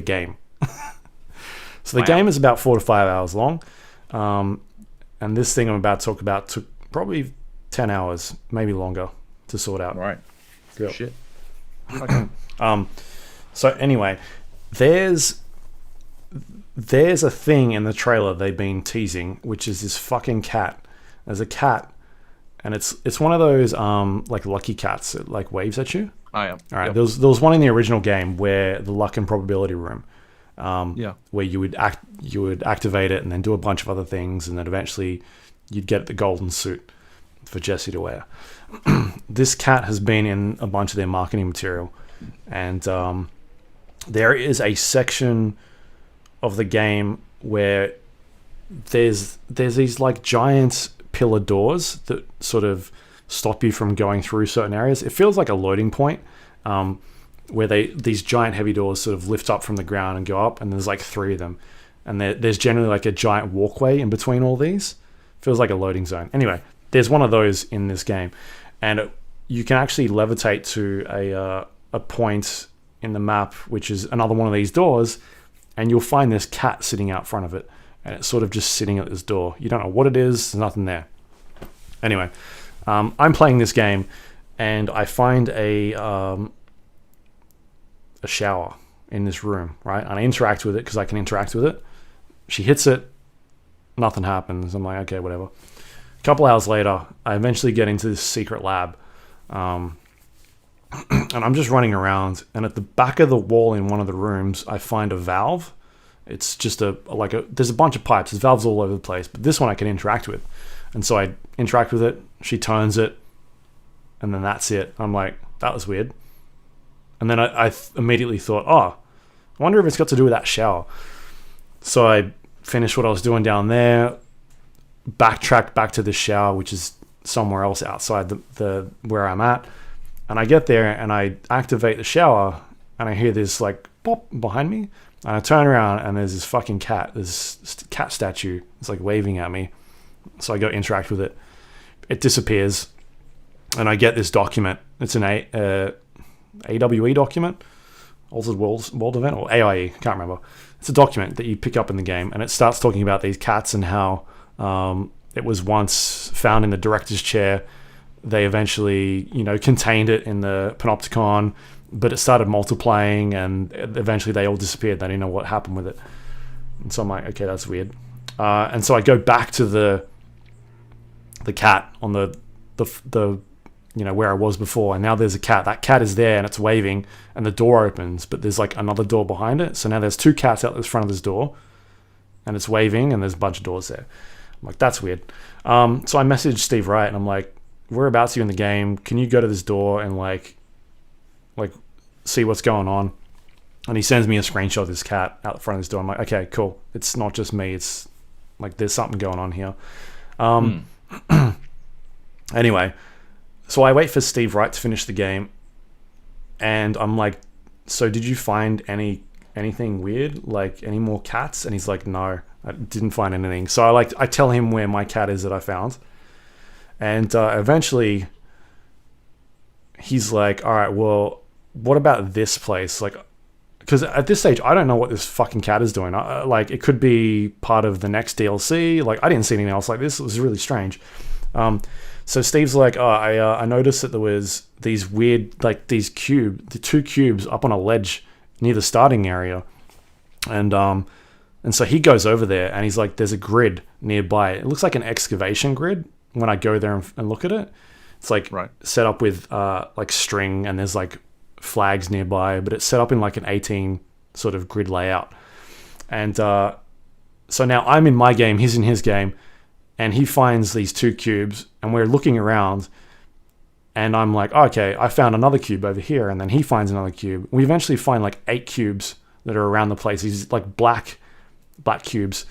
game. So the game is about 4 to 5 hours long, and this thing I'm about to talk about took probably 10 hours, maybe longer, to sort out. Right. Yep. Shit. Okay. So anyway, there's a thing in the trailer they've been teasing, which is this fucking cat. There's a cat, and it's one of those like lucky cats that like waves at you. Oh yeah. All right. There was one in the original game where the luck and probability room, where you would activate it and then do a bunch of other things, and then eventually you'd get the golden suit for Jesse to wear. This cat has been in a bunch of their marketing material, and there is a section of the game where there's these like giant pillar doors that sort of stop you from going through certain areas. It feels like a loading point, where these giant heavy doors sort of lift up from the ground and go up, and there's like 3 of them, and there's generally like a giant walkway in between all these. Feels like a loading zone. Anyway, there's one of those in this game, and you can actually levitate to a point in the map, which is another one of these doors, and you'll find this cat sitting out front of it, and it's sort of just sitting at this door. You don't know what it is. There's nothing there. Anyway, I'm playing this game, and I find a shower in this room, right? And I interact with it because I can interact with it. She hits it. Nothing happens. I'm like, okay, whatever. A couple hours later, I eventually get into this secret lab, and I'm just running around, and at the back of the wall in one of the rooms, I find a valve. It's just there's a bunch of pipes. There's valves all over the place, but this one I can interact with. And so I interact with it, she turns it, and then that's it. I'm like, that was weird. And then I immediately thought, oh, I wonder if it's got to do with that shower. So I finished what I was doing down there, backtrack back to the shower, which is somewhere else outside the where I'm at. And I get there and I activate the shower and I hear this like pop behind me. And I turn around and there's this fucking cat, this cat statue. It's like waving at me. So I go interact with it. It disappears. And I get this document. It's an AWE document. Altered World Event, or AIE, can't remember. It's a document that you pick up in the game, and it starts talking about these cats and how it was once found in the director's chair. They eventually, contained it in the panopticon, but it started multiplying, and eventually they all disappeared. They didn't know what happened with it. And so I'm like, okay, that's weird. And so I go back to the cat on the where I was before, and now there's a cat. That cat is there and it's waving, and the door opens, but there's like another door behind it. So now there's two cats out the front of this door, and it's waving, and there's a bunch of doors there. I'm like, that's weird. So I messaged Steve Wright, and I'm like, whereabouts are you in the game? Can you go to this door and like see what's going on? And he sends me a screenshot of this cat out the front of this door. I'm like, okay, cool. It's not just me. It's like there's something going on here. Anyway. So I wait for Steve Wright to finish the game, and I'm like, so did you find anything weird, like any more cats? And he's like, no, I didn't find anything. So I tell him where my cat is that I found, and eventually he's like, all right, well, what about this place? Like, because at this stage I don't know what this fucking cat is doing. Like, it could be part of the next DLC. Like, I didn't see anything else like this. It was really strange. So Steve's like, oh, I noticed that there was these weird, like the two cubes up on a ledge near the starting area. And so he goes over there and he's like, there's a grid nearby. It looks like an excavation grid when I go there and look at it. It's like set up with like string, and there's like flags nearby, but it's set up in like an 18 sort of grid layout. And so now I'm in my game, he's in his game. And he finds these two cubes, and we're looking around, and I'm like, oh, okay, I found another cube over here, and then he finds another cube. We eventually find like 8 cubes that are around the place. These like black cubes,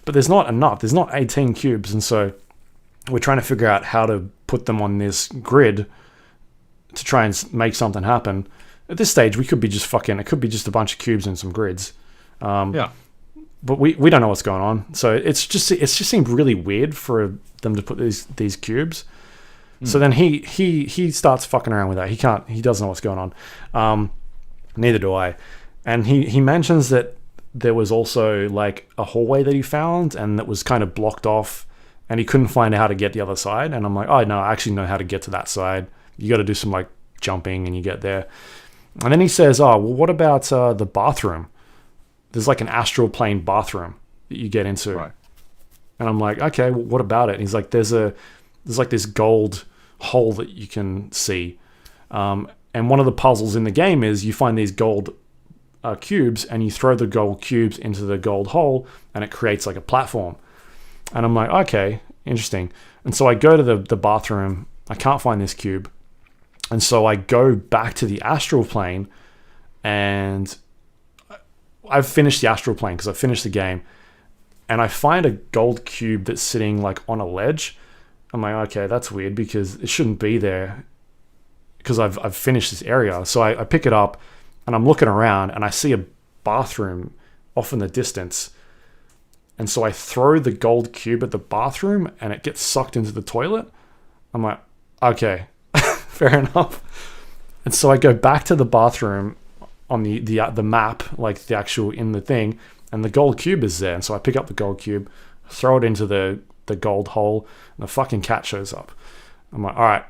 but there's not enough. There's not 18 cubes, and so we're trying to figure out how to put them on this grid to try and make something happen. At this stage, it could be just a bunch of cubes and some grids. Yeah. But we don't know what's going on, so it just seemed really weird for them to put these cubes. So then he starts fucking around with that. He doesn't know what's going on. Neither do I. And he mentions that there was also like a hallway that he found, and that was kind of blocked off, and he couldn't find out how to get the other side. And I'm like, oh no, I actually know how to get to that side. You got to do some like jumping, and you get there. And then he says, oh well, what about the bathroom? There's like an astral plane bathroom that you get into. Right. And I'm like, okay, well, what about it? And he's like, there's like this gold hole that you can see. And one of the puzzles in the game is you find these gold cubes, and you throw the gold cubes into the gold hole, and it creates like a platform. And I'm like, okay, interesting. And so I go to the bathroom. I can't find this cube. And so I go back to the astral plane, and I've finished the astral plane because I've finished the game, and I find a gold cube that's sitting like on a ledge. I'm like, okay, that's weird because it shouldn't be there because I've finished this area. So I pick it up, and I'm looking around, and I see a bathroom off in the distance. And so I throw the gold cube at the bathroom, and it gets sucked into the toilet. I'm like, okay, fair enough. And so I go back to the bathroom on the map, like the actual in the thing, and the gold cube is there. And so I pick up the gold cube, throw it into the gold hole, and the fucking cat shows up. I'm like, all right,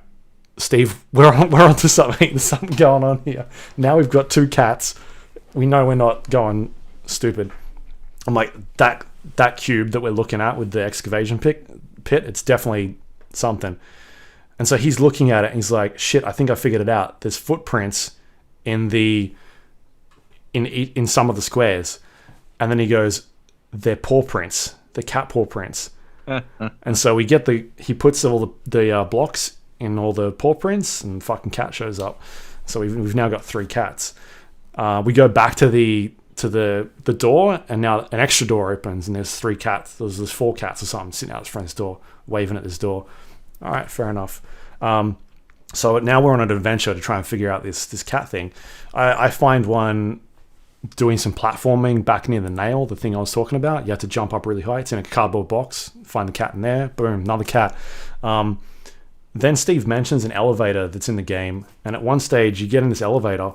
Steve, we're onto something. There's something going on here. Now we've got 2 cats. We know we're not going stupid. I'm like, that cube that we're looking at with the excavation pit, it's definitely something. And so he's looking at it, and he's like, shit, I think I figured it out. There's footprints in some of the squares. And then he goes, they're paw prints. They're cat paw prints. And so he puts all the blocks in all the paw prints, and fucking cat shows up. So we've now got 3 cats. We go back to the to the door, and now an extra door opens, and there's 3 cats. There's 4 cats or something sitting out this front door, waving at this door. All right, fair enough. So now we're on an adventure to try and figure out this cat thing. I find one doing some platforming back near the nail, the thing I was talking about. You have to jump up really high. It's in a cardboard box. Find the cat in there. Boom, another cat. Then Steve mentions an elevator that's in the game. And at one stage, you get in this elevator,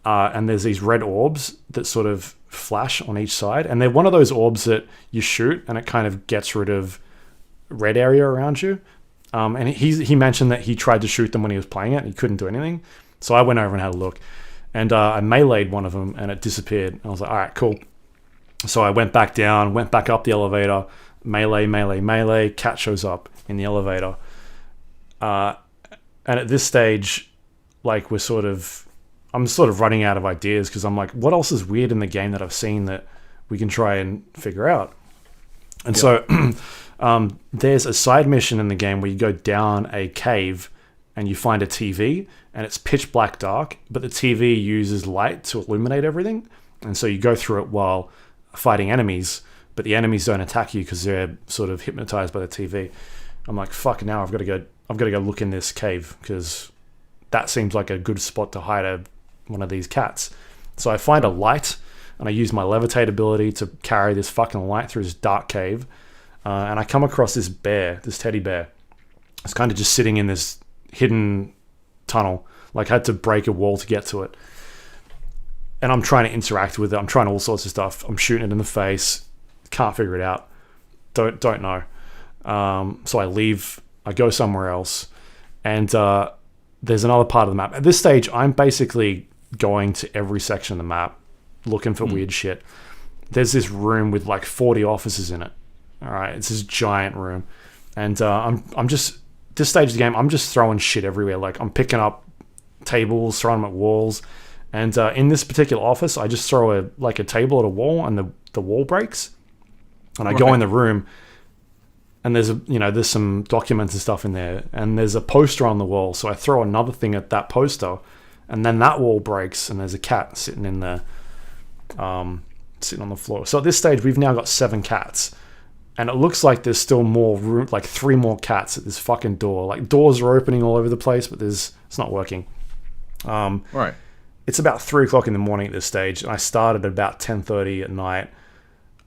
and there's these red orbs that sort of flash on each side. And they're one of those orbs that you shoot, and it kind of gets rid of red area around you. And he mentioned that he tried to shoot them when he was playing it, and he couldn't do anything. So I went over and had a look. And I meleeed one of them, and it disappeared. And I was like, all right, cool. So I went back down, went back up the elevator, melee. Cat shows up in the elevator. And at this stage, like, I'm sort of running out of ideas, because I'm like, what else is weird in the game that I've seen that we can try and figure out? And so there's a side mission in the game where you go down a cave and you find a TV, and it's pitch black dark, but the TV uses light to illuminate everything. And so you go through it while fighting enemies, but the enemies don't attack you because they're sort of hypnotized by the TV. I'm like, fuck, now I've got to go look in this cave, because that seems like a good spot to hide one of these cats. So I find a light, and I use my levitate ability to carry this fucking light through this dark cave. And I come across this teddy bear. It's kind of just sitting in this hidden tunnel. Like, I had to break a wall to get to it. And I'm trying to interact with it. I'm trying all sorts of stuff. I'm shooting it in the face. Can't figure it out. Don't know. So I leave. I go somewhere else. And there's another part of the map. At this stage, I'm basically going to every section of the map, looking for weird shit. There's this room with like 40 offices in it. All right, it's this giant room. And I'm just... This stage of the game, I'm just throwing shit everywhere. Like, I'm picking up tables, throwing them at walls. And in this particular office, I just throw a table at a wall, and the wall breaks. And I go in the room, and there's some documents and stuff in there, and there's a poster on the wall. So I throw another thing at that poster, and then that wall breaks, and there's a cat sitting in there, sitting on the floor. So at this stage, we've now got 7 cats. And it looks like there's still more room, like 3 more cats at this fucking door. Like, doors are opening all over the place, but it's not working. Right. It's about 3 o'clock in the morning at this stage, and I started at about 10:30 at night.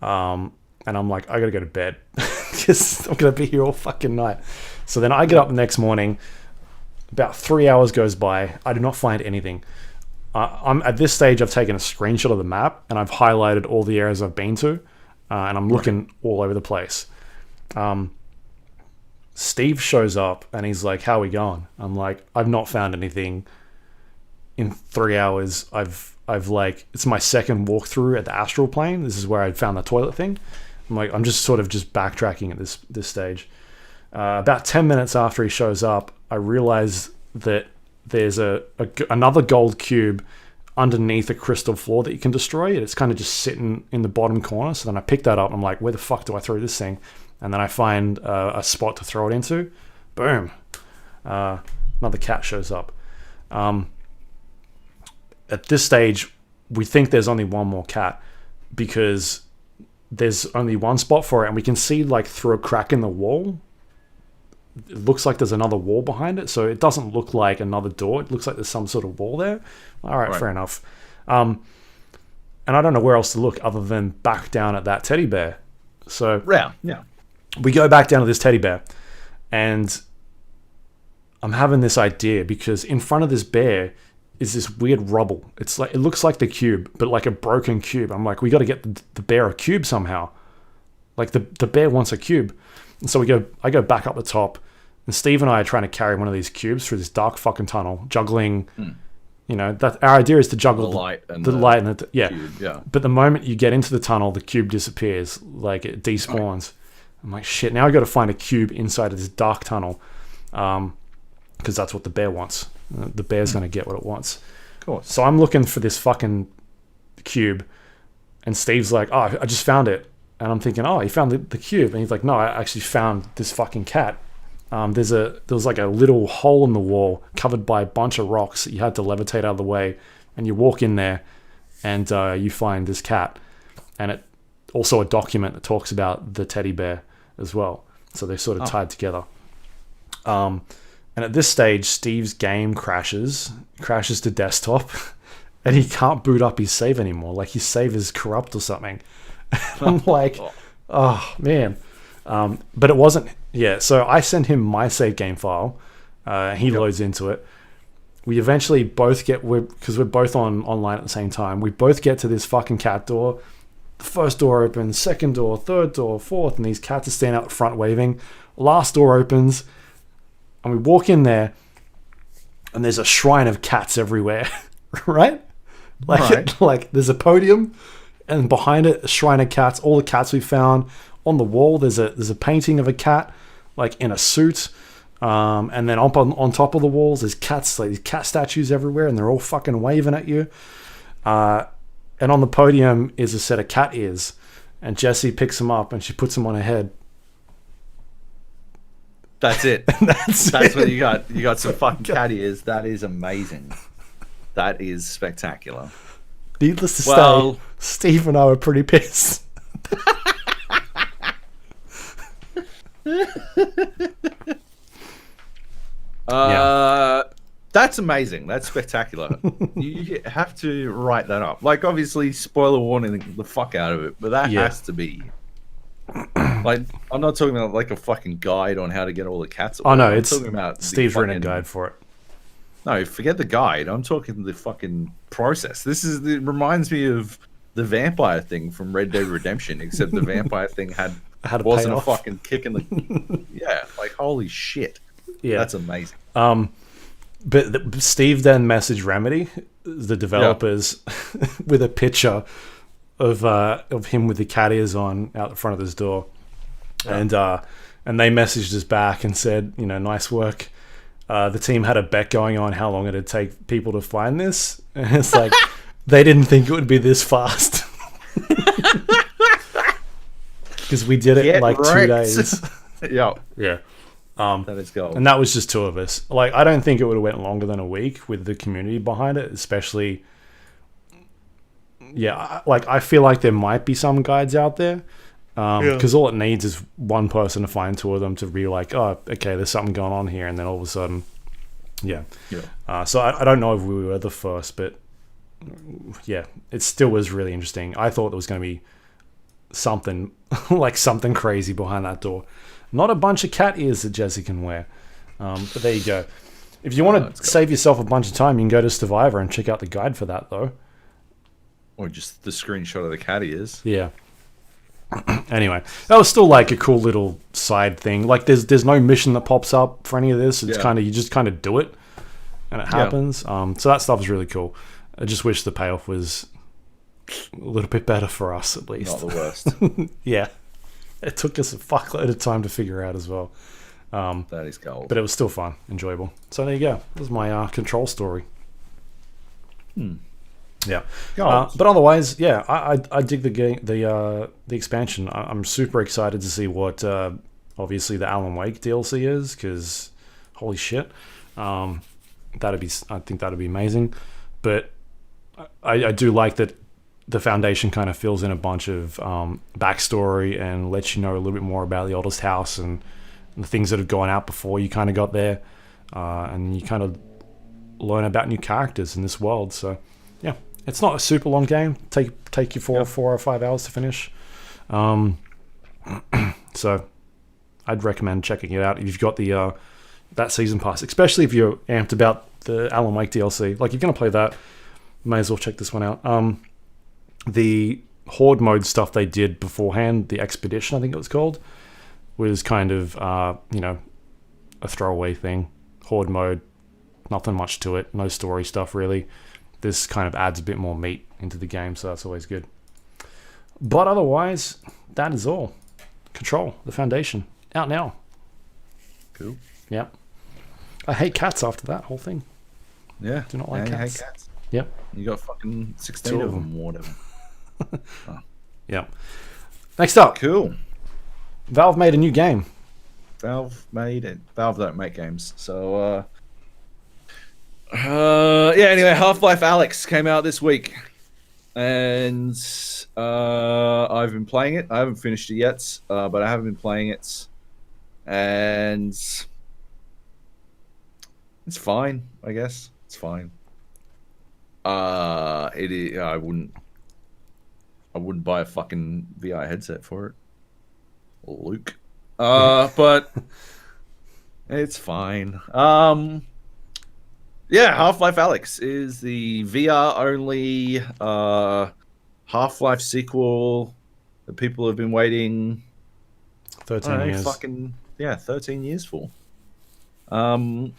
And I'm like, I gotta go to bed, because I'm gonna be here all fucking night. So then I get up the next morning. About 3 hours goes by. I do not find anything. I'm at this stage. I've taken a screenshot of the map, and I've highlighted all the areas I've been to. And I'm looking all over the place. Steve shows up, and he's like, how are we going? I'm like, I've not found anything in 3 hours. It's my second walkthrough at the astral plane. This is where I found the toilet thing. I'm just sort of just backtracking at this stage. About 10 minutes after he shows up, I realize that there's another gold cube underneath a crystal floor that you can destroy. It's kind of just sitting in the bottom corner. So then I pick that up, and I'm like, where the fuck do I throw this thing? And then I find a spot to throw it into. Boom. Another cat shows up. At this stage, we think there's only one more cat, because there's only one spot for it, and we can see like through a crack in the wall. It looks like there's another wall behind it, so it doesn't look like another door. It looks like there's some sort of wall there. All right, fair enough. And I don't know where else to look other than back down at that teddy bear. So yeah. We go back down to this teddy bear, and I'm having this idea, because in front of this bear is this weird rubble. It's like, it looks like the cube, but like a broken cube. I'm like, we got to get the bear a cube somehow. Like the bear wants a cube. And so I go back up the top, and Steve and I are trying to carry one of these cubes through this dark fucking tunnel, juggling. That our idea is to juggle the light and the cube, yeah. But the moment you get into the tunnel, the cube disappears, like it despawns. I'm like, shit. Now I got to find a cube inside of this dark tunnel, because that's what the bear wants. The bear's going to get what it wants. Of course. So I'm looking for this fucking cube, and Steve's like, oh, I just found it. And I'm thinking, oh, he found the cube. And he's like, no, I actually found this fucking cat. There was like a little hole in the wall covered by a bunch of rocks that you had to levitate out of the way. And you walk in there, and you find this cat, and it also a document that talks about the teddy bear as well. So they're sort of tied together. And at this stage, Steve's game crashes to desktop, and he can't boot up his save anymore. Like his save is corrupt or something. I'm like, oh man. But it wasn't. Yeah. So I sent him my save game file. He loads into it. We eventually both get, because we're both online at the same time. We both get to this fucking cat door. The first door opens, second door, third door, fourth, and these cats are standing out front waving. Last door opens, and we walk in there, and there's a shrine of cats everywhere, right? Like there's a podium, and behind it, a shrine of cats. All the cats we found on the wall. There's a painting of a cat, like in a suit, and then on top of the walls, there's cats, like these cat statues everywhere, and they're all fucking waving at you. And on the podium is a set of cat ears, and Jessie picks them up and she puts them on her head. That's it. That's what you got. You got some fucking cat ears. That is amazing. That is spectacular. Needless to say, Steve and I were pretty pissed. That's amazing. That's spectacular. You have to write that up. Like, obviously, spoiler warning the fuck out of it, but that has to be. Like, I'm not talking about like a fucking guide on how to get all the cats. Oh no, it's talking about Steve's written a guide for it. No, forget the guide. I'm talking the fucking process. It reminds me of the vampire thing from Red Dead Redemption, except the vampire thing wasn't a fucking kick in the. Yeah, like holy shit. Yeah, that's amazing. But Steve then messaged Remedy, the developers, with a picture of him with the cat ears on out the front of his door, and they messaged us back and said, nice work. The team had a bet going on how long it'd take people to find this, and it's like they didn't think it would be this fast because we did it in like 2 days. Yeah. That is gold. And that was just two of us. Like, I don't think it would have went longer than a week with the community behind it, especially. Yeah, like I feel like there might be some guides out there, because all it needs is one person to find two of them to be like, oh, okay, there's something going on here, and then all of a sudden, so I don't know if we were the first, but yeah, it still was really interesting. I thought there was going to be something like something crazy behind that door. Not a bunch of cat ears that Jessie can wear. But there you go. If you want to save yourself a bunch of time, you can go to Survivor and check out the guide for that, though. Or just the screenshot of the cat ears. Yeah. Anyway, that was still like a cool little side thing. Like, there's no mission that pops up for any of this. It's you just kind of do it, and it happens. So that stuff is really cool. I just wish the payoff was a little bit better for us, at least. Not the worst. Yeah. It took us a fuckload of time to figure out as well. That is gold. But it was still fun, enjoyable. So there you go. That was my Control story. Yeah. But otherwise, yeah, I dig the game, the expansion. I'm super excited to see what obviously the Alan Wake DLC is, because holy shit, I think that'd be amazing. But I do like that the Foundation kind of fills in a bunch of backstory and lets you know a little bit more about the oldest house and the things that have gone out before you kind of got there, and you kind of learn about new characters in this world. So yeah, it's not a super long game. Take you 4 or 5 hours to finish. So I'd recommend checking it out if you've got the that season pass, especially if you're amped about the Alan Wake DLC. Like, you're gonna play that, may as well check this one out. The Horde mode stuff they did beforehand, the Expedition, I think it was called, was kind of, a throwaway thing. Horde mode, nothing much to it, no story stuff really. This kind of adds a bit more meat into the game, so that's always good. But otherwise, that is all. Control, the Foundation, out now. Cool. Yeah. I hate cats after that whole thing. Yeah. Do not like cats. Hate cats. Yep. You got fucking 16 of them, whatever. Yeah. Next up. Cool. Valve made a new game. Valve made it. Valve don't make games. So, anyway, Half-Life Alyx came out this week. and I've been playing it. I haven't finished it yet, but I have been playing it, and it's fine. I guess it's fine. It is, I wouldn't buy a fucking VR headset for it, Luke. But it's fine. Yeah, Half-Life Alyx is the VR only Half-Life sequel that people have been waiting 13 years. 13 years for. And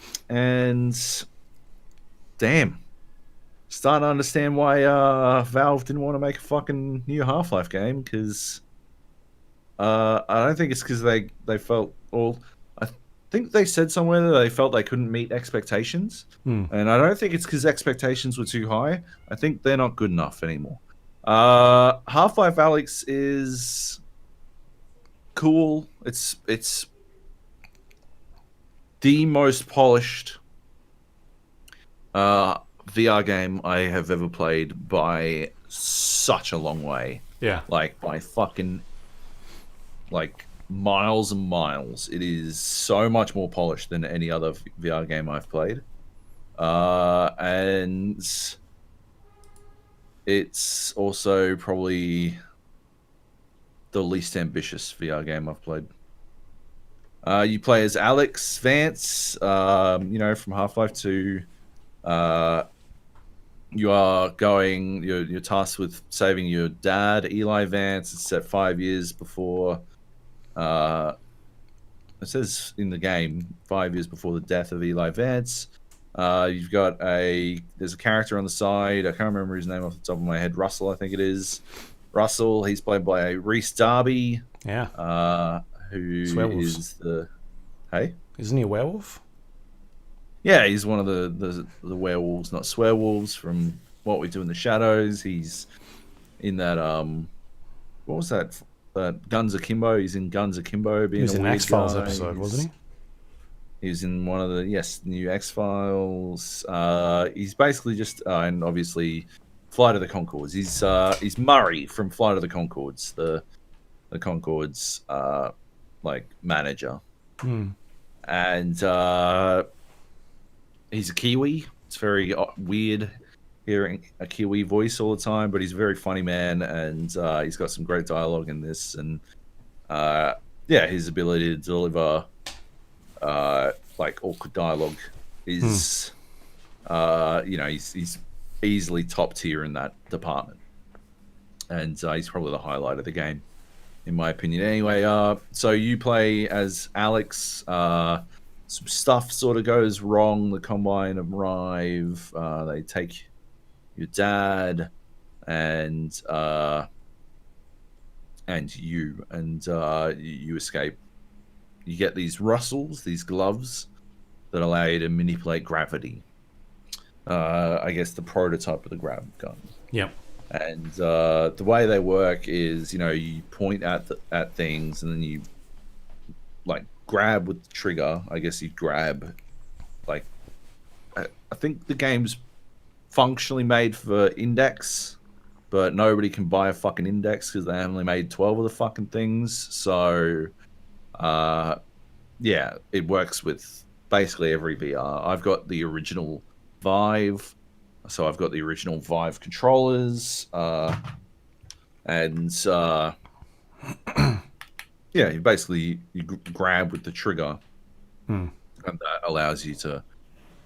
damn, starting to understand why Valve didn't want to make a fucking new Half-Life game, because I don't think it's because they felt all. I think they said somewhere that they felt they couldn't meet expectations, and I don't think it's because expectations were too high. I think they're not good enough anymore. Half-Life Alyx is cool. It's the most polished VR game I have ever played by such a long way. Yeah. Like, by fucking, like, miles and miles. It is so much more polished than any other VR game I've played. And it's also probably the least ambitious VR game I've played. You play as Alyx Vance, from Half-Life 2. You're tasked with saving your dad, Eli Vance. It's set 5 years before. It says in the game 5 years before the death of Eli Vance. There's a character on the side. I can't remember his name off the top of my head. Russell, I think it is. Russell. He's played by Rhys Darby. Yeah. Who Werewolves. is the? Hey, isn't he a werewolf? Yeah, he's one of the werewolves, not swearwolves, from What We Do in the Shadows. He's in that what was that? Guns Akimbo. He's in Guns Akimbo. He was in an X-Files episode, wasn't he? He was in one of the new X-Files. He's basically just and obviously Flight of the Conchords. He's Murray from Flight of the Conchords, the Conchords manager. And he's a Kiwi. It's very weird hearing a Kiwi voice all the time, but he's a very funny man, and he's got some great dialogue in this. And his ability to deliver awkward dialogue is, he's easily top tier in that department, and he's probably the highlight of the game, in my opinion. Anyway, so you play as Alyx. Some stuff sort of goes wrong. The Combine arrive. They take your dad and you escape. You get these Russells, these gloves that allow you to manipulate gravity. I guess the prototype of the grav gun. Yep. And the way they work is, you point at things, and then you grab with the trigger. I guess you grab. I think the game's functionally made for index, but nobody can buy a fucking index because they only made 12 of the fucking things. So, it works with basically every VR. I've got the original Vive. So I've got the original Vive controllers, you grab with the trigger, and that allows you to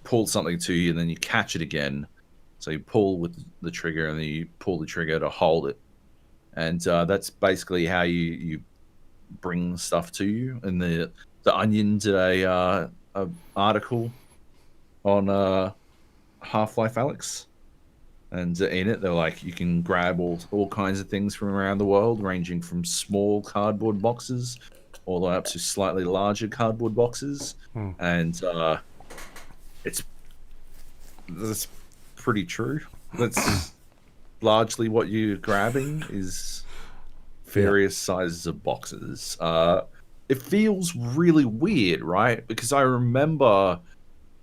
pull something to you, and then you catch it again. So you pull with the trigger, and then you pull the trigger to hold it, and that's basically how you bring stuff to you. And the Onion did a article on Half-Life Alyx, and in it they're like, you can grab all kinds of things from around the world, ranging from small cardboard boxes all the way up to slightly larger cardboard boxes. And that's pretty true. That's largely what you're grabbing, is various sizes of boxes. It feels really weird, right? Because I remember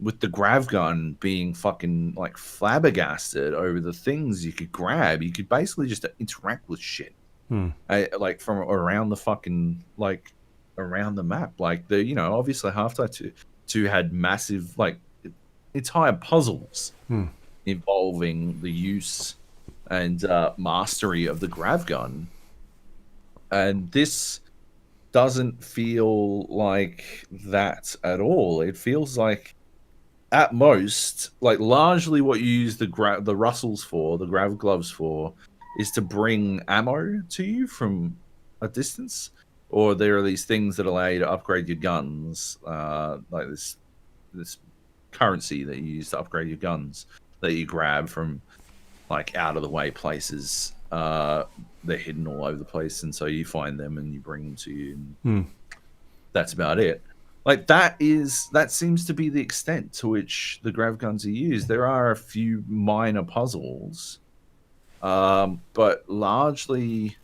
with the grav gun being fucking like flabbergasted over the things you could grab, you could basically just interact with shit. Like from around the fucking like around the map. Like the obviously Half-Life 2 had massive like entire puzzles involving the use and mastery of the grav gun, and this doesn't feel like that at all. It feels like at most, like largely what you use the Russells for, the grav gloves for, is to bring ammo to you from a distance, or there are these things that allow you to upgrade your guns, like this currency that you use to upgrade your guns that you grab from like out of the way places. They're hidden all over the place, and so you find them and you bring them to you, and that's about it. Like that seems to be the extent to which the grav guns are used. There are a few minor puzzles, but largely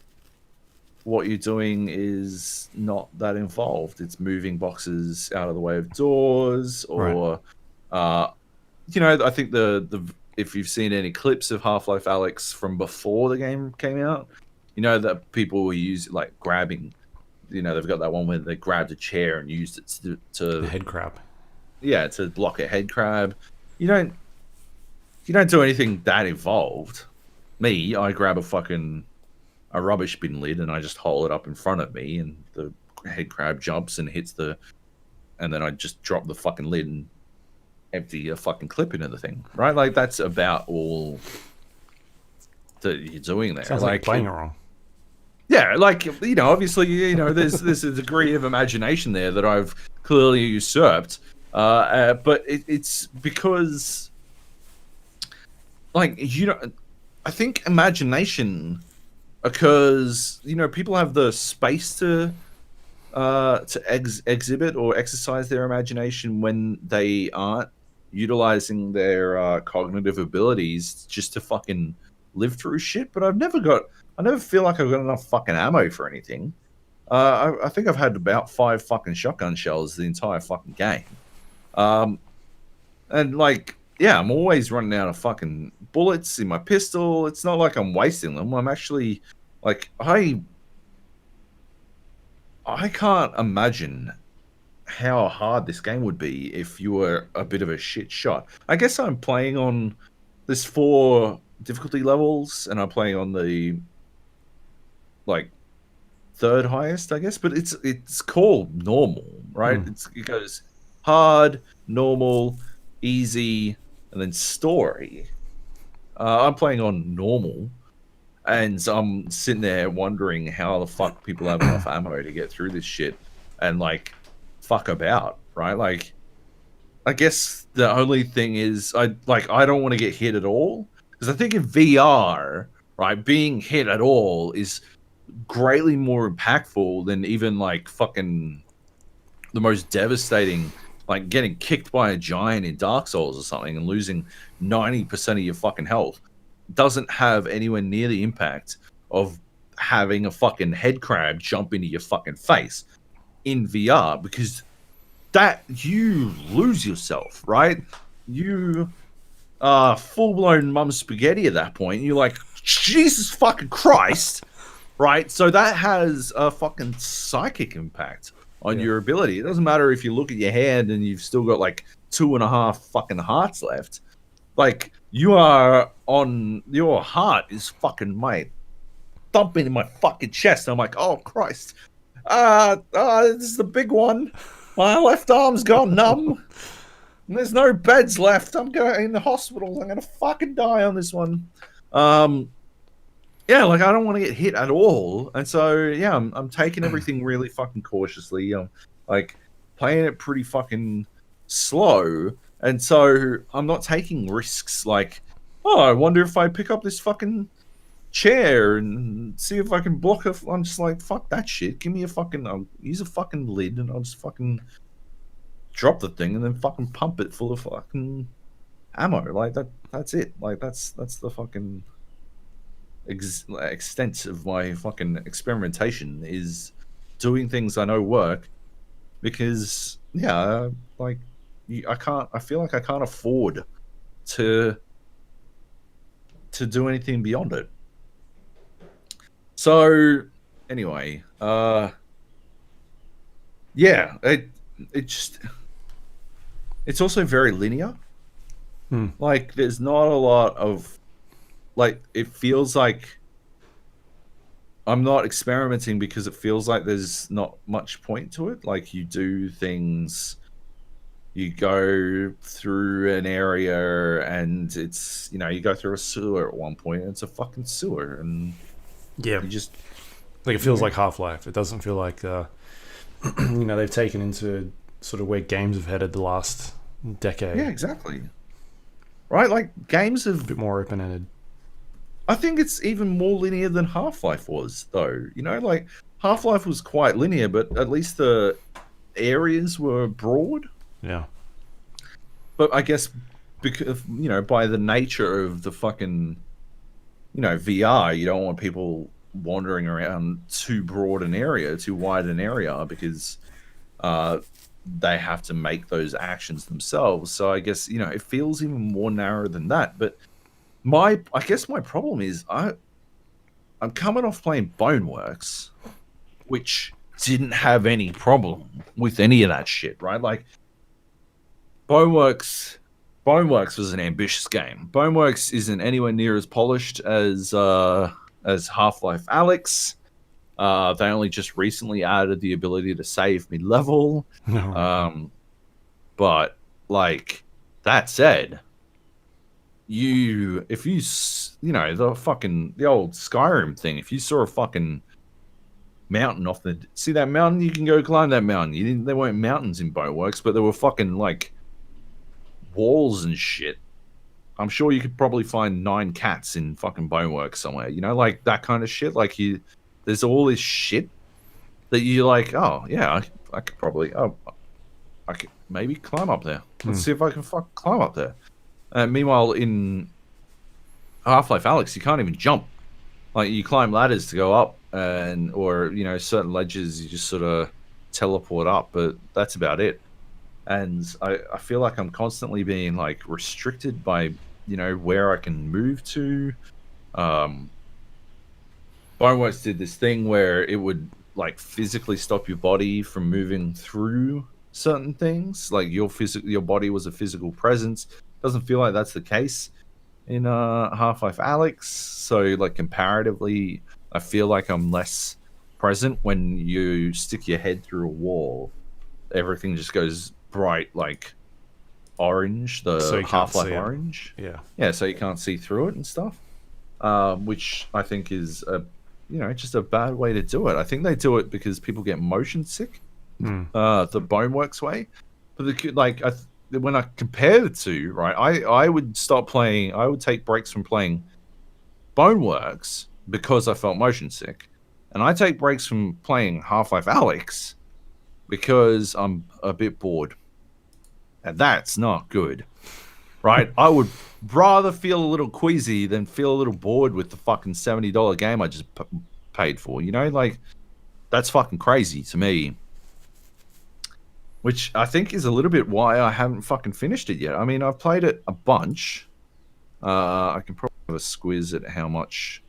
what you're doing is not that involved. It's moving boxes out of the way of doors, or I think the if you've seen any clips of Half-Life Alyx from before the game came out, that people were using like grabbing. They've got that one where they grabbed a chair and used it to the head crab. Yeah, to block a head crab. You don't do anything that involved. Me, I grab a rubbish bin lid and I just hold it up in front of me, and the head crab jumps and hits and then I just drop the fucking lid and empty a fucking clip into the thing. Right? Like that's about all that you're doing there. Sounds like playing it wrong. Yeah, like, obviously, there's a degree of imagination there that I've clearly usurped. But it's because, like, I think imagination occurs, people have the space to exhibit or exercise their imagination when they aren't utilizing their cognitive abilities just to fucking live through shit. But I never feel like I've got enough fucking ammo for anything. I think I've had about 5 fucking shotgun shells the entire fucking game. And like, yeah, I'm always running out of fucking bullets in my pistol. It's not like I'm wasting them. I'm actually like, I can't imagine how hard this game would be if you were a bit of a shit shot. I guess I'm playing on there's 4 difficulty levels, and I'm playing on the like 3rd highest, I guess, but it's called normal, right? It goes hard, normal, easy, and then story. I'm playing on normal, and I'm sitting there wondering how the fuck people have enough ammo to get through this shit and like fuck about, right? Like, I guess the only thing is I don't want to get hit at all, because I think in VR, right, being hit at all is greatly more impactful than even like fucking the most devastating, like getting kicked by a giant in Dark Souls or something and losing 90% of your fucking health. Doesn't have anywhere near the impact of having a fucking head crab jump into your fucking face in VR, because that you lose yourself, right? You are full-blown mum spaghetti at that point. You're like, Jesus fucking Christ. Right, so that has a fucking psychic impact on your ability. It doesn't matter if you look at your hand and you've still got like 2.5 fucking hearts left. Like, your heart is fucking, mate, thumping in my fucking chest. I'm like, oh Christ, this is the big one. My left arm's gone numb. And there's no beds left. I'm going in the hospital. I'm gonna fucking die on this one. Yeah, like I don't want to get hit at all, and so yeah, I'm taking everything really fucking cautiously. Like playing it pretty fucking slow, and so I'm not taking risks. Like, oh, I wonder if I pick up this fucking chair and see if I can block it. I'm just like, fuck that shit. Give me a fucking. I'll use a fucking lid, and I'll just fucking drop the thing, and then fucking pump it full of fucking ammo. Like that. That's it. Like that's the fucking extent of my fucking experimentation, is doing things I know work, because yeah, like I feel like I can't afford to do anything beyond it. So anyway, yeah, it's also very linear. Like there's not a lot of, like, it feels like I'm not experimenting because it feels like there's not much point to it. Like you do things, you go through an area and it's, you go through a sewer at one point and it's a fucking sewer, and yeah, you just, like it feels like Half-Life. It doesn't feel like they've taken into sort of where games have headed the last decade. Yeah, exactly. Right, like games have A bit more open-ended. I think it's even more linear than Half-Life was, though. Like Half-Life was quite linear, but at least the areas were broad. Yeah. But I guess because by the nature of the fucking VR, you don't want people wandering around too broad an area, too wide an area, because they have to make those actions themselves. So I guess it feels even more narrow than that. But I guess my problem is I'm coming off playing Boneworks, which didn't have any problem with any of that shit, right? Like Boneworks was an ambitious game. Boneworks isn't anywhere near as polished as Half-Life Alyx. They only just recently added the ability to save mid-level. No. But like that said, the old Skyrim thing, if you saw a fucking mountain see that mountain, you can go climb that mountain. There weren't mountains in Boneworks, but there were fucking like walls and shit. I'm sure you could probably find 9 cats in fucking Boneworks somewhere, like that kind of shit. Like there's all this shit that you're like, oh yeah, I could probably, I could maybe climb up there. Let's see if I can climb up there. Meanwhile, in Half-Life Alyx, you can't even jump. Like you climb ladders to go up, or certain ledges you just sort of teleport up, but that's about it. And I feel like I'm constantly being like restricted by where I can move to. Boneworks did this thing where it would like physically stop your body from moving through certain things. Like your body was a physical presence. Doesn't feel like that's the case in Half-Life Alyx. So like comparatively, I feel like I'm less present when you stick your head through a wall. Everything just goes bright like orange, So Half-Life orange. Yeah, so you can't see through it and stuff, which I think is just a bad way to do it. I think they do it because people get motion sick, the Boneworks way. But when I compare the two, right, I would stop playing. I would take breaks from playing Boneworks because I felt motion sick, and I take breaks from playing Half-Life Alyx because I'm a bit bored. And that's not good, right? I would rather feel a little queasy than feel a little bored with the fucking $70 game I just paid for. Like that's fucking crazy to me. Which I think is a little bit why I haven't fucking finished it yet. I mean, I've played it a bunch. I can probably have a squiz at how much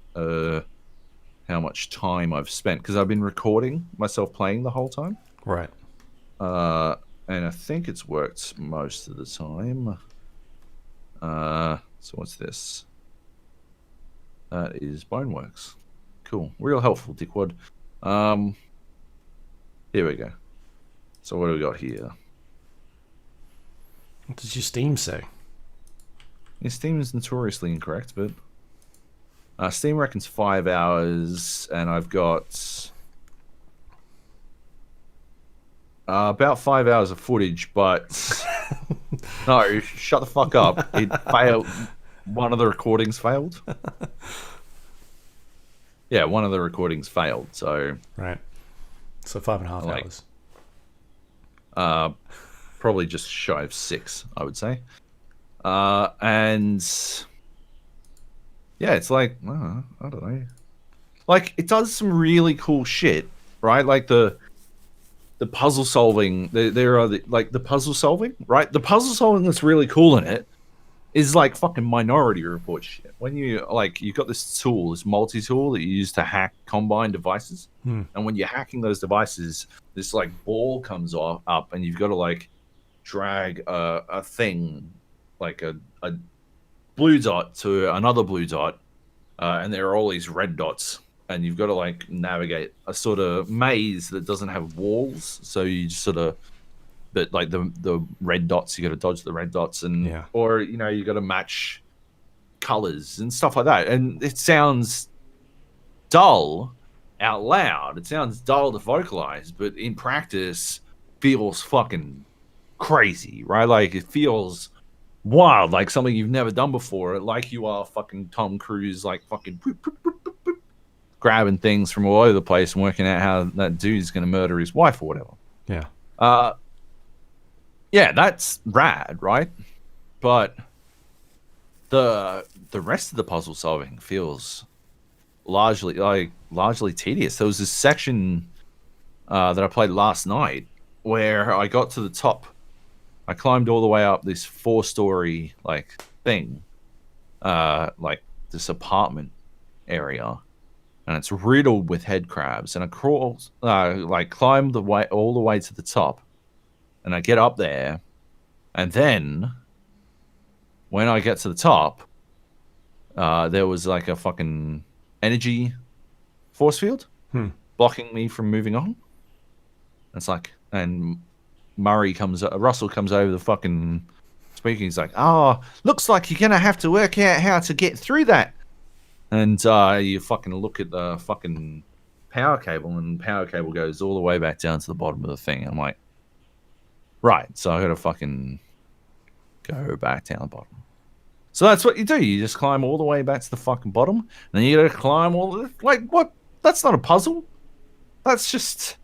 time I've spent, because I've been recording myself playing the whole time. Right. And I think it's worked most of the time. So what's this? That is Boneworks. Cool. Real helpful, dickwad. Here we go. So what do we got here? What does your Steam say? Yeah, Steam is notoriously incorrect, but Steam reckons 5 hours, and I've got about 5 hours of footage, but no, shut the fuck up. It failed. One of the recordings failed. Yeah, one of the recordings failed, so... Right. So 5.5 hours. Probably just shy of 6, I would say. And... yeah, it's like, I don't know. Like, it does some really cool shit, right? Like, the the puzzle solving. There are the puzzle solving, right? The puzzle solving that's really cool in it is like fucking Minority Report shit. When you you've got this tool, this multi-tool that you use to hack Combine devices, and when you're hacking those devices, this like ball comes up, and you've got to like drag a thing, like a blue dot to another blue dot, and there are all these red dots, and you've got to like navigate a sort of maze that doesn't have walls, so you just sort of. But like the red dots, you got to dodge the red dots, and or you got to match colors and stuff like that. And it sounds dull out loud. It sounds dull to vocalize, but in practice, feels fucking crazy, right? Like it feels wild, like something you've never done before. Like you are fucking Tom Cruise, like fucking grabbing things from all over the place and working out how that dude's gonna murder his wife or whatever. Yeah. Yeah, that's rad, right? But the rest of the puzzle solving feels largely tedious. There was this section that I played last night where I got to the top. I climbed all the way up this 4-story like thing, like this apartment area, and it's riddled with head crabs. And I crawled, climbed all the way to the top. And I get up there, and then when I get to the top, there was like a fucking energy force field blocking me from moving on. It's like, and Russell comes over the fucking speaker. He's like, "Oh, looks like you're gonna have to work out how to get through that." And you fucking look at the fucking power cable, and the power cable goes all the way back down to the bottom of the thing. I'm like. Right, so I gotta fucking go back down the bottom. So that's what you do. You just climb all the way back to the fucking bottom, and then you gotta climb all the what? That's not a puzzle. That's just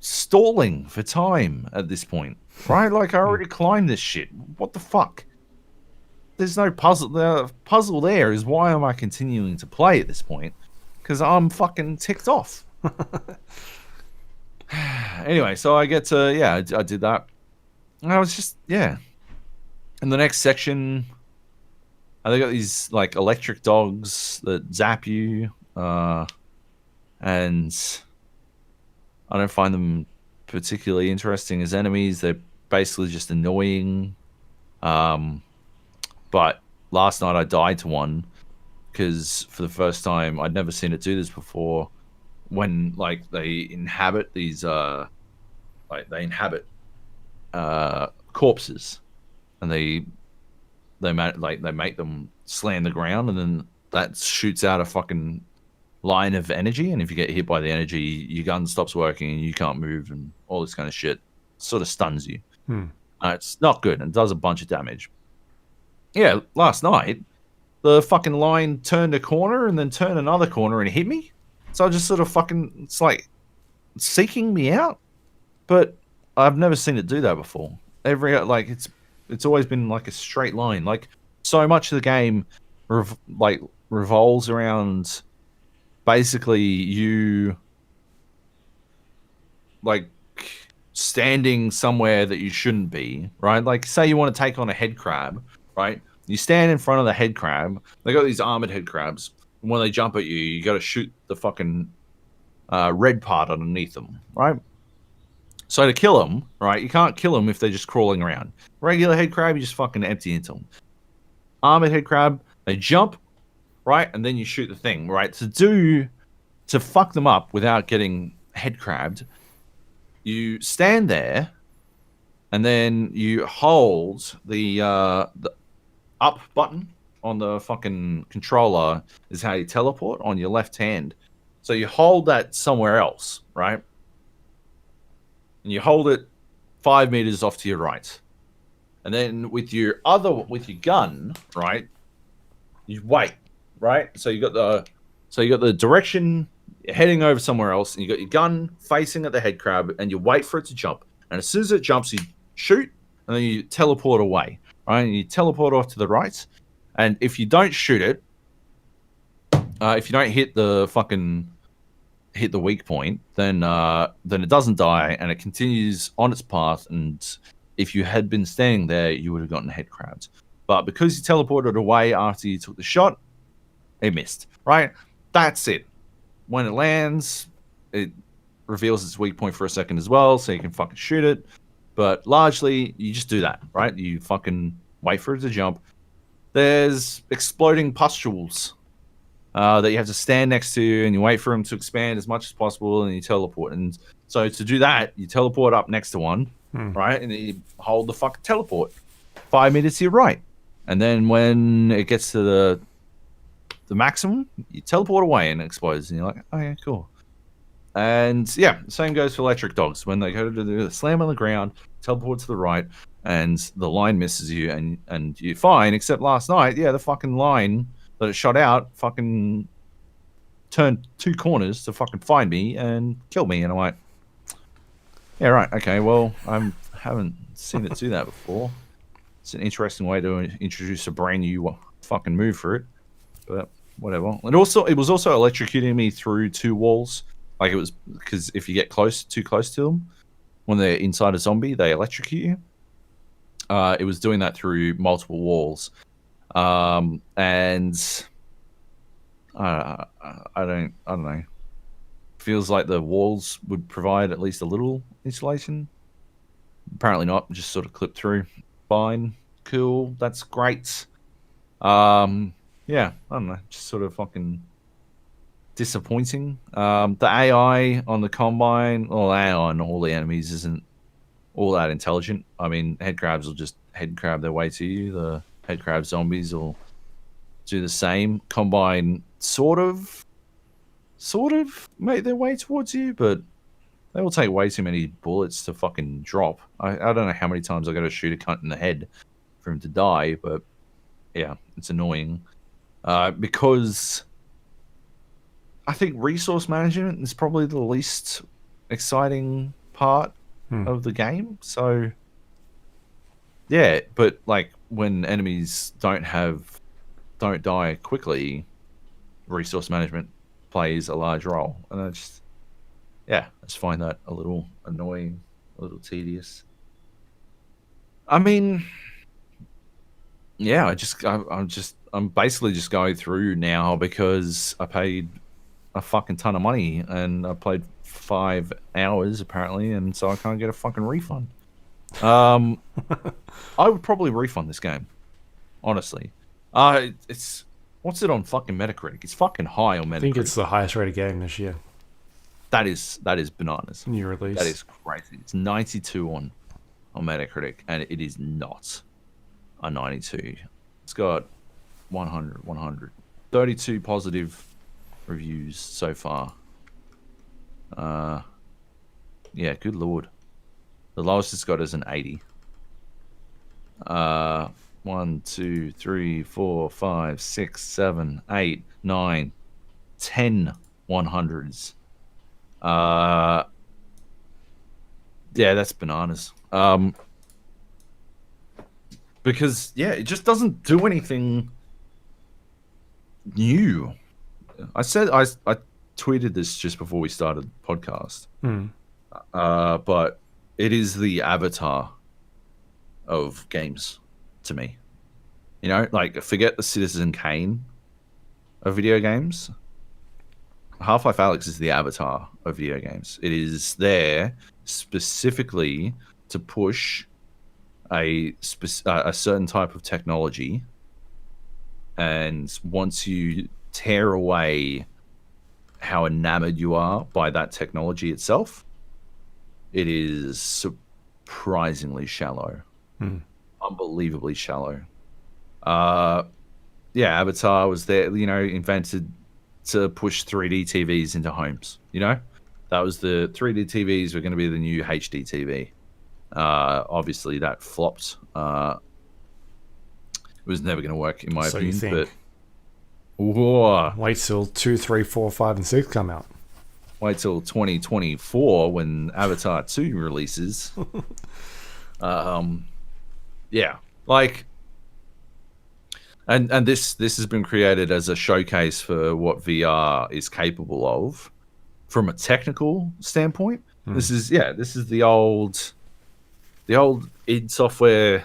stalling for time at this point, right? Like I already climbed this shit. What the fuck? There's no puzzle. The puzzle there is why am I continuing to play at this point? Because I'm fucking ticked off. Anyway, so I get to, I did that. And I was just, In the next section, they got these, like, electric dogs that zap you. And I don't find them particularly interesting as enemies. They're basically just annoying. But last night I died to one because for the first time, I'd never seen it do this before. When like they inhabit these corpses, and they make them slam the ground, and then that shoots out a fucking line of energy, and if you get hit by the energy, your gun stops working and you can't move and all this kind of shit. It sort of stuns you. It's not good and does a bunch of damage. Yeah, last night the fucking line turned a corner and then turned another corner and hit me. So I just sort of fucking, it's like seeking me out, but I've never seen it do that before. It's always been like a straight line. Like so much of the game, revolves around basically you like standing somewhere that you shouldn't be, right? Like say you want to take on a head crab, right? You stand in front of the head crab. They got these armored head crabs. When they jump at you, you got to shoot the fucking red part underneath them, right? So to kill them, right, you can't kill them if they're just crawling around. Regular head crab, you just fucking empty into them. Armored head crab, they jump, right, and then you shoot the thing, right? To fuck them up without getting head crabbed, you stand there, and then you hold the up button on the fucking controller is how you teleport on your left hand. So you hold that somewhere else, right? And you hold it 5 meters off to your right. And then with your gun, right? You wait, right? So you got the direction heading over somewhere else, and you got your gun facing at the head crab, and you wait for it to jump. And as soon as it jumps, you shoot, and then you teleport away, right? And you teleport off to the right. And if you don't shoot it, if you don't hit the fucking hit the weak point, then it doesn't die and it continues on its path. And if you had been standing there, you would have gotten head crabbed. But because you teleported away after you took the shot, it missed. Right? That's it. When it lands, it reveals its weak point for a second as well, so you can fucking shoot it. But largely, you just do that, right? You fucking wait for it to jump. There's exploding pustules that you have to stand next to, and you wait for them to expand as much as possible, and you teleport. And so to do that, you teleport up next to one, right? And you hold the fucking teleport 5 meters to your right. And then when it gets to the maximum, you teleport away and it explodes. And you're like, oh yeah, cool. And yeah, same goes for electric dogs. When they go to the slam on the ground, teleport to the right, and the line misses you, and you're fine. Except last night, yeah, the fucking line that it shot out fucking turned 2 corners to fucking find me and kill me. And I'm like, yeah, right, okay, well, I haven't seen it do that before. It's an interesting way to introduce a brand new fucking move for it, but whatever. And also, it was also electrocuting me through 2 walls. Like, it was because if you get too close to them, when they're inside a zombie, they electrocute you. It was doing that through multiple walls, and I don't know. Feels like the walls would provide at least a little insulation. Apparently not. Just sort of clipped through. Fine, cool. That's great. Yeah, I don't know. Just sort of fucking disappointing. The AI on the Combine, or AI on all the enemies, isn't all that intelligent. I mean, head crabs will just head crab their way to you. The head crab zombies will do the same. Combine sort of make their way towards you, but they will take way too many bullets to fucking drop. I don't know how many times I got to shoot a cunt in the head for him to die, but yeah, it's annoying. Because I think resource management is probably the least exciting part of the game. So yeah, but like when enemies don't die quickly, resource management plays a large role, and I just find that a little annoying, a little tedious. I mean, yeah, I'm basically just going through now because I paid a fucking ton of money and I played 5 hours apparently, and so I can't get a fucking refund. I would probably refund this game, honestly. It's what's it on fucking Metacritic? It's fucking high on Metacritic. I think it's the highest rated game this year. That is bananas. New release. That is crazy. It's 92 on Metacritic, and it is not a 92. It's got 100, 32 positive reviews so far. Yeah, good lord. The lowest it's got is an 80. 1, 2, 3, 4, 5, 6, 7, 8, 9, 10 100s. Yeah, that's bananas. Because yeah, it just doesn't do anything new. I tweeted this just before we started the podcast. But it is the Avatar of games to me. You know, like, forget the Citizen Kane of video games. Half-Life Alyx is the Avatar of video games. It is there specifically to push a certain type of technology, and once you tear away how enamored you are by that technology itself, it is surprisingly shallow. Unbelievably shallow. Yeah, Avatar was there, you know, invented to push 3D TVs into homes. You know, that was the 3D TVs were going to be the new HD TV. Obviously, that flopped. It was never going to work, in my opinion. You think? But whoa, wait till 2, 3, 4, 5, and 6 come out. Wait till 2024 when Avatar 2 releases. Yeah, like, and this has been created as a showcase for what VR is capable of. from a technical standpoint. This is the old id Software.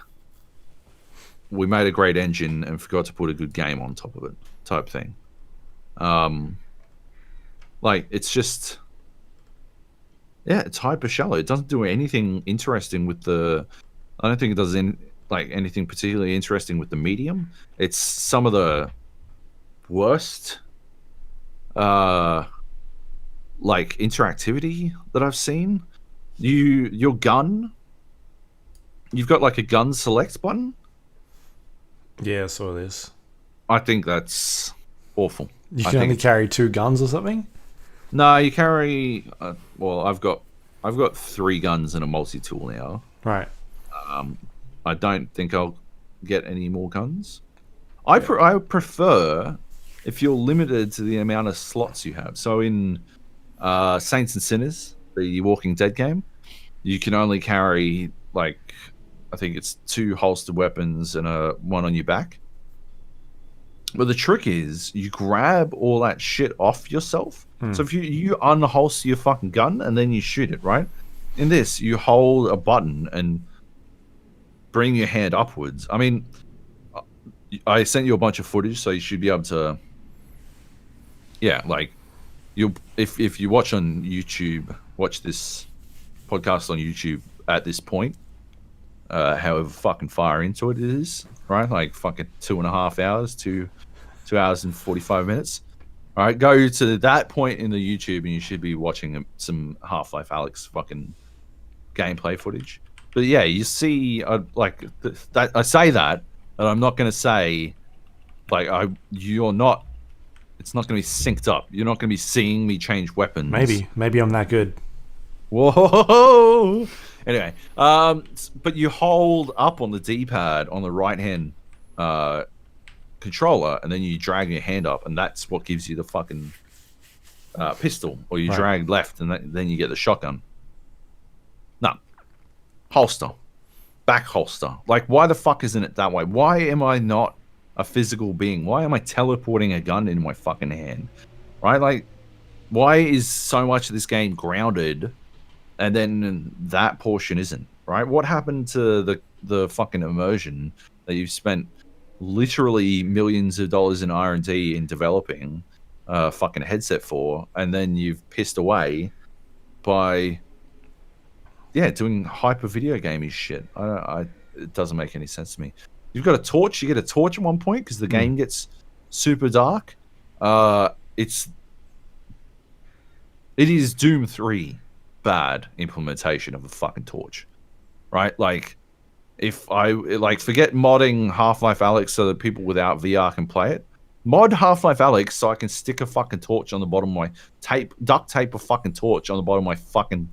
We made a great engine and forgot to put a good game on top of it, type thing. Like it's just, it's hyper shallow. It doesn't do anything interesting with the. I don't think it does anything particularly interesting with the medium. It's some of the worst, like interactivity that I've seen. Your gun. You've got like a gun select button. Yeah, I saw this. I think that's awful. You can only carry 2 guns or something? No, you carry. Well, I've got 3 guns and a multi-tool now. Right. I don't think I'll get any more guns. I prefer if you're limited to the amount of slots you have. So in Saints and Sinners, the Walking Dead game, you can only carry like, I think it's 2 holstered weapons and one on your back. But the trick is you grab all that shit off yourself. So if you unholster your fucking gun and then you shoot it, right? In this, you hold a button and bring your hand upwards. I mean, I sent you a bunch of footage, so you should be able to. Yeah, like if you watch on YouTube, watch this podcast on YouTube at this point. However fucking far into it is, right? Like fucking 2.5 hours, 2 hours and 45 minutes. All right, go to that point in the YouTube and you should be watching some Half-Life Alyx fucking gameplay footage. But yeah, you see, like that. I say that, and I'm not going to say, like, you're not. It's not going to be synced up. You're not going to be seeing me change weapons. Maybe I'm that good. Whoa. Anyway, but you hold up on the D-pad on the right hand controller, and then you drag your hand up, and that's what gives you the fucking pistol. Or you drag left, and then you get the shotgun. No. Holster. Back holster. Like, why the fuck isn't it that way? Why am I not a physical being? Why am I teleporting a gun in my fucking hand? Right? Like, why is so much of this game grounded and then that portion isn't? Right? What happened to the fucking immersion that you've spent literally millions of dollars in R&D in developing a fucking headset for, and then you've pissed away by doing hyper video gamey shit? It doesn't make any sense to me. You've got a torch. You get a torch at one point because the game gets super dark. It is Doom 3 bad implementation of a fucking torch, right? Like, if I forget modding Half-Life Alyx so that people without VR can play it. Mod Half-Life Alyx so I can stick a fucking torch on the bottom of my duct tape a fucking torch on the bottom of my fucking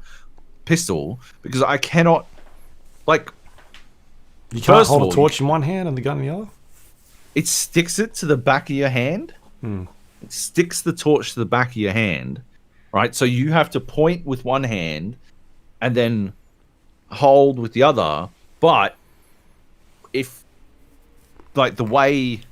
pistol, because I cannot, like. You can't hold a torch in one hand and the gun in the other? It sticks it to the back of your hand. It sticks the torch to the back of your hand, right? So you have to point with one hand and then hold with the other. But if, like, the way,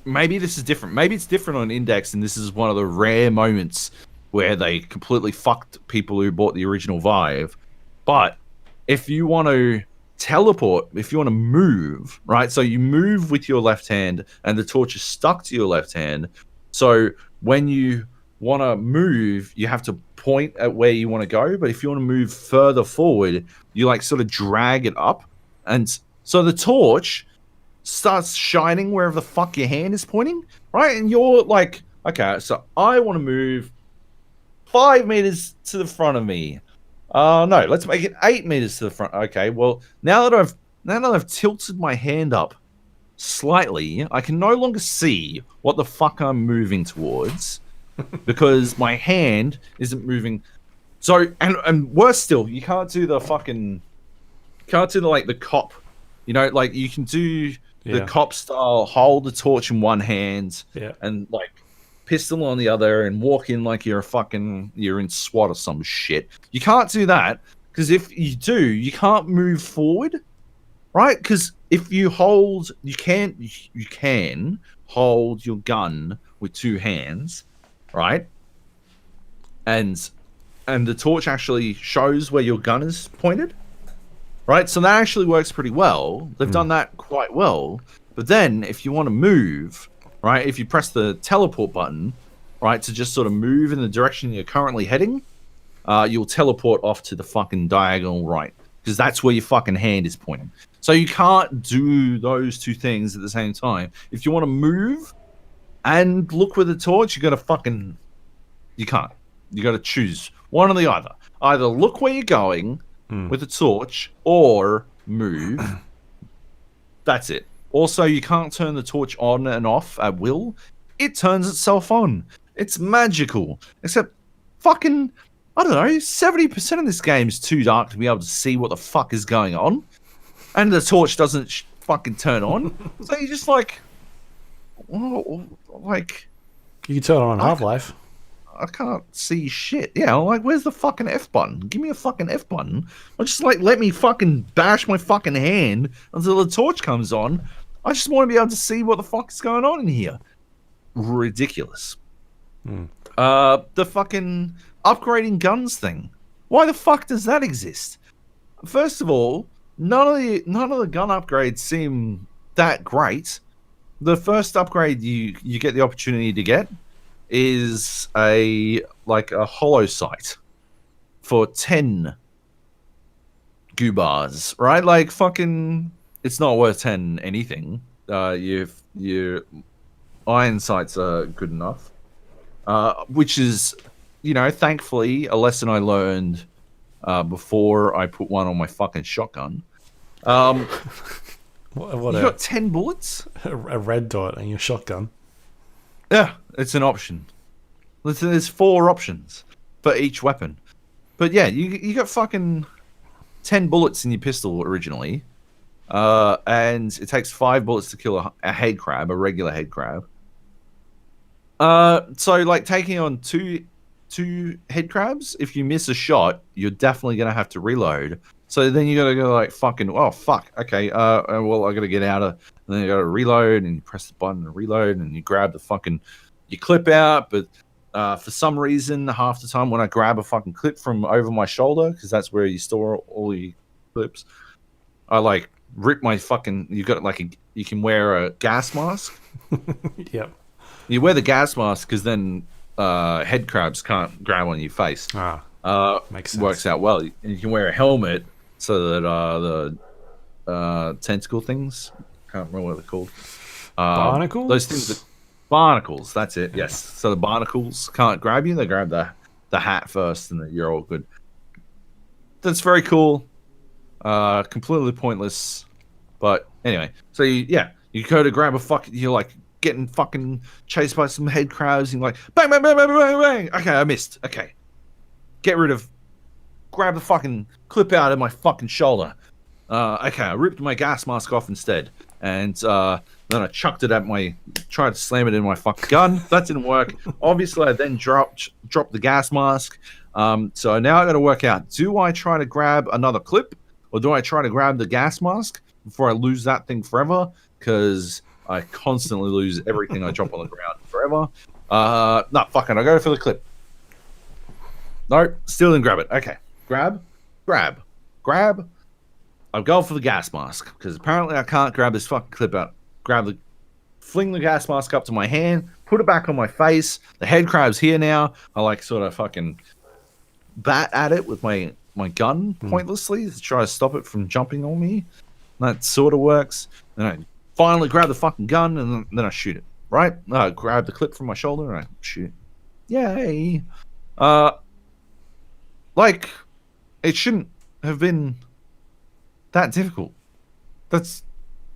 maybe this is different. Maybe it's different on Index, and this is one of the rare moments where they completely fucked people who bought the original Vive. But if you want to teleport, if you want to move, right? So you move with your left hand and the torch is stuck to your left hand. So when you want to move, you have to point at where you want to go. But if you want to move further forward, you like sort of drag it up. And so the torch starts shining wherever the fuck your hand is pointing, right? And you're like, okay, so I want to move 5 meters to the front of me. No, let's make it 8 meters to the front. Okay, well, now that I've tilted my hand up slightly, I can no longer see what the fuck I'm moving towards because my hand isn't moving. So, and worse still, you can't do the cop, you know, like you can do the cop style, hold the torch in one hand and like pistol on the other and walk in like you're in SWAT or some shit. You can't do that because if you do, you can't move forward, right? Because if you hold, you can hold your gun with 2 hands, right? and the torch actually shows where your gun is pointed, right? So that actually works pretty well. They've done that quite well. But then if you want to move, right, if you press the teleport button, right, to just sort of move in the direction you're currently heading, you'll teleport off to the fucking diagonal right, because that's where your fucking hand is pointing. So you can't do those two things at the same time. If you want to move and look with the torch, you can't. You got to choose one or the other. Either look where you're going with the torch or move. That's it. Also, you can't turn the torch on and off at will. It turns itself on. It's magical. Except fucking, I don't know, 70% of this game is too dark to be able to see what the fuck is going on. And the torch doesn't fucking turn on. So you're just like, oh, like... You can turn it on Half-Life. I can't see shit. Yeah, like, where's the fucking F button? Give me a fucking F button. Or just, like, let me fucking bash my fucking hand until the torch comes on. I just want to be able to see what the fuck is going on in here. Ridiculous. The fucking upgrading guns thing. Why the fuck does that exist? First of all, none of the gun upgrades seem that great. The first upgrade you get the opportunity to get is a hollow sight for 10 goo bars, right? Like, fucking, it's not worth 10 anything. Your iron sights are good enough, which is, thankfully a lesson I learned before I put one on my fucking shotgun. What you got 10 bullets? A red dot and your shotgun. Yeah, it's an option. There's 4 options for each weapon. But yeah, you got fucking 10 bullets in your pistol originally. And it takes 5 bullets to kill a head crab, a regular head crab. So, like, taking on two head crabs, if you miss a shot, you're definitely going to have to reload. So then you got to go, like, fucking, oh, fuck, okay, well, I got to get out of, and then you got to reload, and you press the button to reload, and you grab your clip out, but for some reason, half the time when I grab a fucking clip from over my shoulder, because that's where you store all your clips, I, like, rip my fucking, you can wear a gas mask. Yep. You wear the gas mask because then head crabs can't grab on your face. Makes sense. Works out well. And you can wear a helmet so that the tentacle things, can't remember what they're called. Barnacles? Those things barnacles, that's it, yes. So the barnacles can't grab you, they grab the hat first and then you're all good. That's very cool. Completely pointless. But anyway, so you go to grab you're like getting fucking chased by some head crabs and you're like, bang, bang, bang, bang, bang, bang. Okay, I missed. Okay. Grab the fucking clip out of my fucking shoulder. Okay, I ripped my gas mask off instead. And then I chucked it tried to slam it in my fucking gun. That didn't work. Obviously, I then dropped the gas mask. So now I got to work out, do I try to grab another clip or do I try to grab the gas mask before I lose that thing forever? Because I constantly lose everything I drop on the ground forever. No, fuck it. I go for the clip. No, still didn't grab it. Okay. Grab. I'm going for the gas mask because apparently I can't grab this fucking clip out. Fling the gas mask up to my hand, put it back on my face. The head crab's here now. I like sort of fucking bat at it with my gun pointlessly to try to stop it from jumping on me. That sort of works. Then I finally grab the fucking gun and then I shoot it. Right? I grab the clip from my shoulder and I shoot it. Yay! Like, it shouldn't have been that difficult. That's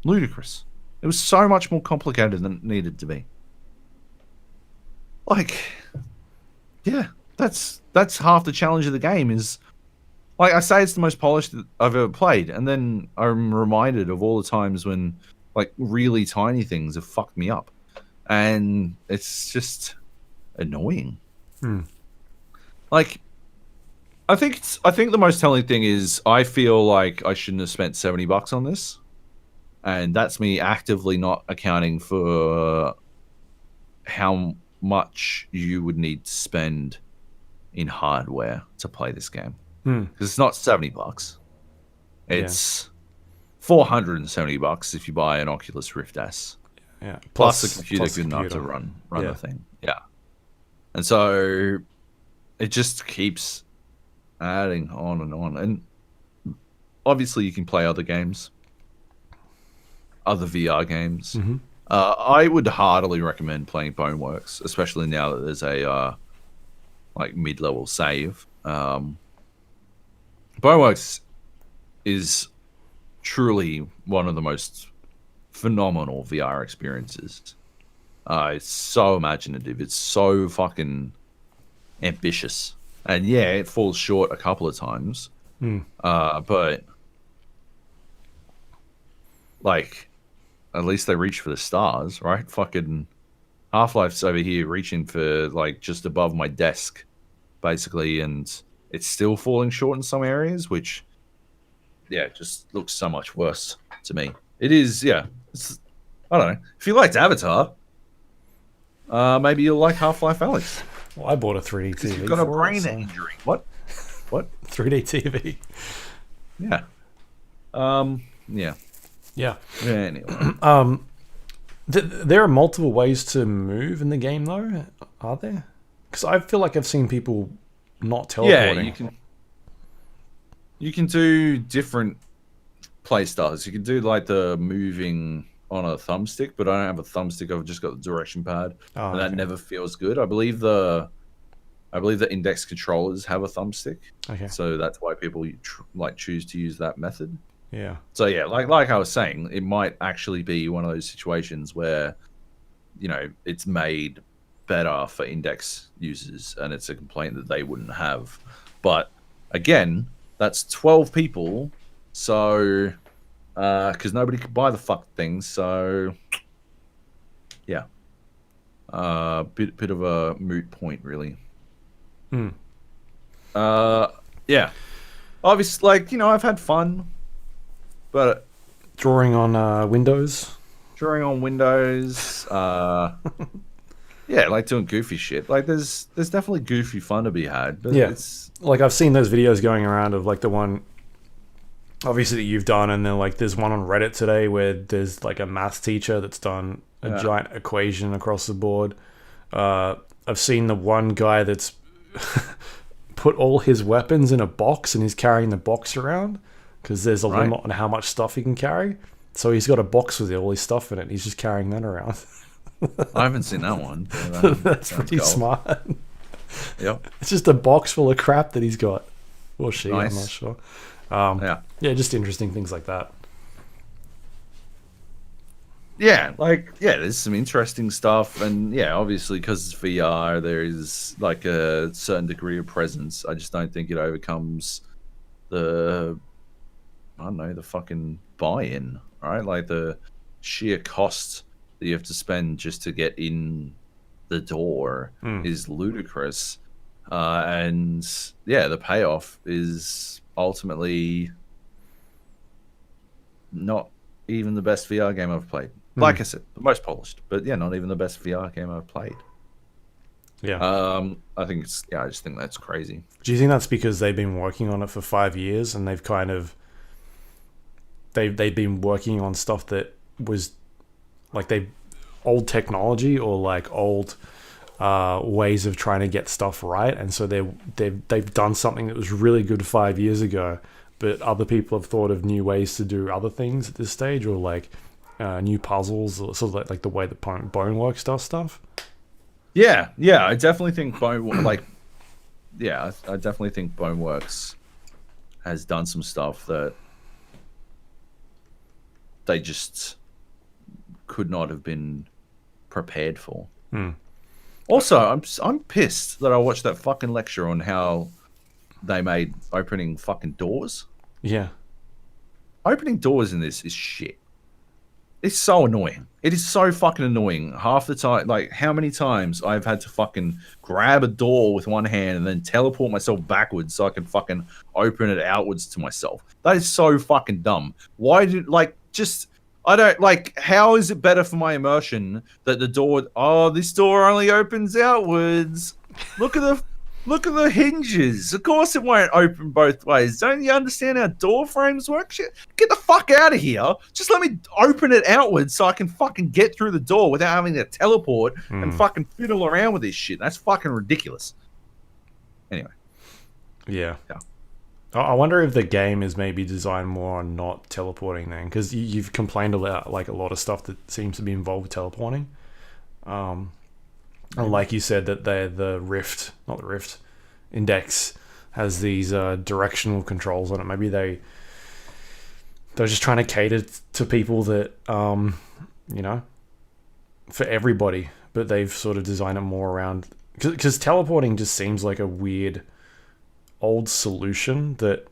ludicrous. It was so much more complicated than it needed to be. Like, yeah, that's half the challenge of the game is, like, I say it's the most polished that I've ever played, and then I'm reminded of all the times when, like, really tiny things have fucked me up. And it's just annoying. Like, I think the most telling thing is I feel like I shouldn't have spent $70 on this, and that's me actively not accounting for how much you would need to spend in hardware to play this game. Because it's not $70. It's $470 if you buy an Oculus Rift S. Yeah. Plus a computer good enough to run the thing. Yeah. And so it just keeps adding on and on. And obviously you can play other games, other VR games. Mm-hmm. I would heartily recommend playing Boneworks, especially now that there's a like mid-level save. Boneworks is truly one of the most phenomenal VR experiences. It's so imaginative. It's so fucking ambitious. And yeah, it falls short a couple of times. But like, at least they reach for the stars, right? Fucking Half-Life's over here reaching for like just above my desk, basically, and it's still falling short in some areas, which just looks so much worse to me. It is, it's, I don't know. If you liked Avatar, maybe you'll like Half-Life Alyx. Well, I bought a 3D TV. You've got a brain injury. What? 3D TV. Yeah. Yeah. Yeah. Anyway. There are multiple ways to move in the game, though, are there? Because I feel like I've seen people not teleporting. Yeah, you can do different play styles. You can do like the moving on a thumbstick, but I don't have a thumbstick. I've just got the direction pad, and that never feels good. I believe the index controllers have a thumbstick. Okay. So that's why people choose to use that method. Yeah. So yeah, like I was saying, it might actually be one of those situations where, it's made better for index users, and it's a complaint that they wouldn't have. But again, that's 12 people, so because nobody could buy the fuck things, so yeah, bit of a moot point, really. Yeah, obviously, I've had fun, but drawing on Windows. Yeah, like doing goofy shit. Like there's definitely goofy fun to be had. But it's like I've seen those videos going around of like the one, obviously, that you've done, and then like there's one on Reddit today where there's like a math teacher that's done a giant equation across the board. I've seen the one guy that's put all his weapons in a box and he's carrying the box around because there's a limit on how much stuff he can carry. So he's got a box with all his stuff in it. And he's just carrying that around. I haven't seen that one. But, that's pretty smart. Yep. It's just a box full of crap that he's got. Or she, nice. I'm not sure. Yeah, just interesting things like that. Yeah, there's some interesting stuff, and obviously because it's VR, there is like a certain degree of presence. I just don't think it overcomes the fucking buy-in, right? Like the sheer cost that you have to spend just to get in the door is ludicrous, and the payoff is ultimately not even the best VR game I've played. Like I said, the most polished, but not even the best VR game I've played. Yeah. I think I just think that's crazy. Do you think that's because they've been working on it for 5 years and they've kind of they've been working on stuff that was like old technology or like old ways of trying to get stuff right, and so they've done something that was really good 5 years ago, but other people have thought of new ways to do other things at this stage, or like new puzzles, or sort of like the way that Boneworks does stuff. Yeah, I definitely think I definitely think Boneworks has done some stuff that they just could not have been prepared for. Also, I'm pissed that I watched that fucking lecture on how they made opening fucking doors. Yeah. Opening doors in this is shit. It's so annoying. It is so fucking annoying. Half the time, like how many times I've had to fucking grab a door with one hand and then teleport myself backwards so I can fucking open it outwards to myself. That is so fucking dumb. Why do I don't like, how is it better for my immersion that the door, this door only opens outwards. Look at Look at the hinges. Of course it won't open both ways. Don't you understand how door frames work? Shit, get the fuck out of here. Just let me open it outwards so I can fucking get through the door without having to teleport and fucking fiddle around with this shit. That's fucking ridiculous. Anyway. Yeah. I wonder if the game is maybe designed more on not teleporting then, because you've complained about like a lot of stuff that seems to be involved with teleporting. And like you said, that the Rift Index has these directional controls on it. Maybe they're just trying to cater to people that for everybody, but they've sort of designed it more around, because teleporting just seems like a weird old solution that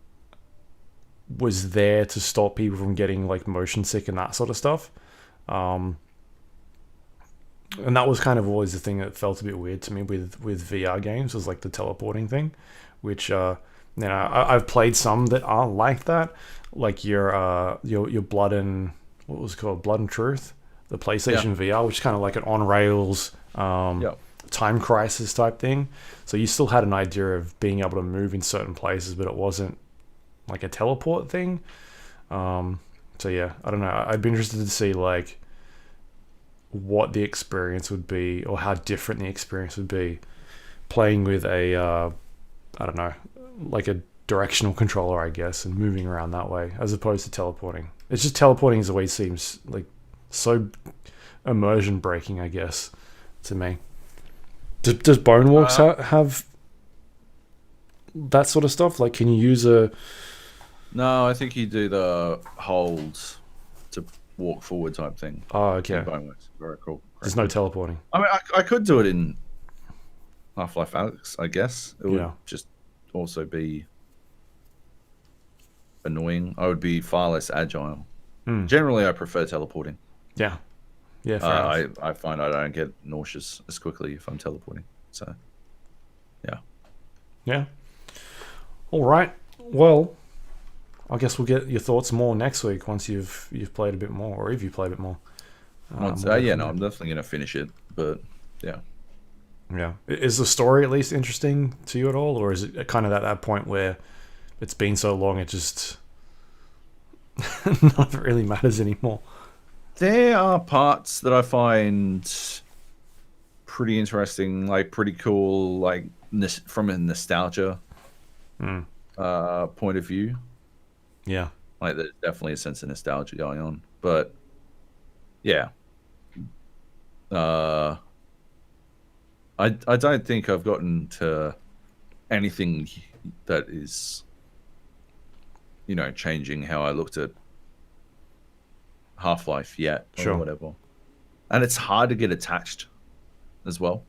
was there to stop people from getting like motion sick and that sort of stuff. And that was kind of always the thing that felt a bit weird to me with VR games, was like the teleporting thing, which I've played some that are like that, like your Blood and what was it called, Blood and Truth, the PlayStation VR, which is kind of like an on rails time crisis type thing. So you still had an idea of being able to move in certain places, but it wasn't like a teleport thing. So yeah, I don't know. I'd be interested to see like what the experience would be, or how different the experience would be playing with a I don't know, like a directional controller, I guess, and moving around that way as opposed to teleporting. It's just teleporting is the way it seems like so immersion breaking, I guess, to me. Does Boneworks have that sort of stuff? Like, can you use a... No, I think you do the holds to walk forward type thing. Oh, okay. Boneworks. Very cool. There's no teleporting. I mean, I could do it in Half-Life Alyx, I guess. It would just also be annoying. I would be far less agile. Generally, I prefer teleporting. Yeah. Yeah, fair enough. I find I don't get nauseous as quickly if I'm teleporting. So, yeah. Yeah. All right. Well, I guess we'll get your thoughts more next week once you've played a bit more, or if you play a bit more. I'm definitely going to finish it, but yeah. Yeah. Is the story at least interesting to you at all, or is it kind of at that point where it's been so long it just not really matters anymore? There are parts that I find pretty interesting, like pretty cool, like from a nostalgia point of view. Yeah. Like there's definitely a sense of nostalgia going on. But yeah. I don't think I've gotten to anything that is, changing how I looked at Half-Life yet, or whatever. And it's hard to get attached as well,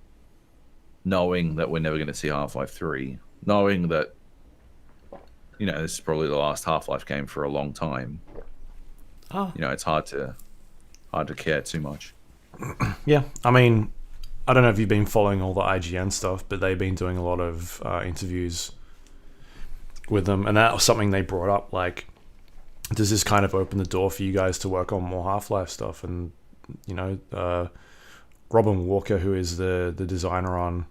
knowing that we're never going to see Half-Life 3, knowing that this is probably the last Half-Life game for a long time. It's hard to care too much. Yeah, I mean, I don't know if you've been following all the IGN stuff, but they've been doing a lot of interviews with them, and that was something they brought up, like, does this kind of open the door for you guys to work on more Half-Life stuff? And Robin Walker, who is the designer on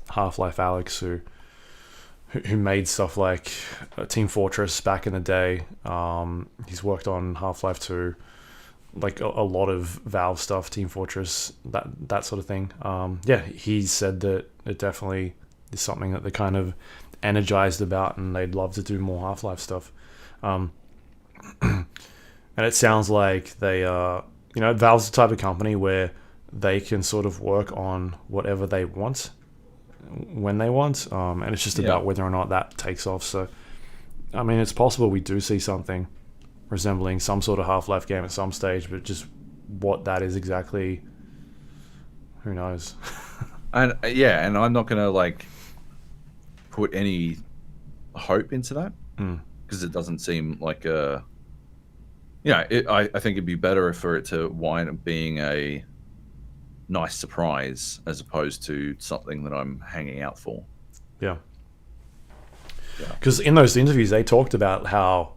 Half-Life Alyx, who made stuff like Team Fortress back in the day, he's worked on Half-Life 2, like a lot of Valve stuff, Team Fortress, that sort of thing. He said that it definitely is something that they're kind of energized about, and they'd love to do more Half-Life stuff. And it sounds like they Valve's the type of company where they can sort of work on whatever they want when they want, and it's just about whether or not that takes off. So I mean, it's possible we do see something resembling some sort of Half-Life game at some stage, but just what that is exactly, who knows. And I'm not gonna put any hope into that, because it doesn't seem like I think it'd be better for it to wind up being a nice surprise as opposed to something that I'm hanging out for. Yeah. Because in those interviews, they talked about how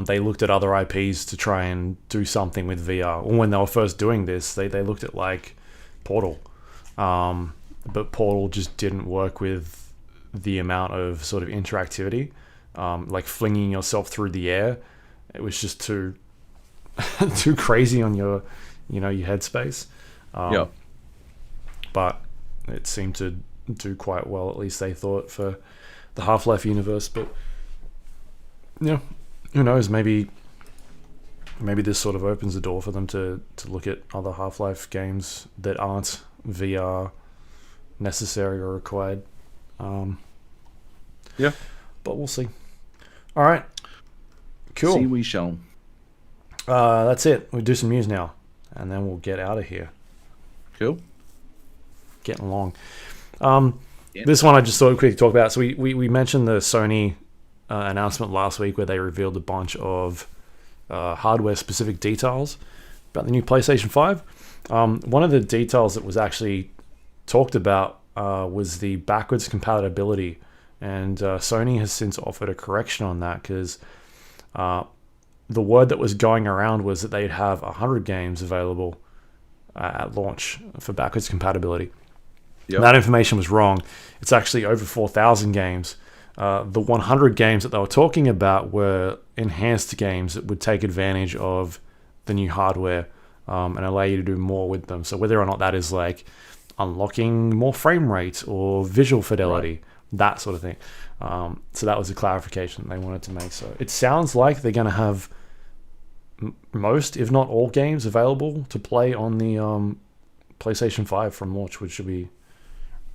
they looked at other IPs to try and do something with VR. When they were first doing this, they looked at like Portal, but Portal just didn't work with the amount of sort of interactivity, like flinging yourself through the air. It was just too too crazy on your headspace. But it seemed to do quite well, at least they thought, for the Half-Life universe. But yeah, who knows? Maybe this sort of opens the door for them to look at other Half-Life games that aren't VR necessary or required. Yeah, but we'll see. All right, cool. See, we shall. That's it. We'll do some news now, and then we'll get out of here. Cool. Getting long. This one I just thought quickly talk about. So we mentioned the Sony announcement last week where they revealed a bunch of hardware-specific details about the new PlayStation 5. One of the details that was actually talked about was the backwards compatibility, and Sony has since offered a correction on that, because the word that was going around was that they'd have 100 games available at launch for backwards compatibility. Yep. That information was wrong. It's actually over 4,000 games. The 100 games that they were talking about were enhanced games that would take advantage of the new hardware and allow you to do more with them. So whether or not that is like unlocking more frame rate or visual fidelity, that sort of thing. So that was a clarification they wanted to make. So it sounds like they're going to have most, if not all, games available to play on the PlayStation 5 from launch, which should be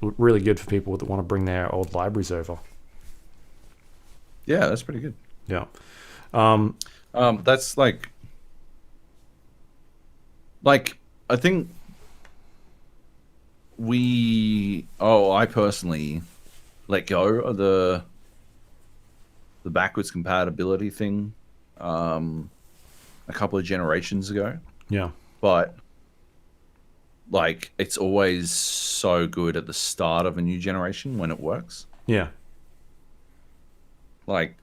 really good for people that want to bring their old libraries over. Yeah, that's pretty good. Yeah. That's like I think I personally let go of the backwards compatibility thing a couple of generations ago. Yeah. But like, it's always so good at the start of a new generation when it works. Yeah. Like,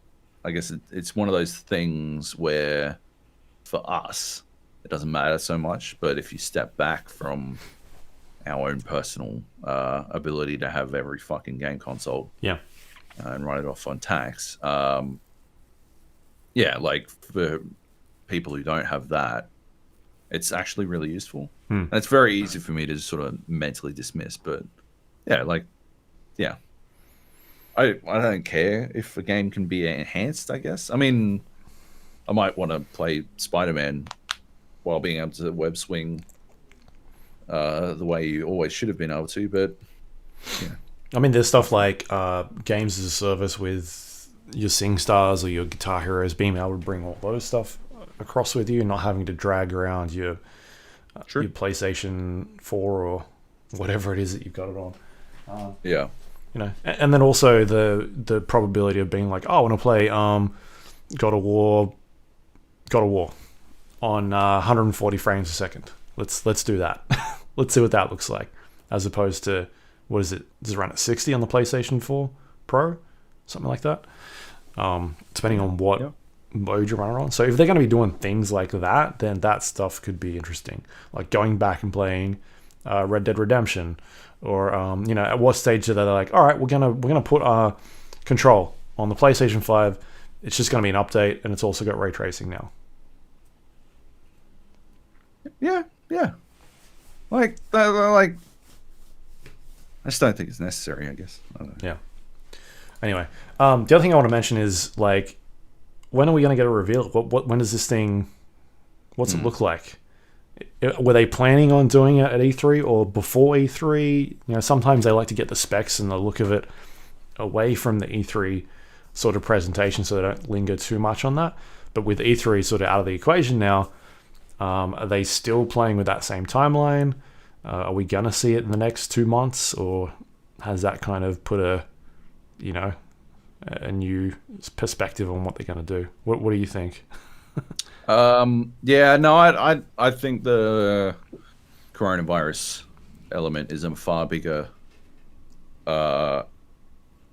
I guess it's one of those things where for us it doesn't matter so much, but if you step back from our own personal ability to have every fucking game console, and write it off on tax, like for people who don't have that, it's actually really useful. And it's very easy for me to sort of mentally dismiss, but I don't care if a game can be enhanced, I guess. I mean, I might want to play Spider-Man while being able to web swing the way you always should have been able to, but yeah. I mean, there's stuff like games as a service with your SingStars or your Guitar Heroes, being able to bring all those stuff across with you, not having to drag around your PlayStation 4 or whatever it is that you've got it on. And then also the probability of being like, I want to play God of War on 140 frames a second. Let's do that. Let's see what that looks like, as opposed to, what is it? Does it run at 60 on the PlayStation 4 Pro, something like that? Depending on what mode you're running on. So if they're going to be doing things like that, then that stuff could be interesting. Like going back and playing Red Dead Redemption, or at what stage are they like, all right, we're gonna put Control on the PlayStation 5. It's just going to be an update, and it's also got ray tracing now. Yeah. Like I just don't think it's necessary, I guess. I don't know. Yeah. Anyway, the other thing I want to mention is, like, when are we going to get a reveal? When does this thing? What's it look like? Were they planning on doing it at E3 or before E3? Sometimes they like to get the specs and the look of it away from the E3 sort of presentation, so they don't linger too much on that. But with E3 sort of out of the equation now, are they still playing with that same timeline? Are we gonna see it in the next 2 months, or has that kind of put a new perspective on what they're gonna do? What do you think? I think the coronavirus element is a far bigger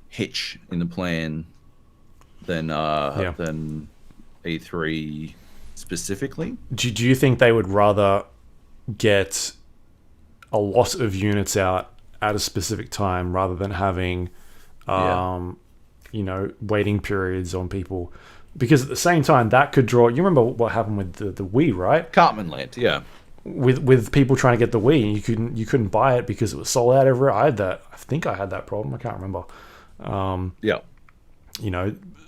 hitch in the plan than E3 specifically. Do you think they would rather get a lot of units out at a specific time rather than having Waiting periods on people. Because at the same time, that could draw... You remember what happened with the Wii, right? Cartman Land, yeah. With people trying to get the Wii, you couldn't buy it because it was sold out everywhere. I think I had that problem. I can't remember.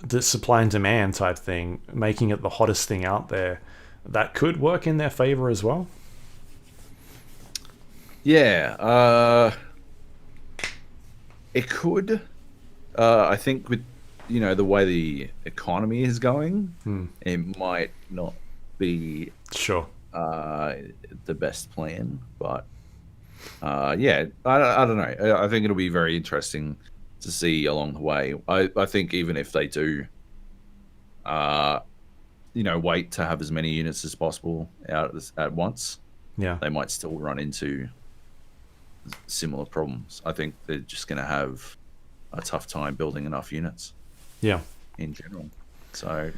The supply and demand type thing, making it the hottest thing out there, that could work in their favor as well. Yeah, it could. I think with the way the economy is going, it might not be sure the best plan, but I don't know. I think it'll be very interesting to see along the way. I think even if they do wait to have as many units as possible out at once, they might still run into similar problems. I think they're just going to have a tough time building enough units in general. So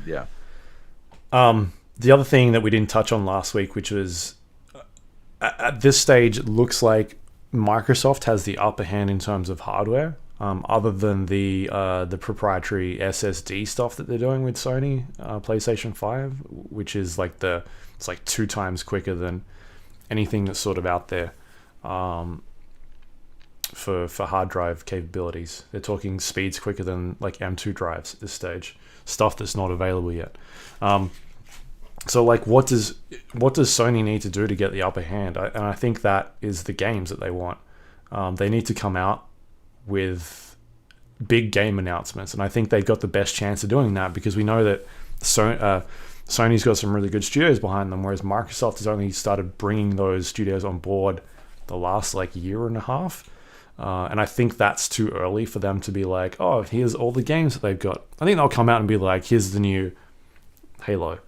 the other thing that we didn't touch on last week, which was at this stage, it looks like Microsoft has the upper hand in terms of hardware, other than the proprietary SSD stuff that they're doing with Sony PlayStation 5, which is it's like 2 times quicker than anything that's sort of out there for hard drive capabilities. They're talking speeds quicker than like M2 drives at this stage, stuff that's not available yet. So what does Sony need to do to get the upper hand? And I think that is the games that they want. They need to come out with big game announcements, and I think they've got the best chance of doing that because we know that Sony's got some really good studios behind them, whereas Microsoft has only started bringing those studios on board the last year and a half. And I think that's too early for them to be like, oh, here's all the games that they've got. I think they'll come out and be like, here's the new Halo.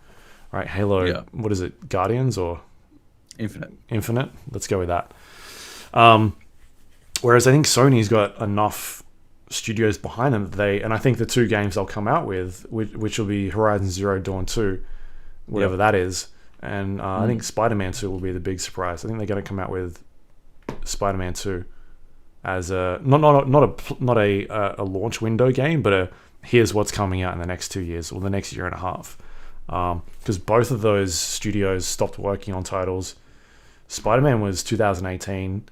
Right, Halo, What is it, Guardians or Infinite? Let's go with that. Whereas I think Sony's got enough studios behind them and I think the 2 games they'll come out with, which will be Horizon Zero Dawn 2, whatever that is, and I think Spider-Man 2 will be the big surprise. I think they're going to come out with Spider-Man 2 as a not a launch window game, but here's what's coming out in the next 2 years or the next year and a half. Because both of those studios stopped working on titles. Spider-Man was 2018.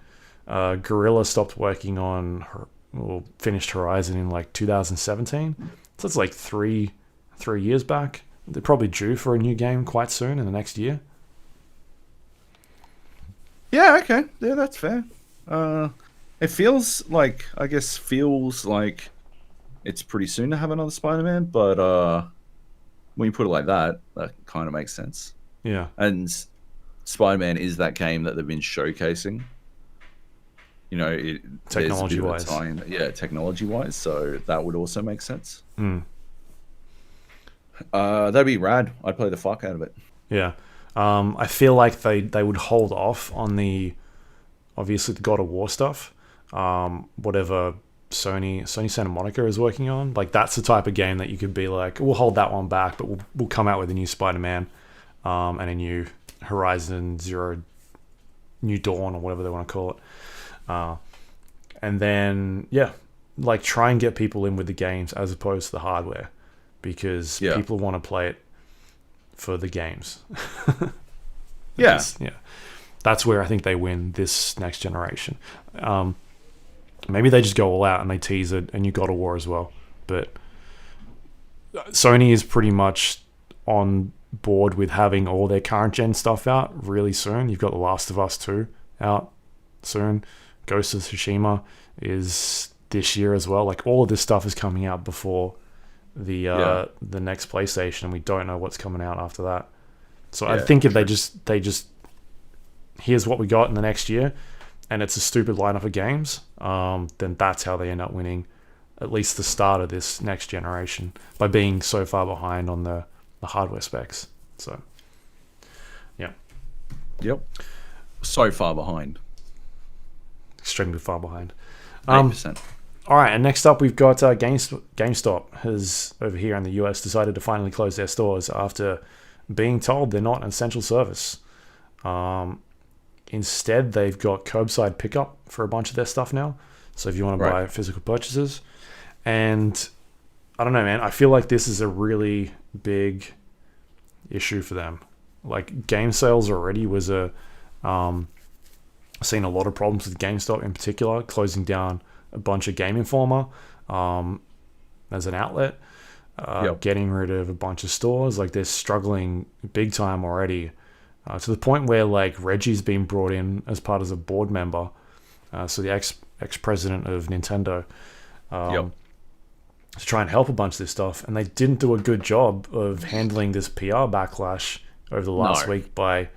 Guerrilla stopped working on finished Horizon in 2017. So it's like 3 years back. They're probably due for a new game quite soon in the next year. Yeah, okay. Yeah, that's fair. It feels like it's pretty soon to have another Spider-Man, but when you put it like that, that kind of makes sense. Yeah. And Spider-Man is that game that they've been showcasing. Technology-wise. Technology-wise, so that would also make sense. That'd be rad. I'd play the fuck out of it. Yeah. I feel like they would hold off on obviously the God of War stuff. Whatever Sony Santa Monica is working on, that's the type of game that you could be like, we'll hold that one back, but we'll come out with a new Spider-Man and a new Horizon Zero New Dawn or whatever they want to call it, and then try and get people in with the games as opposed to the hardware, because people want to play it for the games. That's where I think they win this next generation. Maybe they just go all out and they tease a new God of War as well. But Sony is pretty much on board with having all their current gen stuff out really soon. You've got The Last of Us 2 out soon. Ghost of Tsushima is this year as well. All of this stuff is coming out before the next PlayStation, and we don't know what's coming out after that. So I think if they just here's what we got in the next year, and it's a stupid lineup of games, then that's how they end up winning at least the start of this next generation, by being so far behind on the hardware specs. So, Yep. So far behind. Extremely far behind. 8%. All right, and next up we've got GameStop has, over here in the US, decided to finally close their stores after being told they're not an essential service. Instead, they've got curbside pickup for a bunch of their stuff now. So if you want to buy physical purchases, And I don't know, man. I feel like this is a really big issue for them. Like, game sales already was seen a lot of problems with GameStop in particular, closing down a bunch of Game Informer as an outlet, getting rid of a bunch of stores. Like, they're struggling big time already, to the point where, like, Reggie's been brought in as part of a board member, so the ex-president of Nintendo, to try and help a bunch of this stuff. And they didn't do a good job of handling this PR backlash over the last week by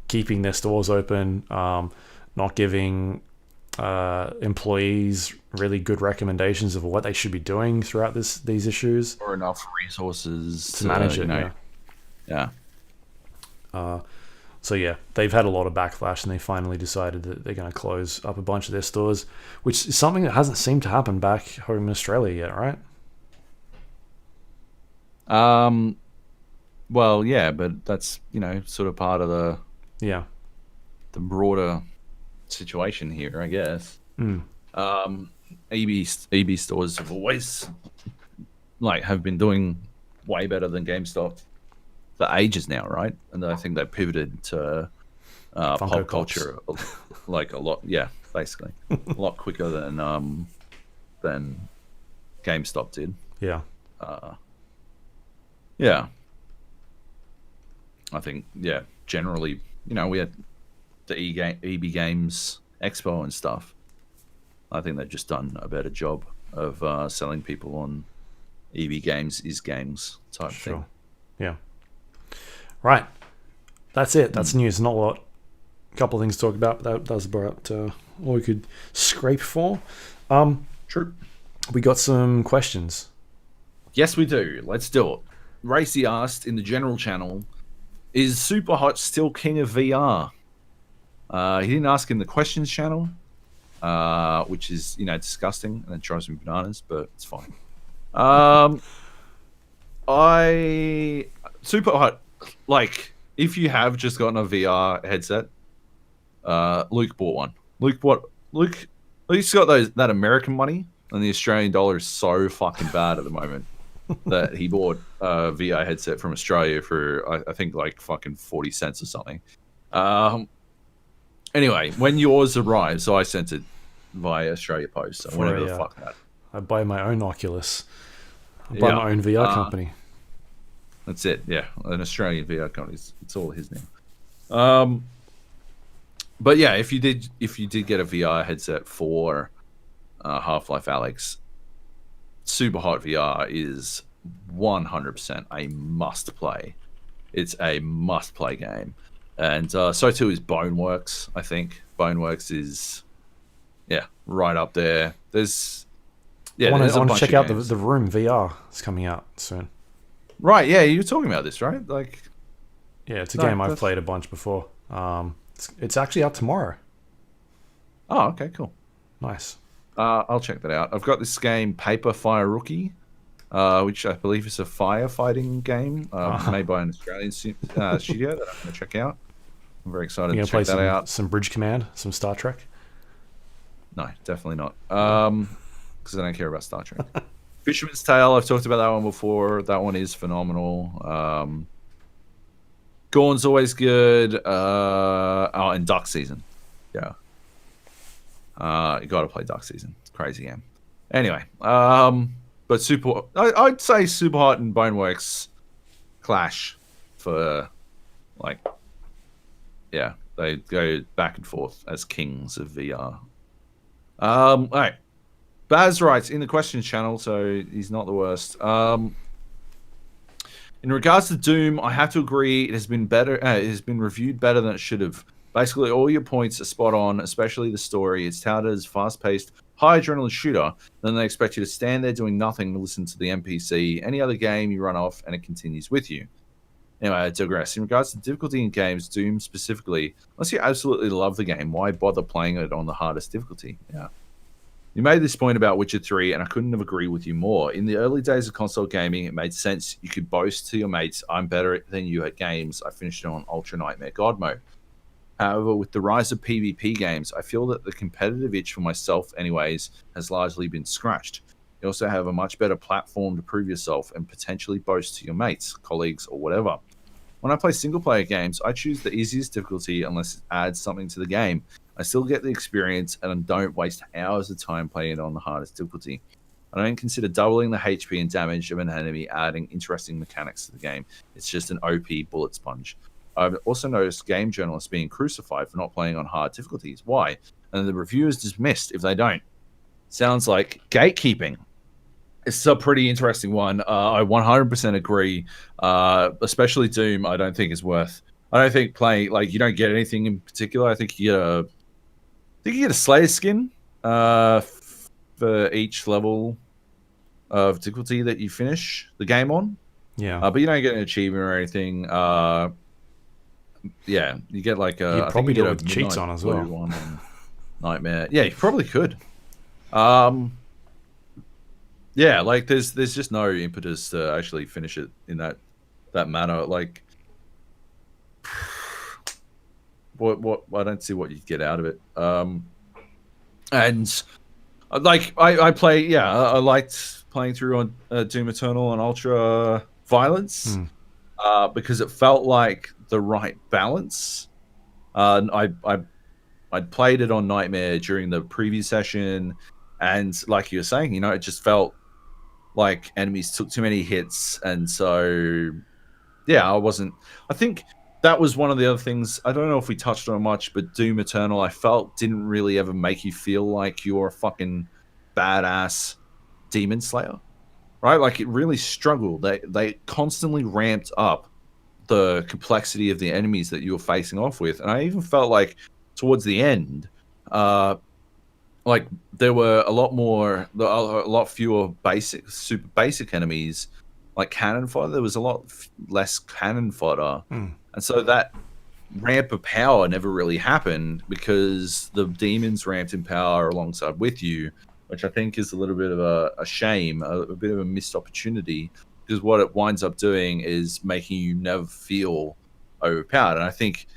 keeping their stores open, not giving employees really good recommendations of what they should be doing throughout these issues, or enough resources to manage it. So yeah, they've had a lot of backlash, and they finally decided that they're going to close up a bunch of their stores, which is something that hasn't seemed to happen back home in Australia yet, right? Well, yeah, but that's, sort of part of the broader situation here, I guess. EB stores have always have been doing way better than GameStop for ages now, right? And I think they pivoted to pop culture a lot, basically a lot quicker than GameStop did. I think, generally, we had the EB Games Expo and stuff. I think they've just done a better job of selling people on EB Games is games type thing. Yeah. Right. That's it. That's news. Not a lot. A couple of things to talk about, but that was about all we could scrape for. True. We got some questions. Yes, we do. Let's do it. Racy asked in the general channel, is Superhot still king of VR? He didn't ask in the questions channel, which is, disgusting, and it drives me bananas, but it's fine. Superhot, if you have just gotten a VR headset, Luke bought one. Luke's got that American money, and the Australian dollar is so fucking bad at the moment that he bought a VR headset from Australia for, I think, fucking 40 cents or something. Anyway, when yours arrives, so I sent it via Australia Post, so whatever the fuck that. I buy my own Oculus. I buy my own VR company. That's it, yeah. An Australian VR company. It's all his name. But yeah, if you did get a VR headset for Half-Life Alyx, Superhot VR is 100% a must-play. It's a must-play game. And so too is Boneworks, I think. Boneworks is, right up there. I want to check out the Room VR. It's coming out soon. Right, yeah, you were talking about this, right? It's a game I've played a bunch before. It's actually out tomorrow. Oh, okay, cool. Nice. I'll check that out. I've got this game, Paper Fire Rookie, which I believe is a firefighting game made by an Australian studio that I'm going to check out. I'm very excited to check that out. Some Bridge Command, some Star Trek? No, definitely not. Because I don't care about Star Trek. Fisherman's Tale, I've talked about that one before. That one is phenomenal. Gorn's always good. And Duck Season. Yeah. You got to play Duck Season. It's a crazy game. Anyway, but I'd say Superhot and Boneworks clash for, they go back and forth as kings of VR. All right. Baz writes in the questions channel, so he's not the worst. In regards to Doom, I have to agree it has been better. It has been reviewed better than it should have. Basically, all your points are spot on, especially the story. It's touted as fast-paced, high adrenaline shooter. Then they expect you to stand there doing nothing and listen to the NPC. Any other game, you run off and it continues with you. Anyway, I digress. In regards to difficulty in games, Doom specifically, unless you absolutely love the game, why bother playing it on the hardest difficulty? Yeah. You made this point about Witcher 3, and I couldn't have agreed with you more. In the early days of console gaming, it made sense. You could boast to your mates, I'm better than you at games. I finished it on Ultra Nightmare God mode. However, with the rise of PvP games, I feel that the competitive itch for myself anyways has largely been scratched. You also have a much better platform to prove yourself and potentially boast to your mates, colleagues, or whatever. When I play single-player games, I choose the easiest difficulty unless it adds something to the game. I still get the experience, and I don't waste hours of time playing it on the hardest difficulty. I don't consider doubling the HP and damage of an enemy adding interesting mechanics to the game. It's just an OP bullet sponge. I've also noticed game journalists being crucified for not playing on hard difficulties. Why? And the reviewers dismissed if they don't. Sounds like gatekeeping. It's a pretty interesting one. I 100% agree. Especially Doom, I don't think is worth. I don't think playing like you don't get anything in particular. I think you get a Slayer skin for each level of difficulty that you finish the game on. Yeah. But you don't get an achievement or anything. Yeah, you get like a. You probably get do it with cheats on as well. One on Nightmare. Yeah, you probably could. Yeah, like there's just no impetus to actually finish it in that manner. Like, what I don't see what you'd get out of it. And like I play, yeah, I liked playing through on Doom Eternal on Ultra Violence because it felt like the right balance. I'd played it on Nightmare during the preview session, and like you were saying, it just felt like enemies took too many hits, and so yeah, I think that was one of the other things. I don't know if we touched on it much, but Doom Eternal I felt didn't really ever make you feel like you're a fucking badass demon slayer, right? Like it really struggled. They constantly ramped up the complexity of the enemies that you were facing off with, and I even felt like towards the end, like there were a lot fewer super basic enemies, like cannon fodder. There was a lot less cannon fodder, and so that ramp of power never really happened because the demons ramped in power alongside with you, which I think is a little bit of a shame, a bit of a missed opportunity, because what it winds up doing is making you never feel overpowered. And I think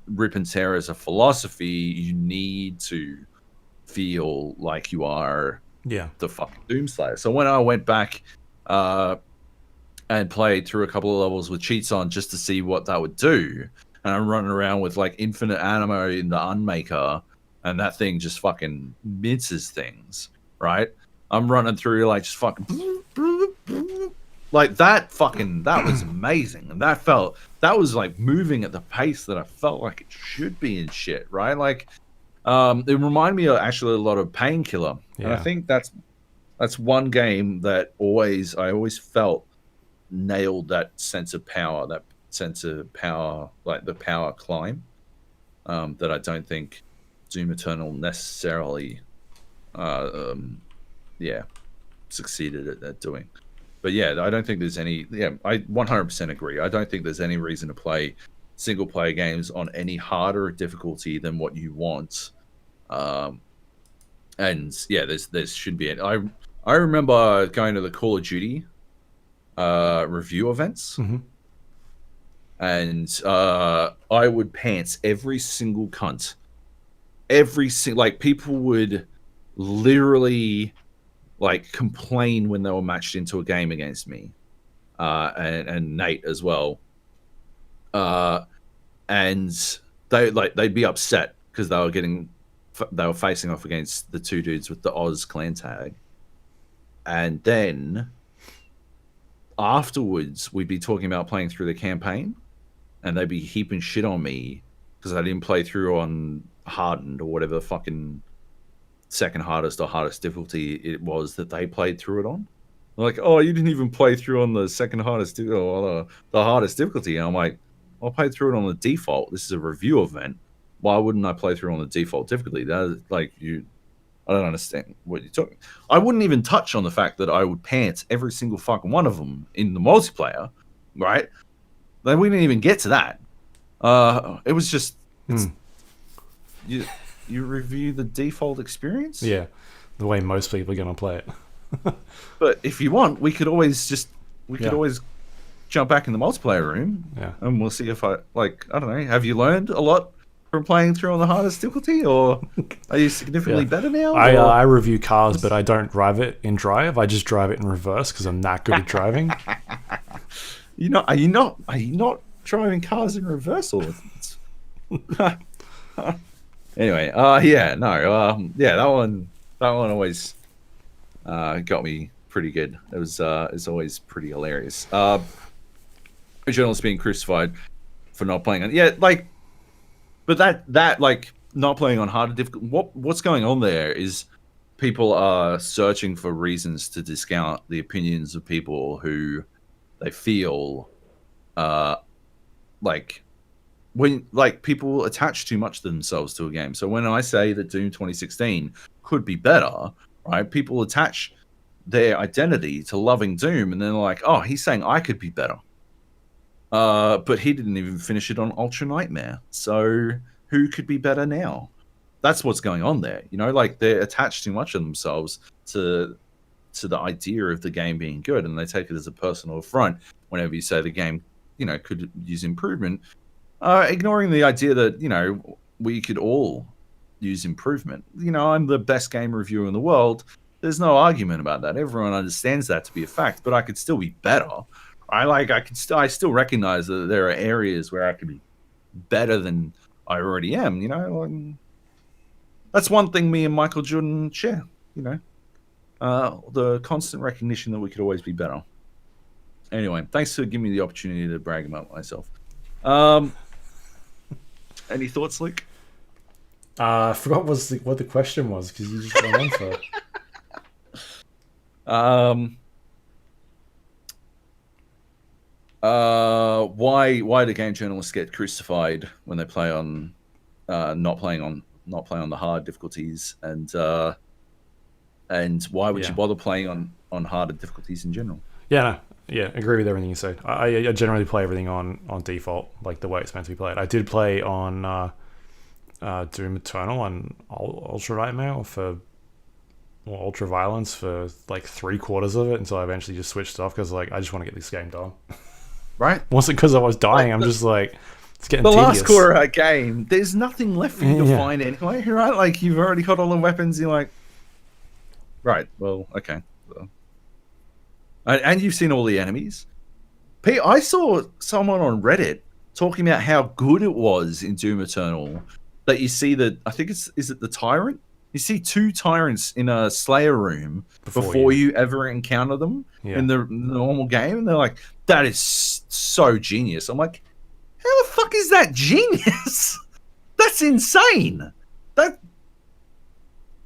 Rip and Tear as a philosophy, you need to feel like you are the fucking Doomslayer. So when I went back and played through a couple of levels with cheats on just to see what that would do, and I'm running around with like infinite ammo in the Unmaker, and that thing just fucking minces things, right? I'm running through like just fucking like that was amazing. And that was like moving at the pace that I felt like it should be and shit, right? Like it reminded me of actually a lot of Painkiller. Yeah. And I think that's one game that I always felt nailed that sense of power, like the power climb, that I don't think Doom Eternal necessarily succeeded at doing. But yeah, I don't think there's any. Yeah, I 100% agree. I don't think there's any reason to play single player games on any harder difficulty than what you want. And yeah, there should be it. I remember going to the Call of Duty review events, and I would pants every single cunt. Like people would literally like complain when they were matched into a game against me, and Nate as well, and they'd be upset because they were facing off against the two dudes with the Oz clan tag, and then afterwards we'd be talking about playing through the campaign, and they'd be heaping shit on me because I didn't play through on hardened or whatever the fucking second hardest or hardest difficulty it was that they played through it on. They're like, oh, you didn't even play through on the second hardest or the hardest difficulty. And I'm like, I played through it on the default. This is a review event. Why wouldn't I play through on the default difficulty? That is like I don't understand what you're talking. I wouldn't even touch on the fact that I would pants every single fucking one of them in the multiplayer, right? Then we didn't even get to that. It was just you review the default experience? Yeah, the way most people are going to play it. But if you want, we could always jump back in the multiplayer room. Yeah. And we'll see if I don't know, have you learned a lot from playing through on the hardest difficulty, or are you significantly better now? I review cars, but I don't drive it in drive. I just drive it in reverse because I'm that good at driving. Are you not driving cars in reverse all the time? Anyway, that one always got me pretty good. It's always pretty hilarious. A journalist being crucified for not playing on, but that like not playing on harder difficult. What's going on there is people are searching for reasons to discount the opinions of people who they feel when people attach too much to themselves to a game. So when I say that Doom 2016 could be better, right? People attach their identity to loving Doom, and then they're like, oh, he's saying I could be better. But he didn't even finish it on Ultra Nightmare. So who could be better now? That's what's going on there. Like they're attached too much of themselves to the idea of the game being good, and they take it as a personal affront whenever you say the game, could use improvement, ignoring the idea that, we could all use improvement. I'm the best game reviewer in the world. There's no argument about that. Everyone understands that to be a fact, but I could still be better. I still recognize that there are areas where I could be better than I already am. That's one thing me and Michael Jordan share, the constant recognition that we could always be better. Anyway, thanks for giving me the opportunity to brag about myself. Any thoughts, Luke? I forgot what the question was because you just went on for it. Why do game journalists get crucified when they play on not playing on the hard difficulties, and why would you bother playing on harder difficulties in general? Agree with everything you said. I generally play everything on default, like the way it's meant to be played. I did play on Doom Eternal and Ultra Nightmare or Ultra Violence for like 3/4 of it until I eventually just switched off because I just want to get this game done. Right? Wasn't because I was dying. I'm just like, it's getting the tedious. Last quarter of that game. There's nothing left for you to find anyway, right? Like you've already got all the weapons. You're like, right? Well, okay. And you've seen all the enemies. Pete, I saw someone on Reddit talking about how good it was in Doom Eternal that you see that, I think is it the Tyrant? You see 2 Tyrants in a Slayer room before you ever encounter them in the normal game. And they're like, that is so genius. I'm like, how the fuck is that genius? That's insane. That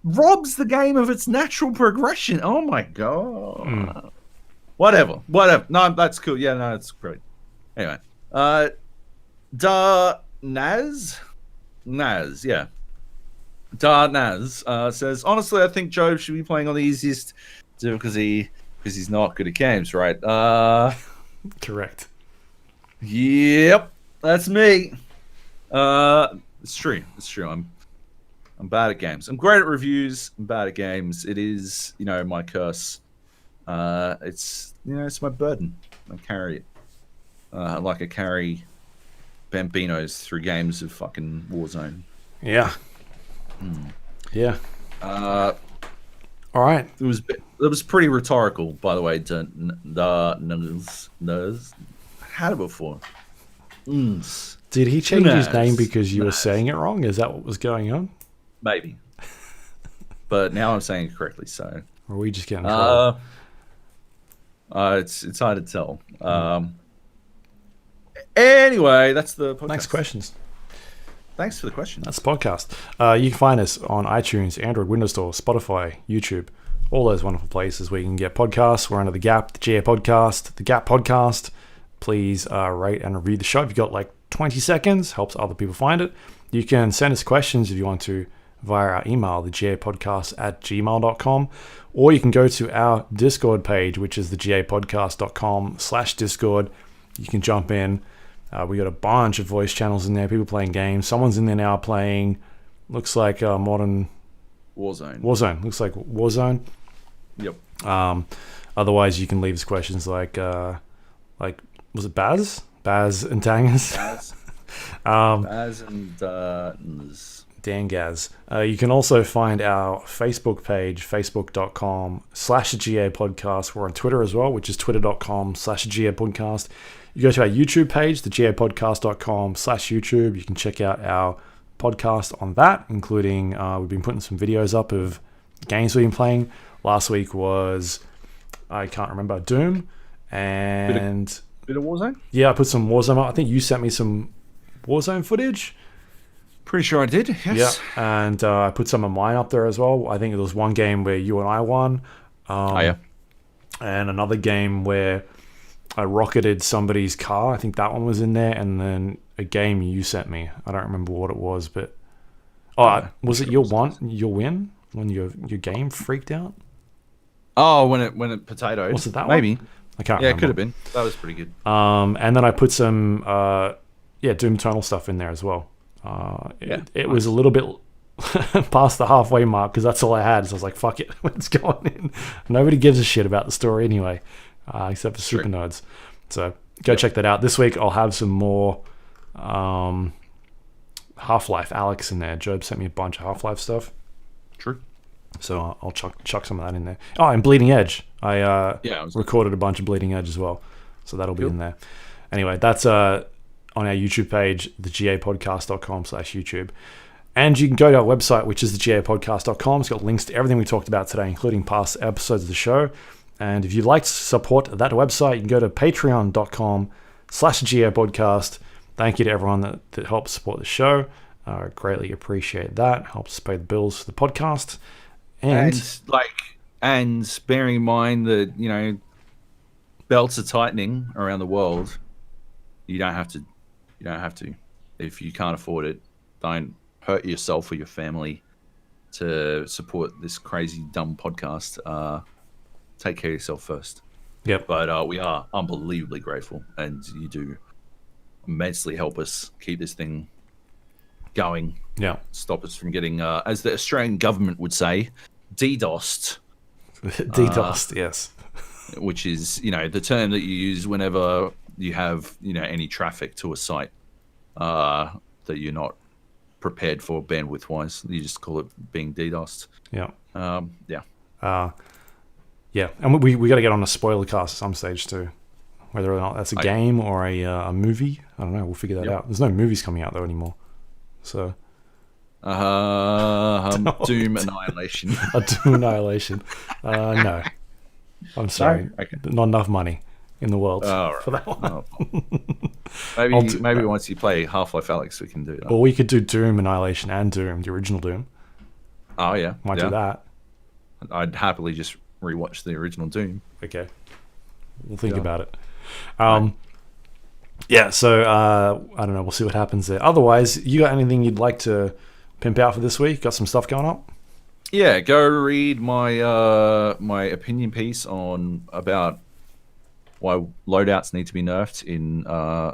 robs the game of its natural progression. Oh my God. Whatever. No, that's cool. Yeah, no, it's great. Anyway, Naz, yeah. Naz says, honestly, I think Joab should be playing on the easiest difficulty because he's not good at games, right? Correct. Yep, that's me. It's true. I'm bad at games. I'm great at reviews. I'm bad at games. It is, my curse. It's my burden. I carry it. Like I carry Bambinos through games of fucking Warzone. Yeah. Yeah. All right. It was pretty rhetorical, by the way. Had it before. Did he change his name because you were saying it wrong? Is that what was going on? Maybe. But now I'm saying it correctly, so. Or are we just getting trouble? It's hard to tell. Anyway, that's the podcast. Next questions. Thanks for the question. That's the podcast. You can find us on iTunes, Android, Windows Store, Spotify, YouTube, all those wonderful places where you can get podcasts. We're under the Gap, the GA Podcast, the Gap Podcast. Please rate and review the show. If you've got like 20 seconds, helps other people find it. You can send us questions if you want to via our email, thegapodcast@gmail.com, or you can go to our Discord page, which is thegapodcast.com/Discord. You can jump in. We got a bunch of voice channels in there, people playing games. Someone's in there now playing, looks like modern Warzone. Looks like Warzone. Yep. Otherwise, you can leave us questions like was it Baz and Tangus? Baz. As and Dan Gaz. You can also find our Facebook page, facebook.com/GA podcast. We're on Twitter as well, which is twitter.com/GA podcast. You go to our YouTube page, thegapodcast.com/YouTube. You can check out our podcast on that, including we've been putting some videos up of games we've been playing. Last week was, I can't remember, Doom and bit of Warzone. Yeah, I put some Warzone up. I think you sent me some Warzone footage. Pretty sure I did. Yes. Yeah, and I put some of mine up there as well. I think there was one game where you and I won. Yeah. And another game where I rocketed somebody's car. I think that one was in there. And then a game you sent me. I don't remember what it was, but was it your win when your game freaked out? Oh, when it potatoed. Was it that Maybe. one? I can't remember. Yeah, it could have been. That was pretty good. And then I put some Doom Eternal stuff in there as well. It was a little bit past the halfway mark because that's all I had. So I was like, fuck it, let's go on in. Nobody gives a shit about the story anyway, except for super nerds. So go check that out. This week I'll have some more Half-Life Alyx in there. Joab sent me a bunch of Half-Life stuff. True. So I'll chuck some of that in there. Oh, and Bleeding Edge. I recorded a bunch of Bleeding Edge as well. So that'll be in there. Anyway, that's on our YouTube page, thegapodcast.com/YouTube. And you can go to our website, which is thegapodcast.com. It's got links to everything we talked about today, including past episodes of the show. And if you'd like to support that website, you can go to patreon.com/gapodcast. Thank you to everyone that helps support the show. Greatly appreciate that. Helps pay the bills for the podcast. And bearing in mind that, belts are tightening around the world, you don't have to. If you can't afford it, don't hurt yourself or your family to support this crazy, dumb podcast. Take care of yourself first. Yep. But we are unbelievably grateful, and you do immensely help us keep this thing going. Yeah. Stop us from getting, as the Australian government would say, DDoSed. DDoSed, yes. Which is, the term that you use whenever you have, any traffic to a site that you're not prepared for bandwidth-wise. You just call it being DDoSed. Yeah. Yeah. And we got to get on a spoiler cast at some stage too. Whether or not that's a game or a movie, I don't know. We'll figure that out. There's no movies coming out though anymore. So. Doom Annihilation. A Doom Annihilation. No. I'm sorry. No? Okay. Not enough money in the world for that one. Maybe once you play Half-Life Alyx, we can do that. Or we could do Doom Annihilation and Doom, the original Doom. Oh, yeah. Might do that. I'd happily just rewatch the original Doom. Okay. We'll think about it. So I don't know. We'll see what happens there. Otherwise, you got anything you'd like to pimp out for this week? Got some stuff going up? Yeah, go read my my opinion piece about why loadouts need to be nerfed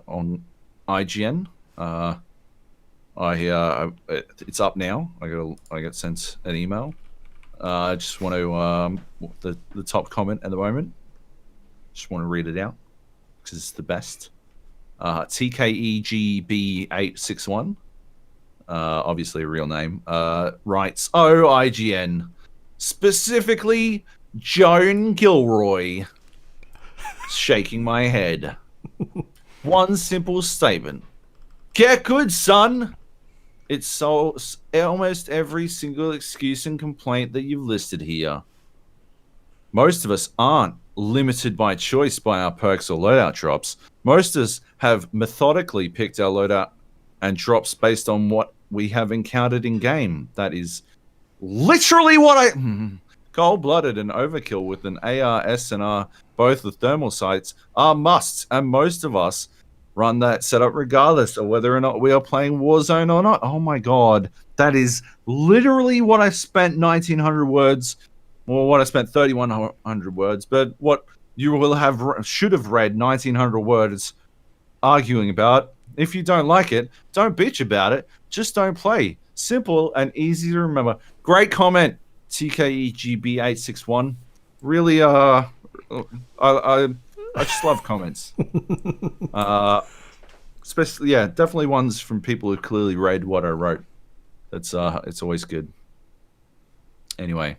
on IGN. It's up now. I got sent an email. I just want to the top comment at the moment. Just want to read it out because it's the best. TKEGB861. Obviously a real name, writes, "Oh, IGN, specifically Joan Gilroy." Shaking my head. One simple statement. Get good, son. It's so almost every single excuse and complaint that you've listed here. Most of us aren't limited by choice by our perks or loadout drops. Most of us have methodically picked our loadout and drops based on what we have encountered in game. That is literally what cold-blooded and overkill with an AR, SNR, both with thermal sights, are musts, and most of us run that setup regardless of whether or not we are playing Warzone or not. Oh my god, that is literally what I spent 1,900 words, or what I spent 3,100 words, but what you should have read 1,900 words arguing about. If you don't like it, don't bitch about it. Just don't play. Simple and easy to remember. Great comment, TKEGB861. Really, I just love comments. especially definitely ones from people who clearly read what I wrote. It's always good. Anyway,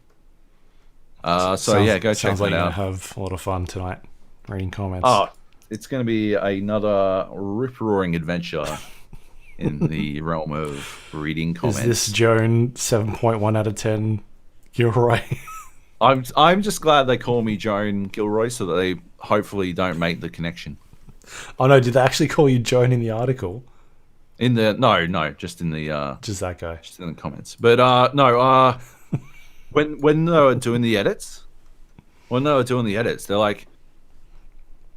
go check that out. Sounds like you're gonna have a lot of fun tonight reading comments. Oh, it's gonna be another rip-roaring adventure in the realm of reading comments. Is this Joan 7.1 out of 10 Gilroy? I'm just glad they call me Joan Gilroy so that they hopefully don't make the connection. Oh no, did they actually call you Joan in the article? In the no, just in the just that guy. Just in the comments. But when they were doing the edits, they're like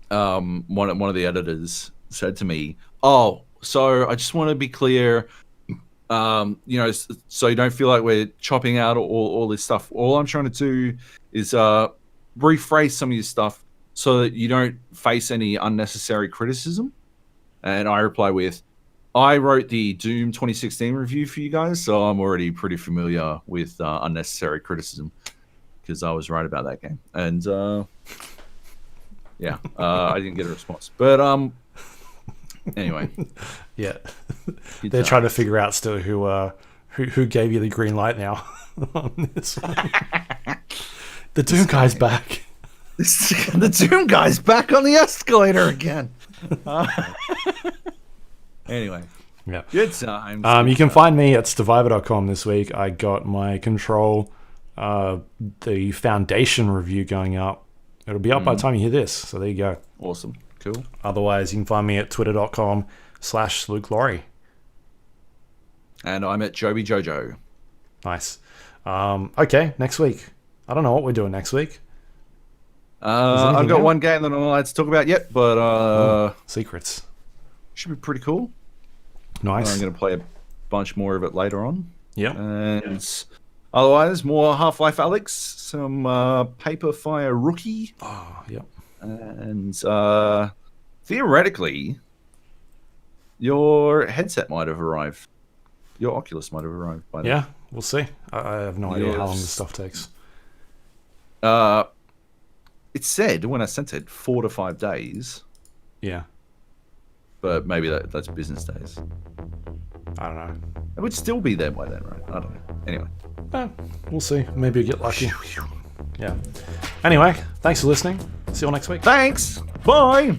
one of the editors said to me, "Oh, so I just want to be clear, so you don't feel like we're chopping out all this stuff. All I'm trying to do is rephrase some of your stuff so that you don't face any unnecessary criticism." And I reply with, I wrote the Doom 2016 review for you guys, so I'm already pretty familiar with unnecessary criticism because I was right about that game. And I didn't get a response. But anyway, yeah, they're trying to figure out still who gave you the green light now on this one. The Doom guy's back. The Doom guy's back on the escalator again. Anyway, yeah, good times. You can find me at Stevivor.com this week. I got my Control, the Foundation review going up. It'll be up by the time you hear this. So there you go. Awesome, cool. Otherwise, you can find me at twitter.com/Luke Lawrie. And I'm at Joby Jojo. Nice. Okay, next week. I don't know what we're doing next week. I've got one game that I'm not allowed to talk about yet, but secrets. Should be pretty cool. Nice. I'm going to play a bunch more of it later on. Yeah. And otherwise, more Half-Life Alyx, some Paper Fire Rookie. Oh, yep. And theoretically, your headset might have arrived. Your Oculus might have arrived by then. Yeah, we'll see. I have no idea how long this stuff takes. It said when I sent it 4 to 5 days. Yeah. But maybe that's business days. I don't know. It would still be there by then, right? I don't know. Anyway. We'll see. Maybe you'll get lucky. Yeah. Anyway, thanks for listening. See you all next week. Thanks. Bye.